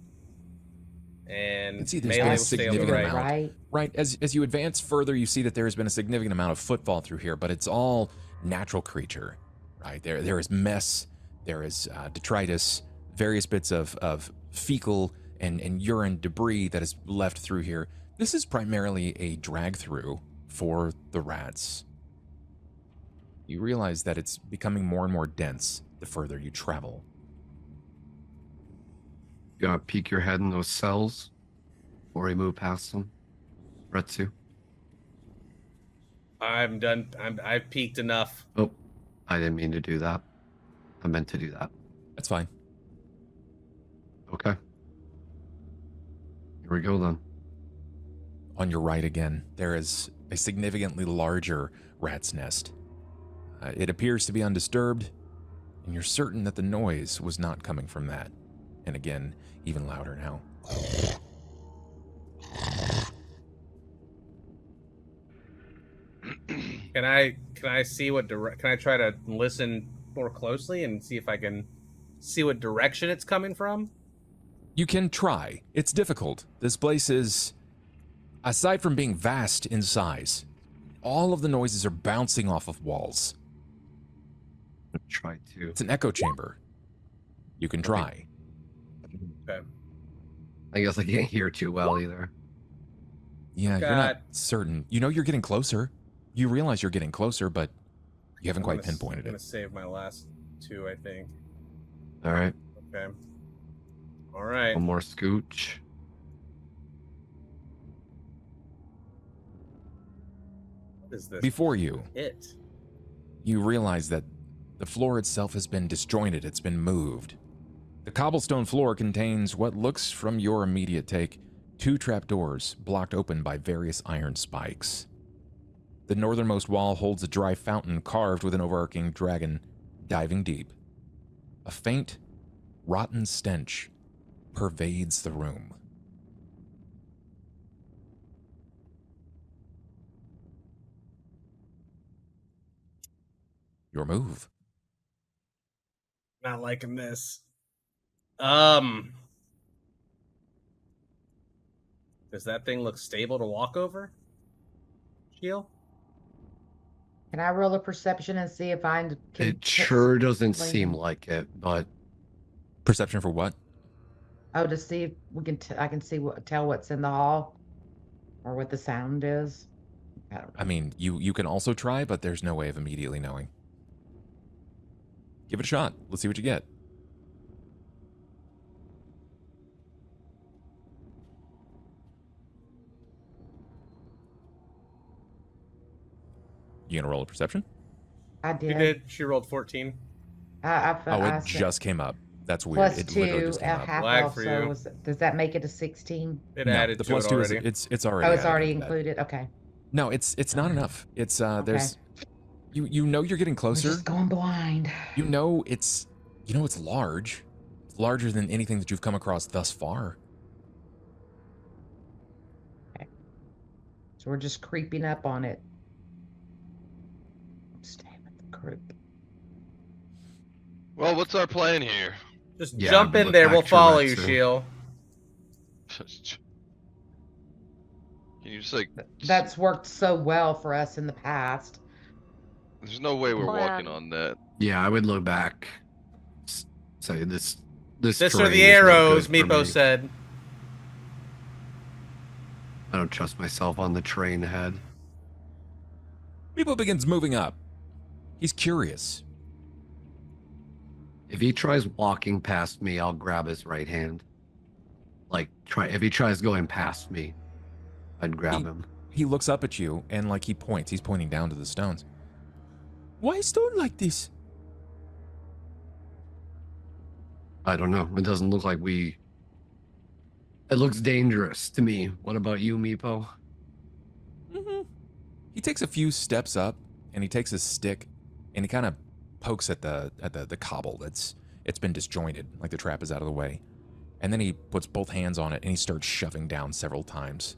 And can see there's melee been a will stay on the significant right. amount. Right. Right, as you advance further, you see that there has been a significant amount of footfall through here, but it's all natural creature, right? There is mess, there is detritus, various bits of fecal and urine debris that is left through here. This is primarily a drag-through for the rats. You realize that it's becoming more and more dense the further you travel. You gotta peek your head in those cells before we move past them. Retsu. I'm done. I've peaked enough. Oh, I didn't mean to do that. I meant to do that. That's fine. Okay. Here we go then. On your right again, there is a significantly larger rat's nest. It appears to be undisturbed, and you're certain that the noise was not coming from that. And again, even louder now. Can I see what can I try to listen more closely and see if I can see what direction it's coming from? You can try. It's difficult. This place is, aside from being vast in size, all of the noises are bouncing off of walls. Try to. It's an echo chamber. You can try. Okay. I guess I can't hear too well either. Yeah, you're Got- not certain. You know you're getting closer. You realize you're getting closer, but you haven't quite I'm pinpointed gonna it. save my last two, I think. All right. Okay. All right. One more scooch. What is this? Before you, It. you realize that the floor itself has been disjointed. It's been moved. The cobblestone floor contains what looks, from your immediate take, 2 trapdoors blocked open by various iron spikes. The northernmost wall holds a dry fountain carved with an overarching dragon diving deep. A faint, rotten stench pervades the room. Your move. Not liking this. Does that thing look stable to walk over? Shield? Can I roll a perception and see if I can It sure doesn't explain seem it? like it, but Perception for what? Oh, to see if we can. I can see tell what's in the hall, or what the sound is. I don't know. I mean, you can also try, but there's no way of immediately knowing. Give it a shot. Let's see what you get. You gonna roll a perception? I She did. did. She rolled 14. Oh, I it said just came up. That's weird. plus It literally 2, just came a up. half Lag elf. for So you. does that make it a 16? It No, added the to plus it 2 already. is it's already. Oh, it's added already into that. included. Okay. No, it's not enough. It's Okay. there's you know you're getting We're closer. just going blind. You know it's large. It's larger than anything that you've come across thus far. So we're just creeping up on it. Stay with the group. Well, what's our plan here? Just Yeah, jump I in look there. back We'll to follow you, Retsu. Shield. Can you just like? That's worked so well for us in the past. There's no way we're walking Plan. on that. yeah, I would look back. Say this. This are terrain the is no arrows, good for Meepo me. said. I don't trust myself on the train ahead. Meepo begins moving up. He's curious. If he tries walking past me, I'll grab his right hand. If he tries going past me, I'd grab him. He looks up at you and like he points. He's pointing down to the stones. Why stone like this? I don't know. It doesn't look like we... It looks dangerous to me. What about you, Meepo? Mm-hmm. He takes a few steps up and he takes his stick and he kind of pokes at the cobble it's been disjointed, like the trap is out of the way. And then he puts both hands on it and he starts shoving down several times.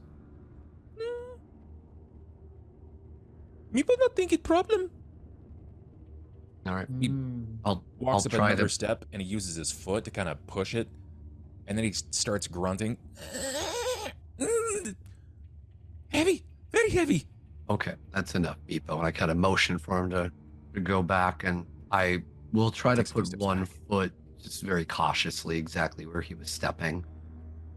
Meepo not think it problem. All right. I'll Walks up try another to... step and he uses his foot to kind of push it. And then he starts grunting. Heavy, very heavy. Okay, that's enough, Meepo. And I kind of motion for him to go back, and I will try to Takes a few put steps one back. foot just very cautiously exactly where he was stepping.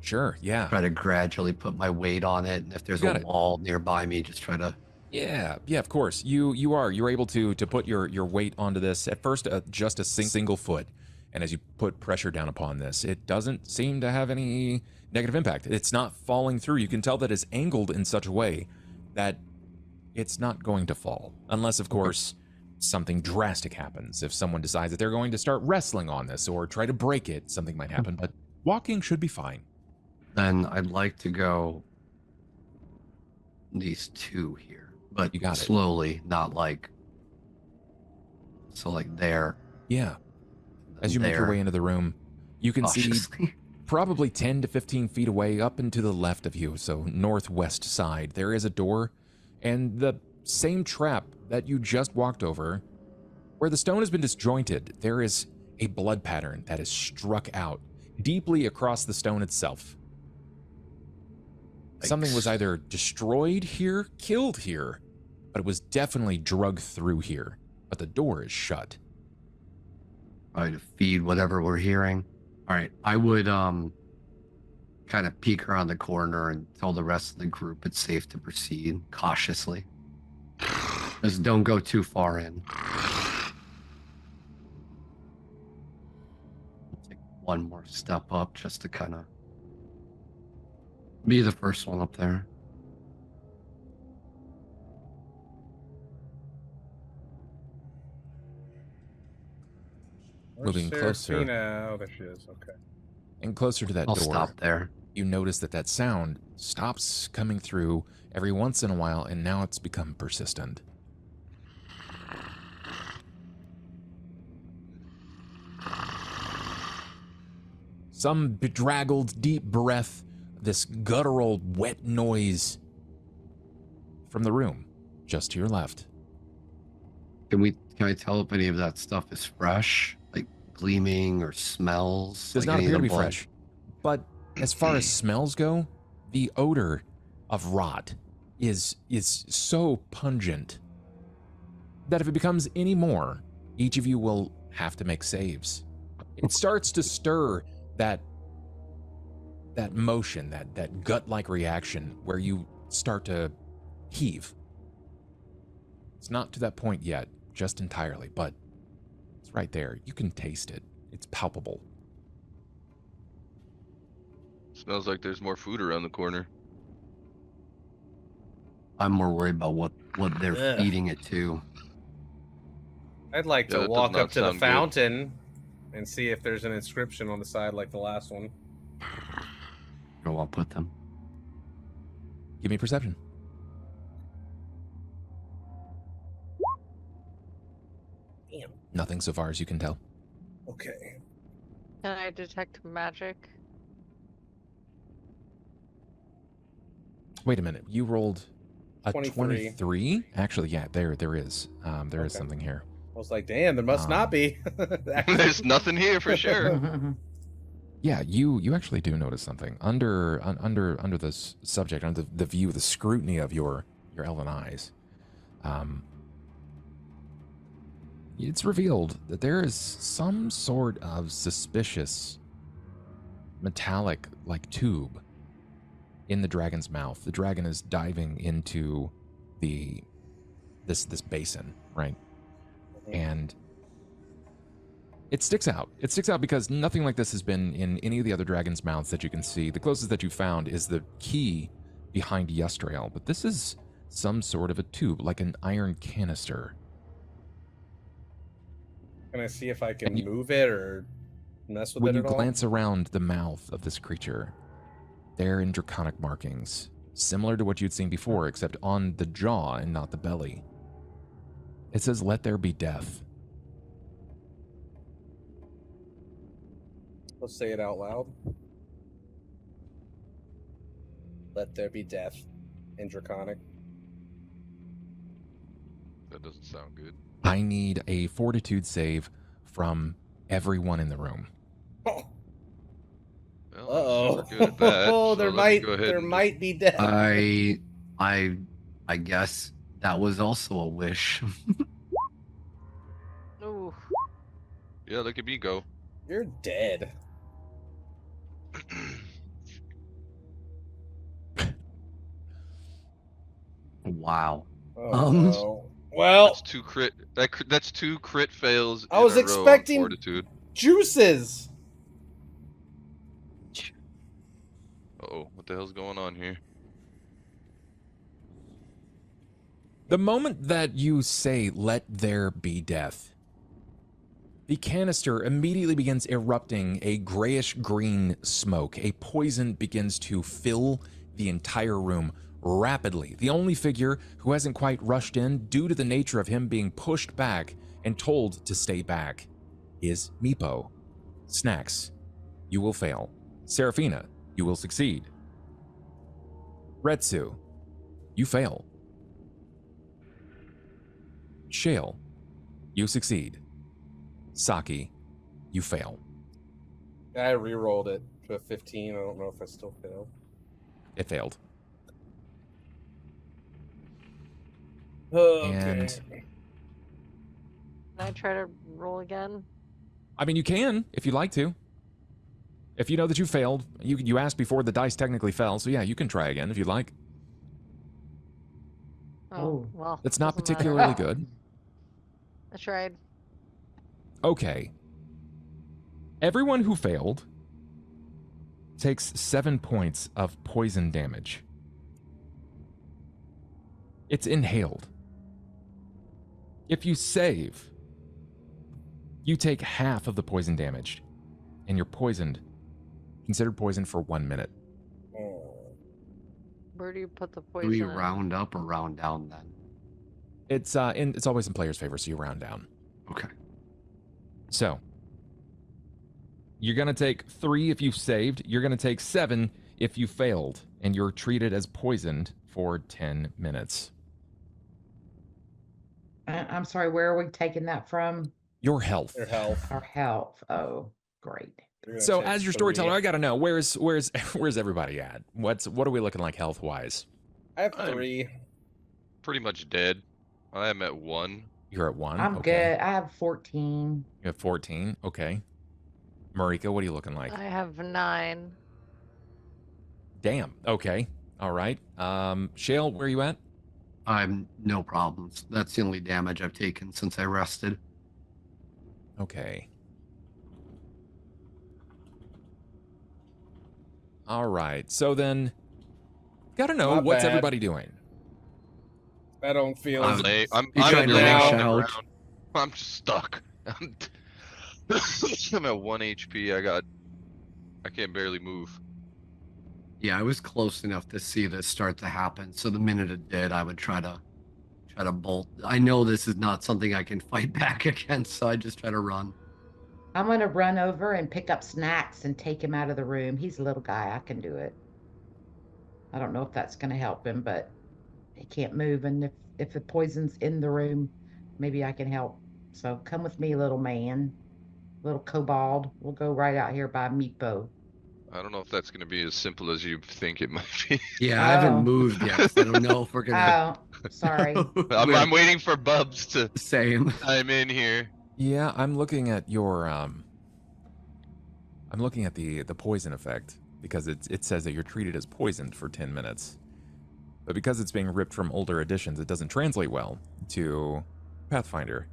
Sure, yeah. Try to gradually put my weight on it, and if there's You got a it. wall nearby me, just try to... Yeah, of course. You're able to put your weight onto this. At first, just a single foot. And as you put pressure down upon this, it doesn't seem to have any negative impact. It's not falling through. You can tell that it's angled in such a way that it's not going to fall. Unless, of course, something drastic happens. If someone decides that they're going to start wrestling on this or try to break it, something might happen. But walking should be fine. Then I'd like to go these two here, but You got it. slowly, not like... So like there. Yeah. As you make your there, way into the room, you can see cautiously. probably 10 to 15 feet away up and to the left of you, so northwest side, there is a door and the same trap that you just walked over. Where the stone has been disjointed, there is a blood pattern that is struck out deeply across the stone itself. Something was either destroyed here, killed here, but it was definitely drugged through here. But the door is shut. Try to feed whatever we're hearing. All right, I would kind of peek around the corner and tell the rest of the group it's safe to proceed cautiously. Just don't go too far in. Take one more step up just to kind of be the first one up there. Where's Moving closer. Seraphina? Oh, there she is. Okay. And closer to that I'll door, stop there. you notice that sound stops coming through every once in a while, and now it's become persistent. Some bedraggled, deep breath, this guttural, wet noise from the room just to your left. Can I tell if any of that stuff is fresh, like gleaming or smells? Does like not any of appear to the be blood? fresh. But as far as smells go, the odor of rot is so pungent that if it becomes any more, each of you will have to make saves. It starts to stir that motion, that gut-like reaction where you start to heave. It's not to that point yet, just entirely, but it's right there. You can taste it. It's palpable. Smells like there's more food around the corner. I'm more worried about what they're Ugh. feeding it to. I'd like Yeah, to that does walk not up to the sound good. fountain and see if there's an inscription on the side like the last one. Where I'll put them. Give me perception. Damn. Nothing so far as you can tell. Okay. Can I detect magic? Wait a minute. You rolled a 23. 23? Actually, yeah, there is. There is Okay. something here. I was like, damn, there must not be. There's nothing here for sure. Yeah, you actually do notice something under this subject, under the view, the scrutiny of your elven eyes. It's revealed that there is some sort of suspicious metallic like tube in the dragon's mouth. The dragon is diving into this basin, right? And it sticks out. It sticks out because nothing like this has been in any of the other dragon's mouths that you can see. The closest that you found is the key behind Yestrael, but this is some sort of a tube, like an iron canister. Can I see if I can And you- move it or mess with When it you at all? glance around the mouth of this creature, they're in draconic markings, similar to what you'd seen before, except on the jaw and not the belly. It says, "Let there be death." Let's say it out loud. Let there be death in Draconic. That doesn't sound good. I need a fortitude save from everyone in the room. Oh, Well, uh-oh. I'm super good at that, Oh, so let me go ahead and just- be death. I guess that was also a wish. Ooh. Yeah, look at me go. You're dead. Wow. Oh, Um, no. Well, That's two crit. That's two crit fails. I was in a row on expecting- fortitude. juices. Uh-oh, what the hell's going on here? The moment that you say, "Let there be death," the canister immediately begins erupting a grayish-green smoke. A poison begins to fill the entire room rapidly. The only figure who hasn't quite rushed in, due to the nature of him being pushed back and told to stay back, is Meepo. Snacks, you will fail. Seraphina, you will succeed. Retsu, you fail. Shale, you succeed. Saki, you fail. I re-rolled it to a 15. I don't know if I still failed. It failed. Okay. And Can I try to roll again? I mean, you can if you'd like to. If you know that you failed, you asked before the dice technically fell, so yeah, you can try again if you'd like. Oh. Well. It's not doesn't matter. particularly good. I tried. Okay. Everyone who failed takes 7 points of poison damage. It's inhaled. If you save, you take half of the poison damage, and you're poisoned, considered poisoned for 1 minute. Oh. Where do you put the Do poison? we in? round up or round down then? It's always in player's favor, so you round down. Okay. So, you're going to take 3 if you saved, you're going to take 7 if you failed, and you're treated as poisoned for 10 minutes. I'm sorry, where are we taking that from? Your health. Your health. Our health. Oh, great. You're gonna So, take as your 3. storyteller, I got to know, where's everybody at? What are we looking like health-wise? I have I'm- 3. Pretty much dead. I am at 1. You're at 1. I'm Okay. good. I have 14. You have 14. Okay. Marika, what are you looking like? I have 9. Damn. Okay. All right. Shale, where are you at? I'm no problems. That's the only damage I've taken since I rested. Okay. All right. So then, gotta know, Not what's bad. everybody doing? I don't feel I'm as I'm You tried to laying rush on the out. ground. I'm just stuck. I'm at 1 HP. I can't barely move. Yeah, I was close enough to see this start to happen. So the minute it did, I would try to bolt. I know this is not something I can fight back against, so I just try to run. I'm going to run over and pick up Snacks and take him out of the room. He's a little guy. I can do it. I don't know if that's going to help him, but he can't move. And if the poison's in the room, maybe I can help. So come with me, little man. Little kobold. We'll go right out here by Meepo. I don't know if that's gonna be as simple as you think it might be. Yeah, I Oh. haven't moved yet, so I don't know if we're gonna. Oh, sorry. I'm waiting for Bubs to Same. chime in here. Yeah, I'm looking at your I'm looking at the poison effect. because it says that you're treated as poisoned for 10 minutes. But because it's being ripped from older editions, it doesn't translate well to Pathfinder.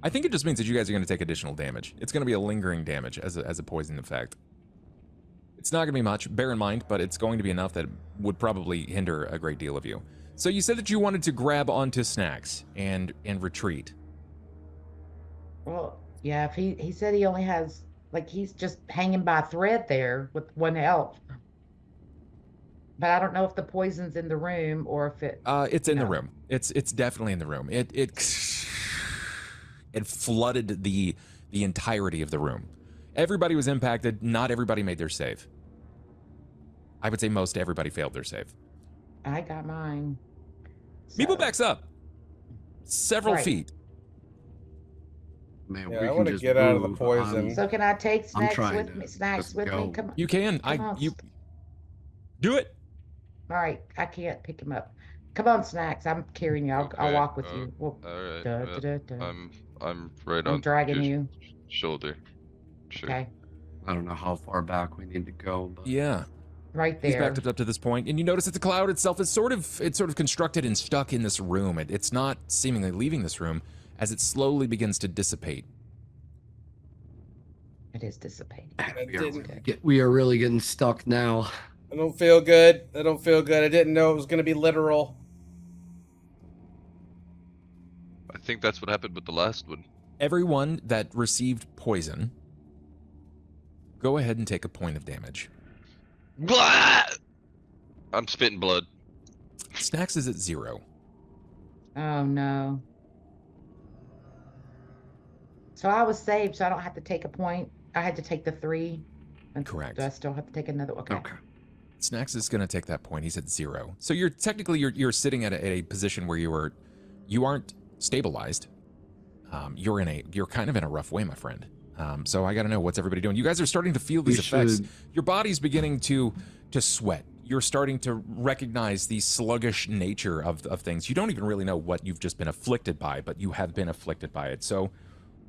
I think it just means that you guys are going to take additional damage. It's going to be a lingering damage as a poison effect. It's not going to be much, bear in mind, but it's going to be enough that would probably hinder a great deal of you. So you said that you wanted to grab onto Snacks and retreat. Well, yeah, if he said he only has, like, he's just hanging by a thread there with one health. But I don't know if the poison's in the room or if it. It's in the No. room. It's definitely in the room. It flooded the entirety of the room. Everybody was impacted. Not everybody made their save. I would say most everybody failed their save. I got mine. Meeple So, backs up several Right. feet. Man, Yeah, we I can wanna just get out of the move. poison. So can I take snacks trying with to me? Snacks just with me? go. Come on. You can. Come on. You do it. All right, I can't pick him up. Come on, snacks. I'm carrying you. I'll Okay, walk with you. Well, Alright. duh, duh, duh, duh. I'm right I'm on dragging your you. shoulder. Sure. Okay, I don't know how far back we need to go, but Yeah. right He's there. backed up to this point, and you notice that the cloud itself is sort of constructed and stuck in this room. It's not seemingly leaving this room as it slowly begins to dissipate. It is dissipating. we are really getting stuck now. I don't feel good. I don't feel good. I didn't know it was gonna be literal. I think that's what happened with the last one. Everyone that received poison, go ahead and take a point of damage. Blah! I'm spitting blood. Snacks is at 0. Oh no. So I was saved, so I don't have to take a point. I had to take the 3. And Correct. Do I still have to take another? Okay. Okay. Snacks is going to take that point. He's at 0. So you're technically you're sitting at a position where you aren't stabilized. You're kind of in a rough way, my friend. So I got to know, what's everybody doing? You guys are starting to feel these effects. Your body's beginning to sweat. You're starting to recognize the sluggish nature of things. You don't even really know what you've just been afflicted by, but you have been afflicted by it. So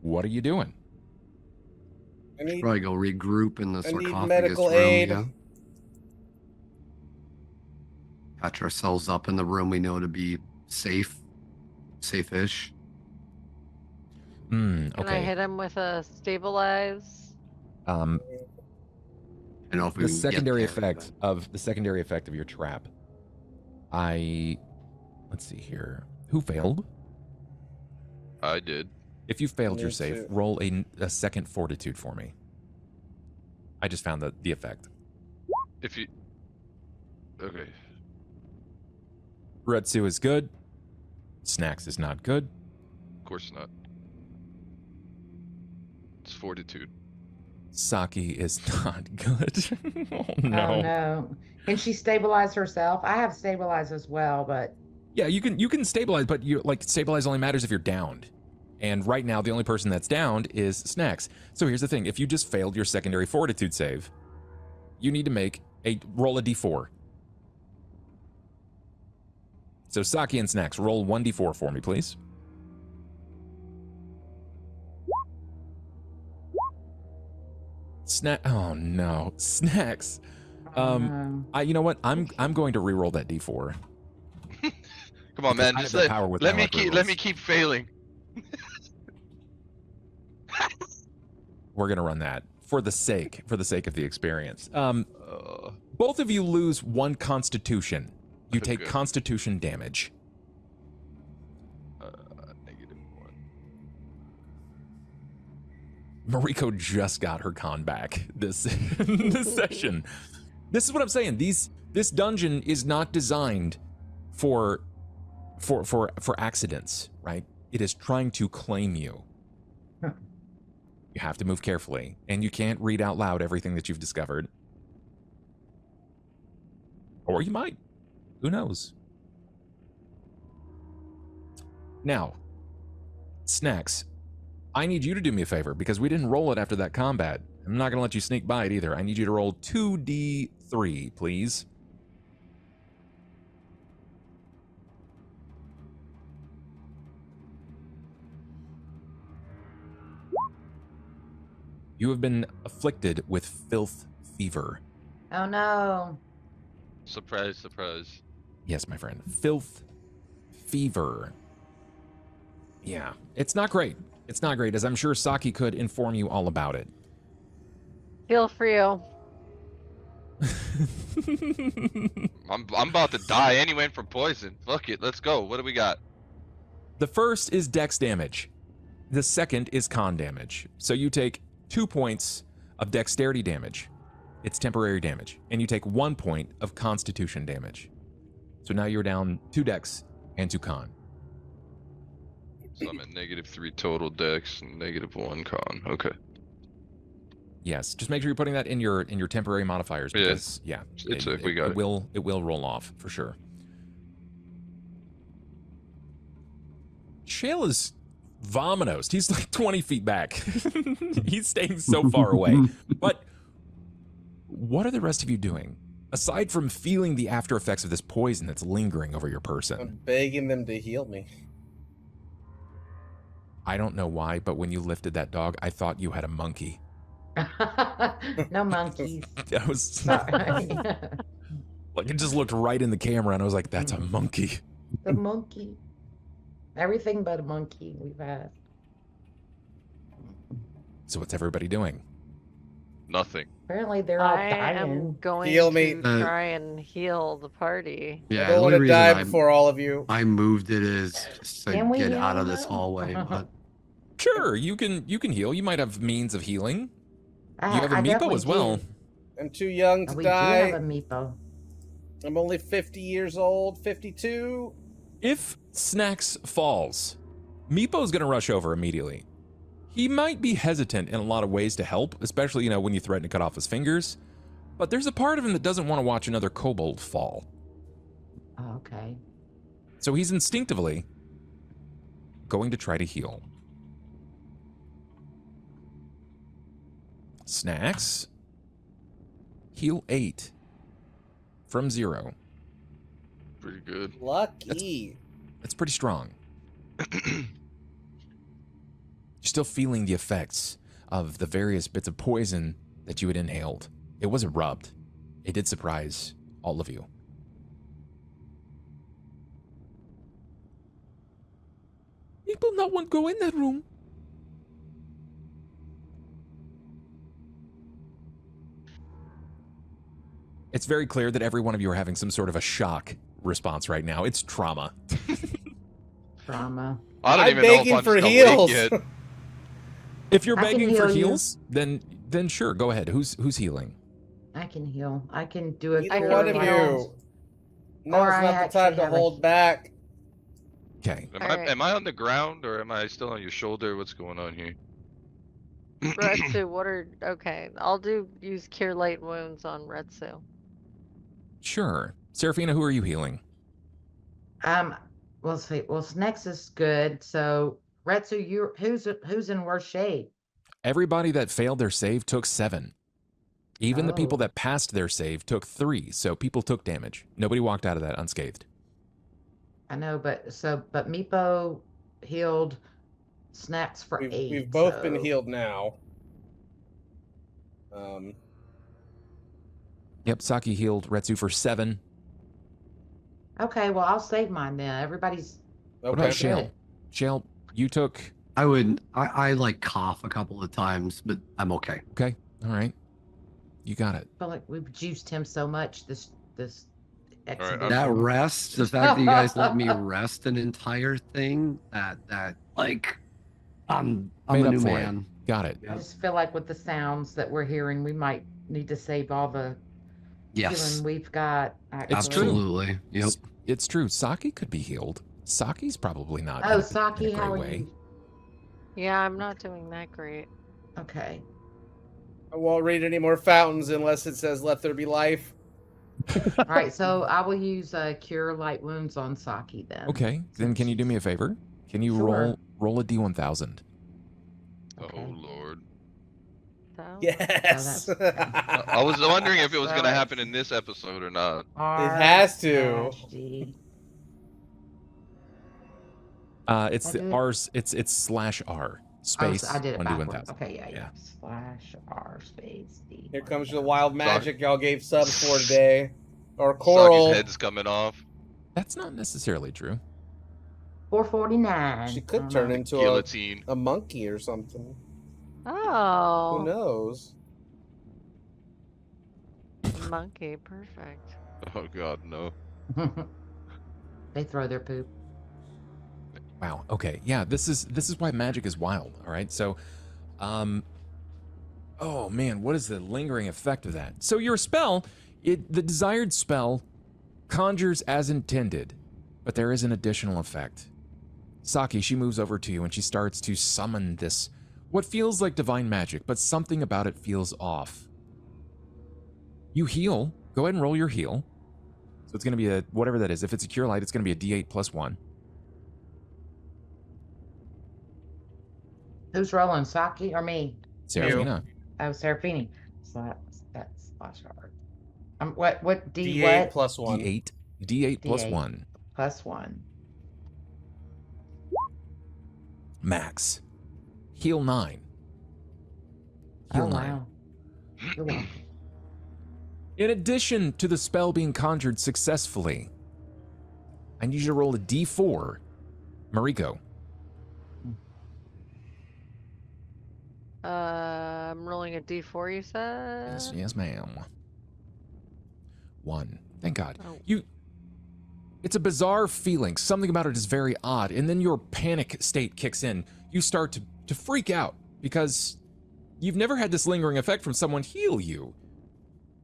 what are you doing? I need Probably go regroup in the I need sarcophagus medical room. aid. Yeah. Patch ourselves up in the room we know to be safe-ish. Can I Okay. hit him with a stabilize? I know if we The can get secondary there, effect of your trap. Let's see here. Who failed? I did. If you failed Me your save, too. roll a second fortitude for me. I just found the effect. If you... Okay. Retsu is good. Snacks is not good. Of course not. It's fortitude. Saki is not good. Oh no. Oh no. Can she stabilize herself? I have stabilized as well, but Yeah, you can stabilize, but stabilize only matters if you're downed. And right now, the only person that's downed is Snacks. So here's the thing: if you just failed your secondary fortitude save, you need to roll a d4. So Saki and Snacks, roll 1d4 for me, please. Oh no, Snacks. You know what? I'm going to re-roll that d4. Come on, Because man. I Just have the power with let my me luck keep let rerolls. me keep failing. We're gonna run that for the sake of the experience. Both of you lose 1 Constitution. You take Okay. Constitution damage. -1. Mariko just got her con back this this session. This is what I'm saying. This dungeon is not designed for accidents, right? It is trying to claim you. Huh. You have to move carefully, and you can't read out loud everything that you've discovered. Or you might. Who knows? Now, Snacks, I need you to do me a favor because we didn't roll it after that combat. I'm not going to let you sneak by it either. I need you to roll 2d3, please. You have been afflicted with filth fever. Oh no. Surprise, surprise. Yes, my friend. Filth fever. Yeah, it's not great. It's not great, as I'm sure Saki could inform you all about it. Feel free. I'm about to die anyway from poison. Fuck it, let's go. What do we got? The first is dex damage. The second is con damage. So you take 2 points of dexterity damage. It's temporary damage. And you take 1 point of constitution damage. So now you're down 2 dex and 2 con. So I'm at -3 total dex and -1 con. Okay. Yes, just make sure you're putting that in your temporary modifiers Yeah. because We got it. It will roll off for sure. Shale is vominos. He's like 20 feet back. He's staying so far away. But what are the rest of you doing? Aside from feeling the after effects of this poison that's lingering over your person. I'm begging them to heal me. I don't know why, but when you lifted that dog, I thought you had a monkey. No monkeys. I was Sorry. like, it just looked right in the camera, and I was like, "That's a monkey." The monkey. Everything but a monkey we've had. So what's everybody doing? Nothing. Apparently they're all I am dying. going Heal to me. try and heal the party. Yeah, I the don't only want to reason die I, before all of you. I moved it is just to Can we get heal out of this them? hallway. But Sure, you can heal. You might have means of healing. You I have a Meepo definitely as well. do. I'm too young to We do have a die. Meepo. I'm only 50 years old, 52. If Snacks falls, Meepo's gonna rush over immediately. He might be hesitant in a lot of ways to help, especially, when you threaten to cut off his fingers. But there's a part of him that doesn't want to watch another kobold fall. Oh, okay. So he's instinctively going to try to heal. Snacks. Heal 8 from 0. Pretty good. Lucky. That's pretty strong. You're still feeling the effects of the various bits of poison that you had inhaled. It wasn't rubbed. It did surprise all of you. People not want to go in that room. It's very clear that every one of you are having some sort of a shock response right now. It's trauma. Drama. I don't I'm even know begging if I'm for awake heals. yet. If you're I can begging for heal you. heals, then sure, go ahead. Who's healing? I can heal. I can do it. Either I one of can you. Now's Or I not the time actually to have a- hold back. Okay. Alright. Am I on the ground or am I still on your shoulder? What's going on here? Retsu, okay, I'll use Cure Light Wounds on Retsu. Sure. Serafina, who are you healing? We'll see. Well, Snex is good. So, Retsu, who's in worse shape? Everybody that failed their save took 7. Even the people Oh. that passed their save took 3, so people took damage. Nobody walked out of that unscathed. I know, but Meepo healed Snacks for 8. We've both been so- healed now. Yep, Saki healed Retsu for 7. Okay, well, I'll save mine then. Everybody's. What about Okay. Shale? Shale, you took... I like cough a couple of times, but I'm okay. Okay, all right. You got it. I feel like we've juiced him so much this right, exhibition. That rest, the fact that you guys let me rest an entire thing, that like, I'm Made a up new for it. man. Got it. I just feel like with the sounds that we're hearing, we might need to save all the Yes, healing we've got. It's Actually. true. absolutely. Yep. It's true. Saki could be healed. Saki's probably not Oh, in Saki, a great how are way. you? Yeah, I'm not doing that great. Okay. I won't read any more fountains unless it says "Let there be life." All right, so I will use Cure Light Wounds on Saki then. Okay, then can you do me a favor? Can you Sure. roll a D1000? Okay. Oh lord. So, Yes. Oh, that's- I was wondering if it was So gonna it's- happen in this episode or not. R has to. D. It's I the do. R's. It's /R. space I did it 1D backwards. 1000. Okay, yeah. Yeah. Slash R space D. Here comes the wild Sorry. magic y'all gave subs for today. Or Saki's coral. head's coming off. That's not necessarily true. 449. She I could don't turn know. into Guillotine. a monkey or something. Who Oh, knows? monkey, perfect. Oh god, no. They throw their poop. Wow. Okay. Yeah. This is why magic is wild. All right. So, oh man, what is the lingering effect of that? So your spell, the desired spell, conjures as intended, but there is an additional effect. Saki, she moves over to you and she starts to summon this, what feels like divine magic, but something about it feels off. You heal. Go ahead and roll your heal. So it's going to be a whatever that is. If it's a cure light, it's going to be a D8 plus 1. Who's rolling, Saki or me? Serafina. Oh, Serafini. So that's slash R. What D D8 what? plus 1. D8 plus D8. 1. Plus 1. Max. Heal 9. Heal Oh 9. wow. You're welcome. In addition to the spell being conjured successfully, I need you to roll a D4. Mariko. I'm rolling a D4, you said? Yes, ma'am. 1. Thank God. Oh. It's a bizarre feeling. Something about it is very odd. And then your panic state kicks in. You start to freak out because you've never had this lingering effect from someone heal you.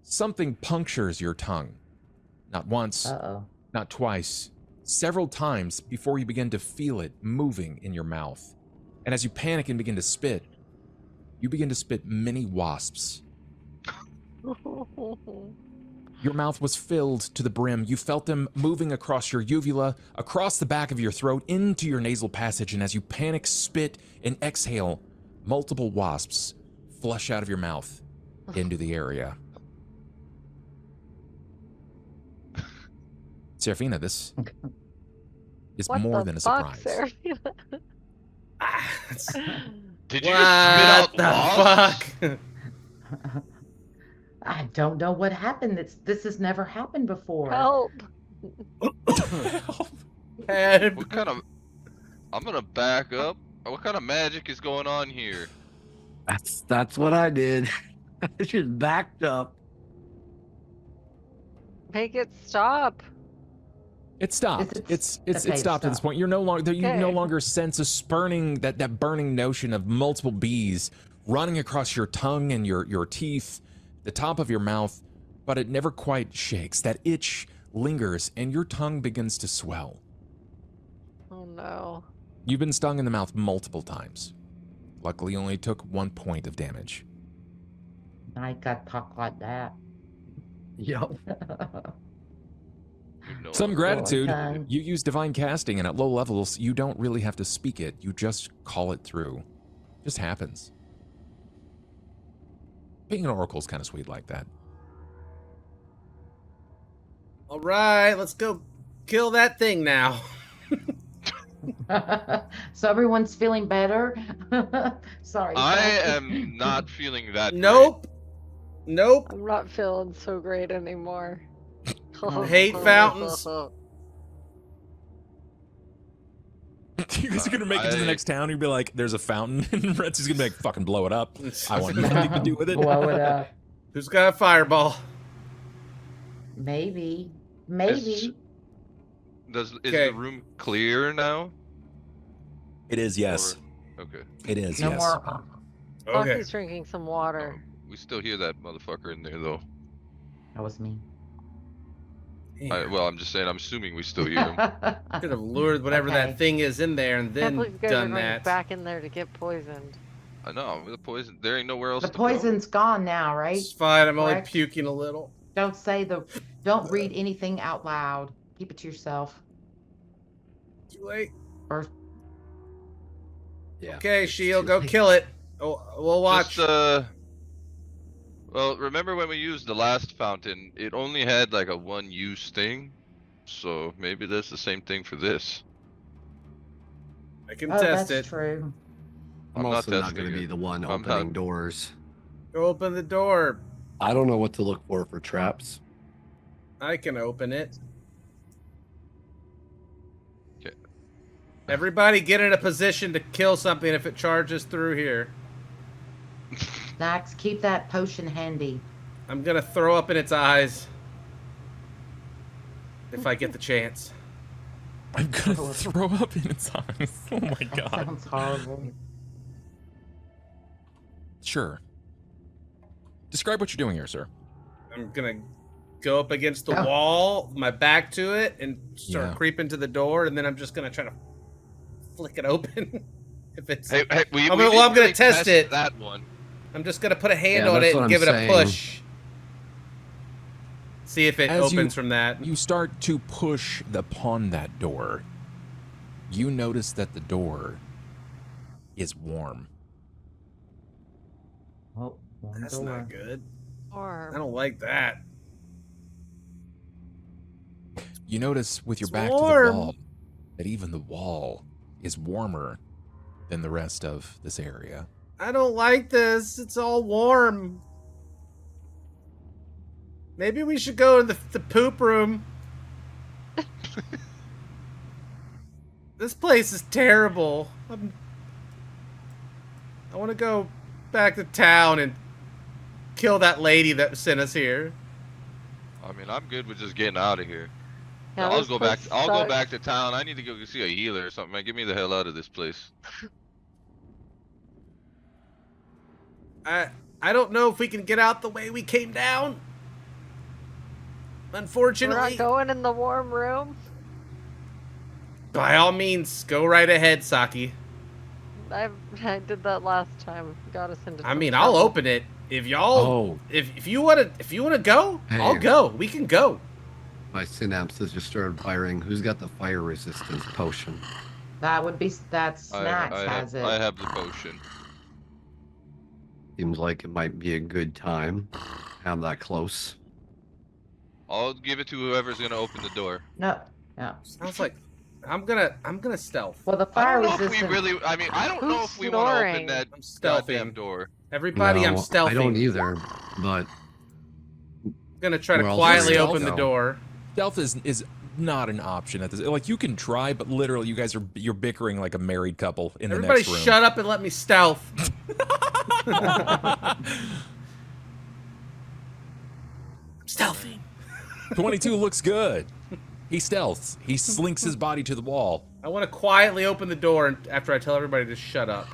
Something punctures your tongue. Not once, Uh-oh. not twice, several times before you begin to feel it moving in your mouth. And as you panic and begin to spit, you begin to spit many wasps. Your mouth was filled to the brim. You felt them moving across your uvula, across the back of your throat, into your nasal passage, and as you panic, spit, and exhale, multiple wasps flush out of your mouth into the area. Serafina, this is What more the than a fuck, surprise. Serafina? Did you just spit out wasps? Fuck? I don't know what happened. This has never happened before. Help! What kind of... I'm gonna back up. What kind of magic is going on here? That's what I did. I just backed up. Make it stop. It stopped. Is it- It's okay, it stopped at this stop. point. You're no longer you no Okay. longer sense a spurning that burning notion of multiple bees running across your tongue and your teeth, the top of your mouth, but it never quite shakes. That itch lingers and your tongue begins to swell. Oh no. You've been stung in the mouth multiple times. Luckily, you only took 1 point of damage. I got talk like that. Yep. You know Some I'm gratitude. Okay. You use divine casting, and at low levels, you don't really have to speak it. You just call it through. Just happens. Being an oracle is kind of sweet like that. All right, let's go kill that thing now. So everyone's feeling better. Sorry. I Saki. am not feeling that great. Nope. Nope. I'm not feeling so great anymore. Hate fountains. You guys are gonna make it to the I- next town. You'd be like, "There's a fountain," and Retsy's gonna be like, "Fucking blow it up." I want nothing to do with it. Blow it up. Who's got a fireball? Maybe. Is Maybe. Okay. the room clear now? It is, yes. Or- okay. It is, No yes. more. Okay. Bucky's drinking some water. We still hear that motherfucker in there though. That was me. Well, I'm just saying. I'm assuming we still hear him. Could have lured whatever Okay. that thing is in there and Can't then believe you guys are done going that. back in there to get poisoned. I know. The poison. There ain't nowhere else The to poison's gone now, right? It's fine. I'm only Correct. puking a little. Don't read anything out loud. Keep it to yourself. Too late. Or Yeah. Okay, Shield, go kill it. Oh, we'll go. watch. Just, well, remember when we used the last fountain? It only had like a one-use thing. So maybe that's the same thing for this. I can oh, test that's it. true. I'm I'm not also not testing going to be it. the one I'm not- opening doors. Go open the door. I don't know what to look for traps. I can open it. Okay. Everybody get in a position to kill something if it charges through here. Snacks, keep that potion handy. I'm gonna throw up in its eyes. If I get the chance. I'm gonna throw up in its eyes. Oh my That god. sounds horrible. Sure. Describe what you're doing here, sir. I'm gonna go up against the Oh. wall, my back to it, and start Yeah. creeping to the door, and then I'm just gonna try to flick it open. If it's, Hey, we I'm didn't gonna really test it. That one. I'm just gonna put a hand Yeah, on that's it what and I'm give it a saying. push. See if it As you- opens from that. You start to push upon that door. You notice that the door is warm. Oh, one That's door. not good. I Or don't like that. You notice with your It's back to the warm. wall that even the wall is warmer than the rest of this area. I don't like this. It's all warm. Maybe we should go to the poop room. This place is terrible. I want to go back to town and kill that lady that sent us here. I mean, I'm good with just getting out of here. yeah, I'll this go back. place I'll go sucks. back to town. I need to go see a healer or something. Man, get me the hell out of this place. I don't know if we can get out the way we came down. We're Unfortunately, not going in the warm room. by all means, go right ahead, Saki. I did that last time. Got us into. I some mean, I'll trouble. open it if y'all. Oh, If you wanna go, I'll Hey. go. We can go. my synapses just started firing. Who's got the fire resistance potion? That would be Snacks has it. I have the potion. Seems like it might be a good time. Have that close. I'll give it to whoever's gonna open the door. No, no. Sounds like I'm gonna stealth. Well, the I fire don't know if we resistance. really. I mean, I don't know Who's if we want to open snoring? that I'm goddamn stealthing. door. Everybody, I'm No, stealthing. I don't either, but I'm gonna try to We're all quietly stealth, open the though. door. Stealth is not an option at this. Like you can try, but literally, you're bickering like a married couple in the Everybody, next room. shut up and let me stealth. I'm stealthing. 22 looks good. He stealths. He slinks his body to the wall. I want to quietly open the door after I tell everybody to shut up.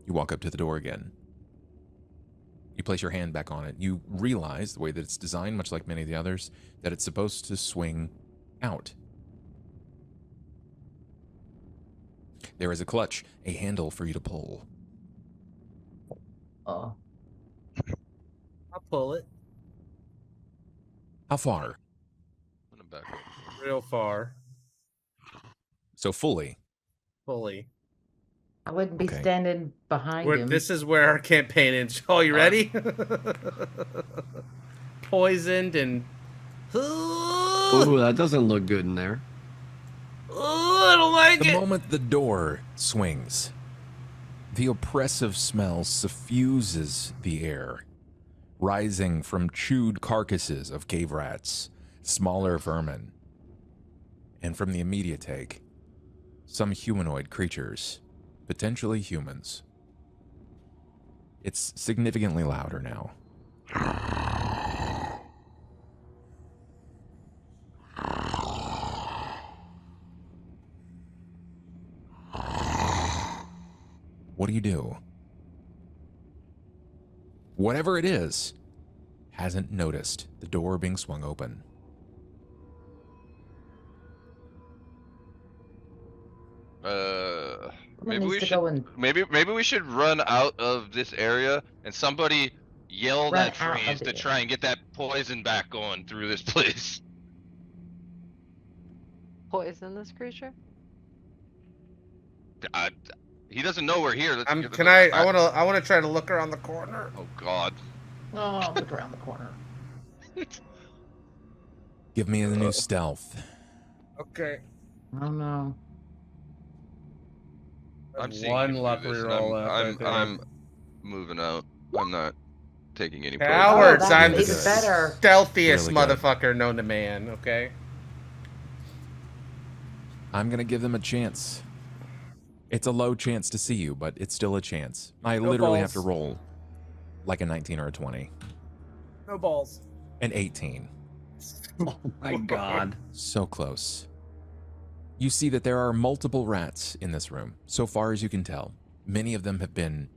You walk up to the door again. You place your hand back on it. You realize, the way that it's designed, much like many of the others, that it's supposed to swing out. There is a clutch, a handle for you to pull. Oh, I'll pull it How far? I'm gonna back up. real far, So fully. fully. I wouldn't be Okay. standing behind him. This is where our campaign ends. Oh, you ready? Poisoned and. ooh, that doesn't look good in there. I don't like The it. moment the door swings, the oppressive smell suffuses the air, rising from chewed carcasses of cave rats, smaller vermin, and from the immediate take, some humanoid creatures, potentially humans. It's significantly louder now. What do you do? Whatever it is, hasn't noticed the door being swung open. Maybe needs we to should. go and Maybe we should run out of this area and somebody yell Run at out of trees to the try and get that poison back going through this place. Poison this creature. He doesn't know we're here. Let's get Can the- I want to try to look around the corner. Oh God. oh, look around the corner. Give me the new stealth. Okay. Oh no. I'm seeing One people luck do this, and reroll left. I think. I'm moving out. I'm not taking any Cowards! Oh, that's I'm Really the even good. better. stealthiest Really good. motherfucker known to man. Okay. I'm gonna give them a chance. It's a low chance to see you, but it's still a chance. I No literally have to balls. roll like a 19 or a 20. No balls. An 18. Oh my god. So close. You see that there are multiple rats in this room, so far as you can tell. Many of them have been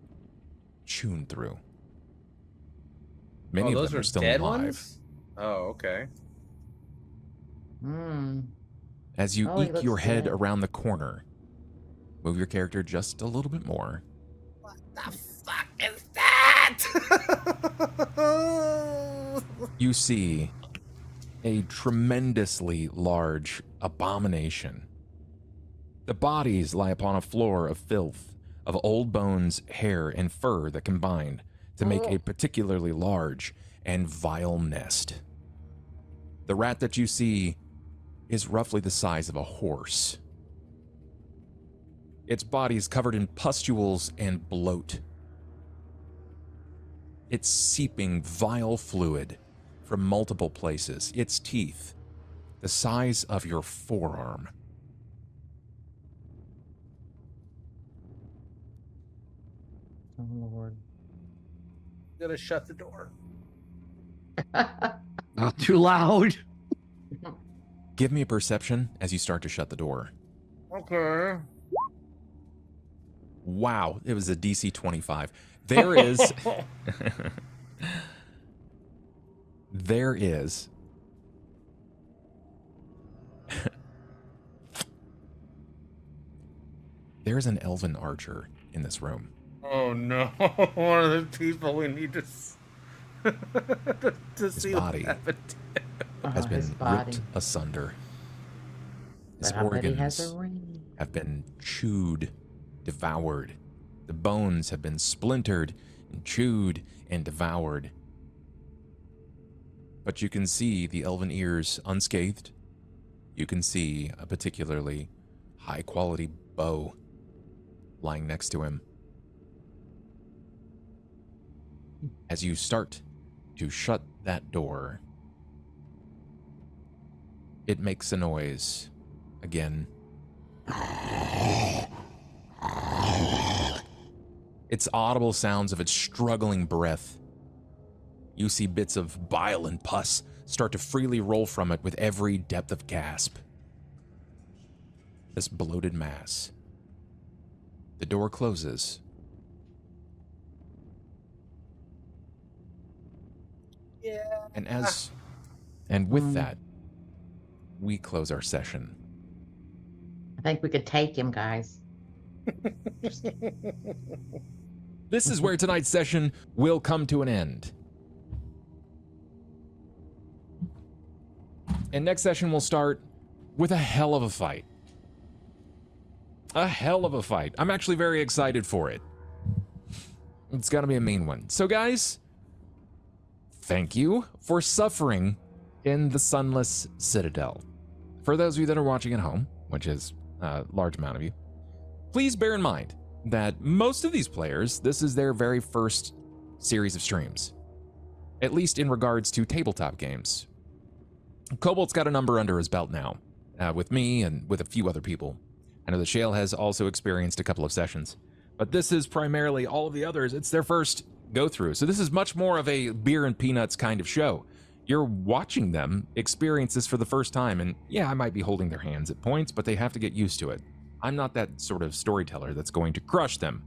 chewed through. Many Oh, of those them are are still dead alive. ones? Oh, okay. Hmm. As you Oh, he eke looks your head dead. around the corner, move your character just a little bit more. What the fuck is that? You see a tremendously large abomination. The bodies lie upon a floor of filth, of old bones, hair, and fur that combined to make a particularly large and vile nest. The rat that you see is roughly the size of a horse. Its body is covered in pustules and bloat. It's seeping vile fluid from multiple places. Its teeth, the size of your forearm. Oh Lord. Gonna shut the door. Not too loud. Give me a perception as you start to shut the door. Okay. Wow, it was a DC 25. There is... there is... There's an elven archer in this room. Oh no! One of the people we need to to see what body happened. Has his been body. ripped asunder. His But I bet he has a organs ring. have been chewed, devoured. The bones have been splintered and chewed and devoured. But you can see the elven ears unscathed. You can see a particularly high-quality bow lying next to him. As you start to shut that door, it makes a noise again. It's audible sounds of its struggling breath. You see bits of bile and pus start to freely roll from it with every depth of gasp. This bloated mass. The door closes. Yeah. And with that, we close our session. I think we could take him, guys. This is where tonight's session will come to an end. And next session will start with a hell of a fight. A hell of a fight. I'm actually very excited for it. It's gonna be a mean one. So guys, thank you for suffering in the Sunless Citadel. For those of you that are watching at home, which is a large amount of you, please bear in mind that most of these players, this is their very first series of streams, at least in regards to tabletop games. Cobalt's got a number under his belt now, with me and with a few other people. I know that Shale has also experienced a couple of sessions, but this is primarily all of the others. It's their first go-through, so this is much more of a beer and peanuts kind of show. You're watching them experience this for the first time, and yeah, I might be holding their hands at points, but they have to get used to it. I'm not that sort of storyteller that's going to crush them.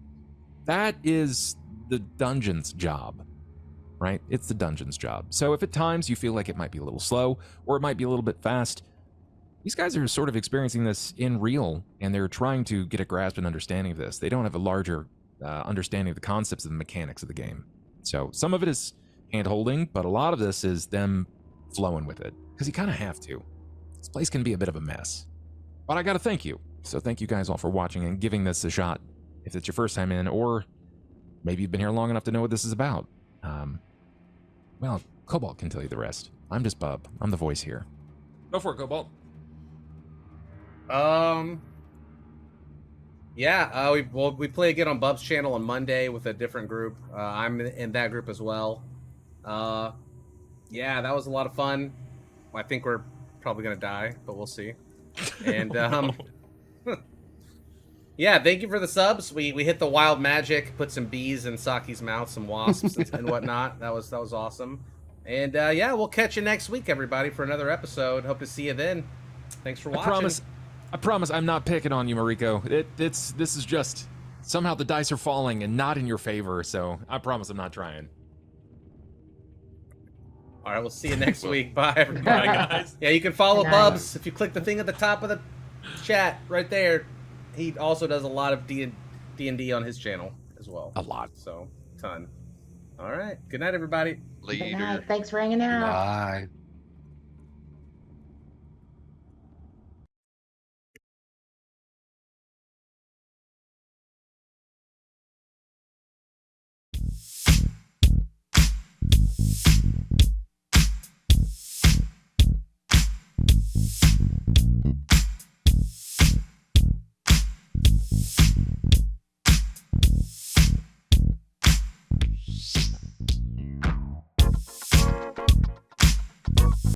That is the dungeon's job, right? It's the dungeon's job. So if at times you feel like it might be a little slow, or it might be a little bit fast, these guys are sort of experiencing this in real, and they're trying to get a grasp and understanding of this. They don't have a larger understanding of the concepts and the mechanics of the game. So some of it is hand-holding, but a lot of this is them flowing with it, because you kind of have to. This place can be a bit of a mess. But I gotta thank you. So thank you guys all for watching and giving this a shot, if it's your first time in, or maybe you've been here long enough to know what this is about. Well, Cobalt can tell you the rest. I'm just Bub. I'm the voice here. Go for it, Cobalt. Yeah, we play again on Bub's channel on Monday with a different group. I'm in that group as well. Yeah, that was a lot of fun. I think we're probably gonna die, but we'll see. And yeah, thank you for the subs. We hit the wild magic, put some bees in Saki's mouth, some wasps and whatnot. That was awesome. And yeah, we'll catch you next week, everybody, for another episode. Hope to see you then. Thanks for watching. I promise I'm not picking on you, Mariko. This is just somehow the dice are falling and not in your favor, so I promise I'm not trying. All right, we'll see you next week. Bye, everybody. Bye, guys. Yeah, you can follow Good night. Bubs if you click the thing at the top of the chat right there. He also does a lot of D&D on his channel as well. A lot. So, ton. All right. Good night, everybody. Good Later. night. Thanks for hanging out. Bye.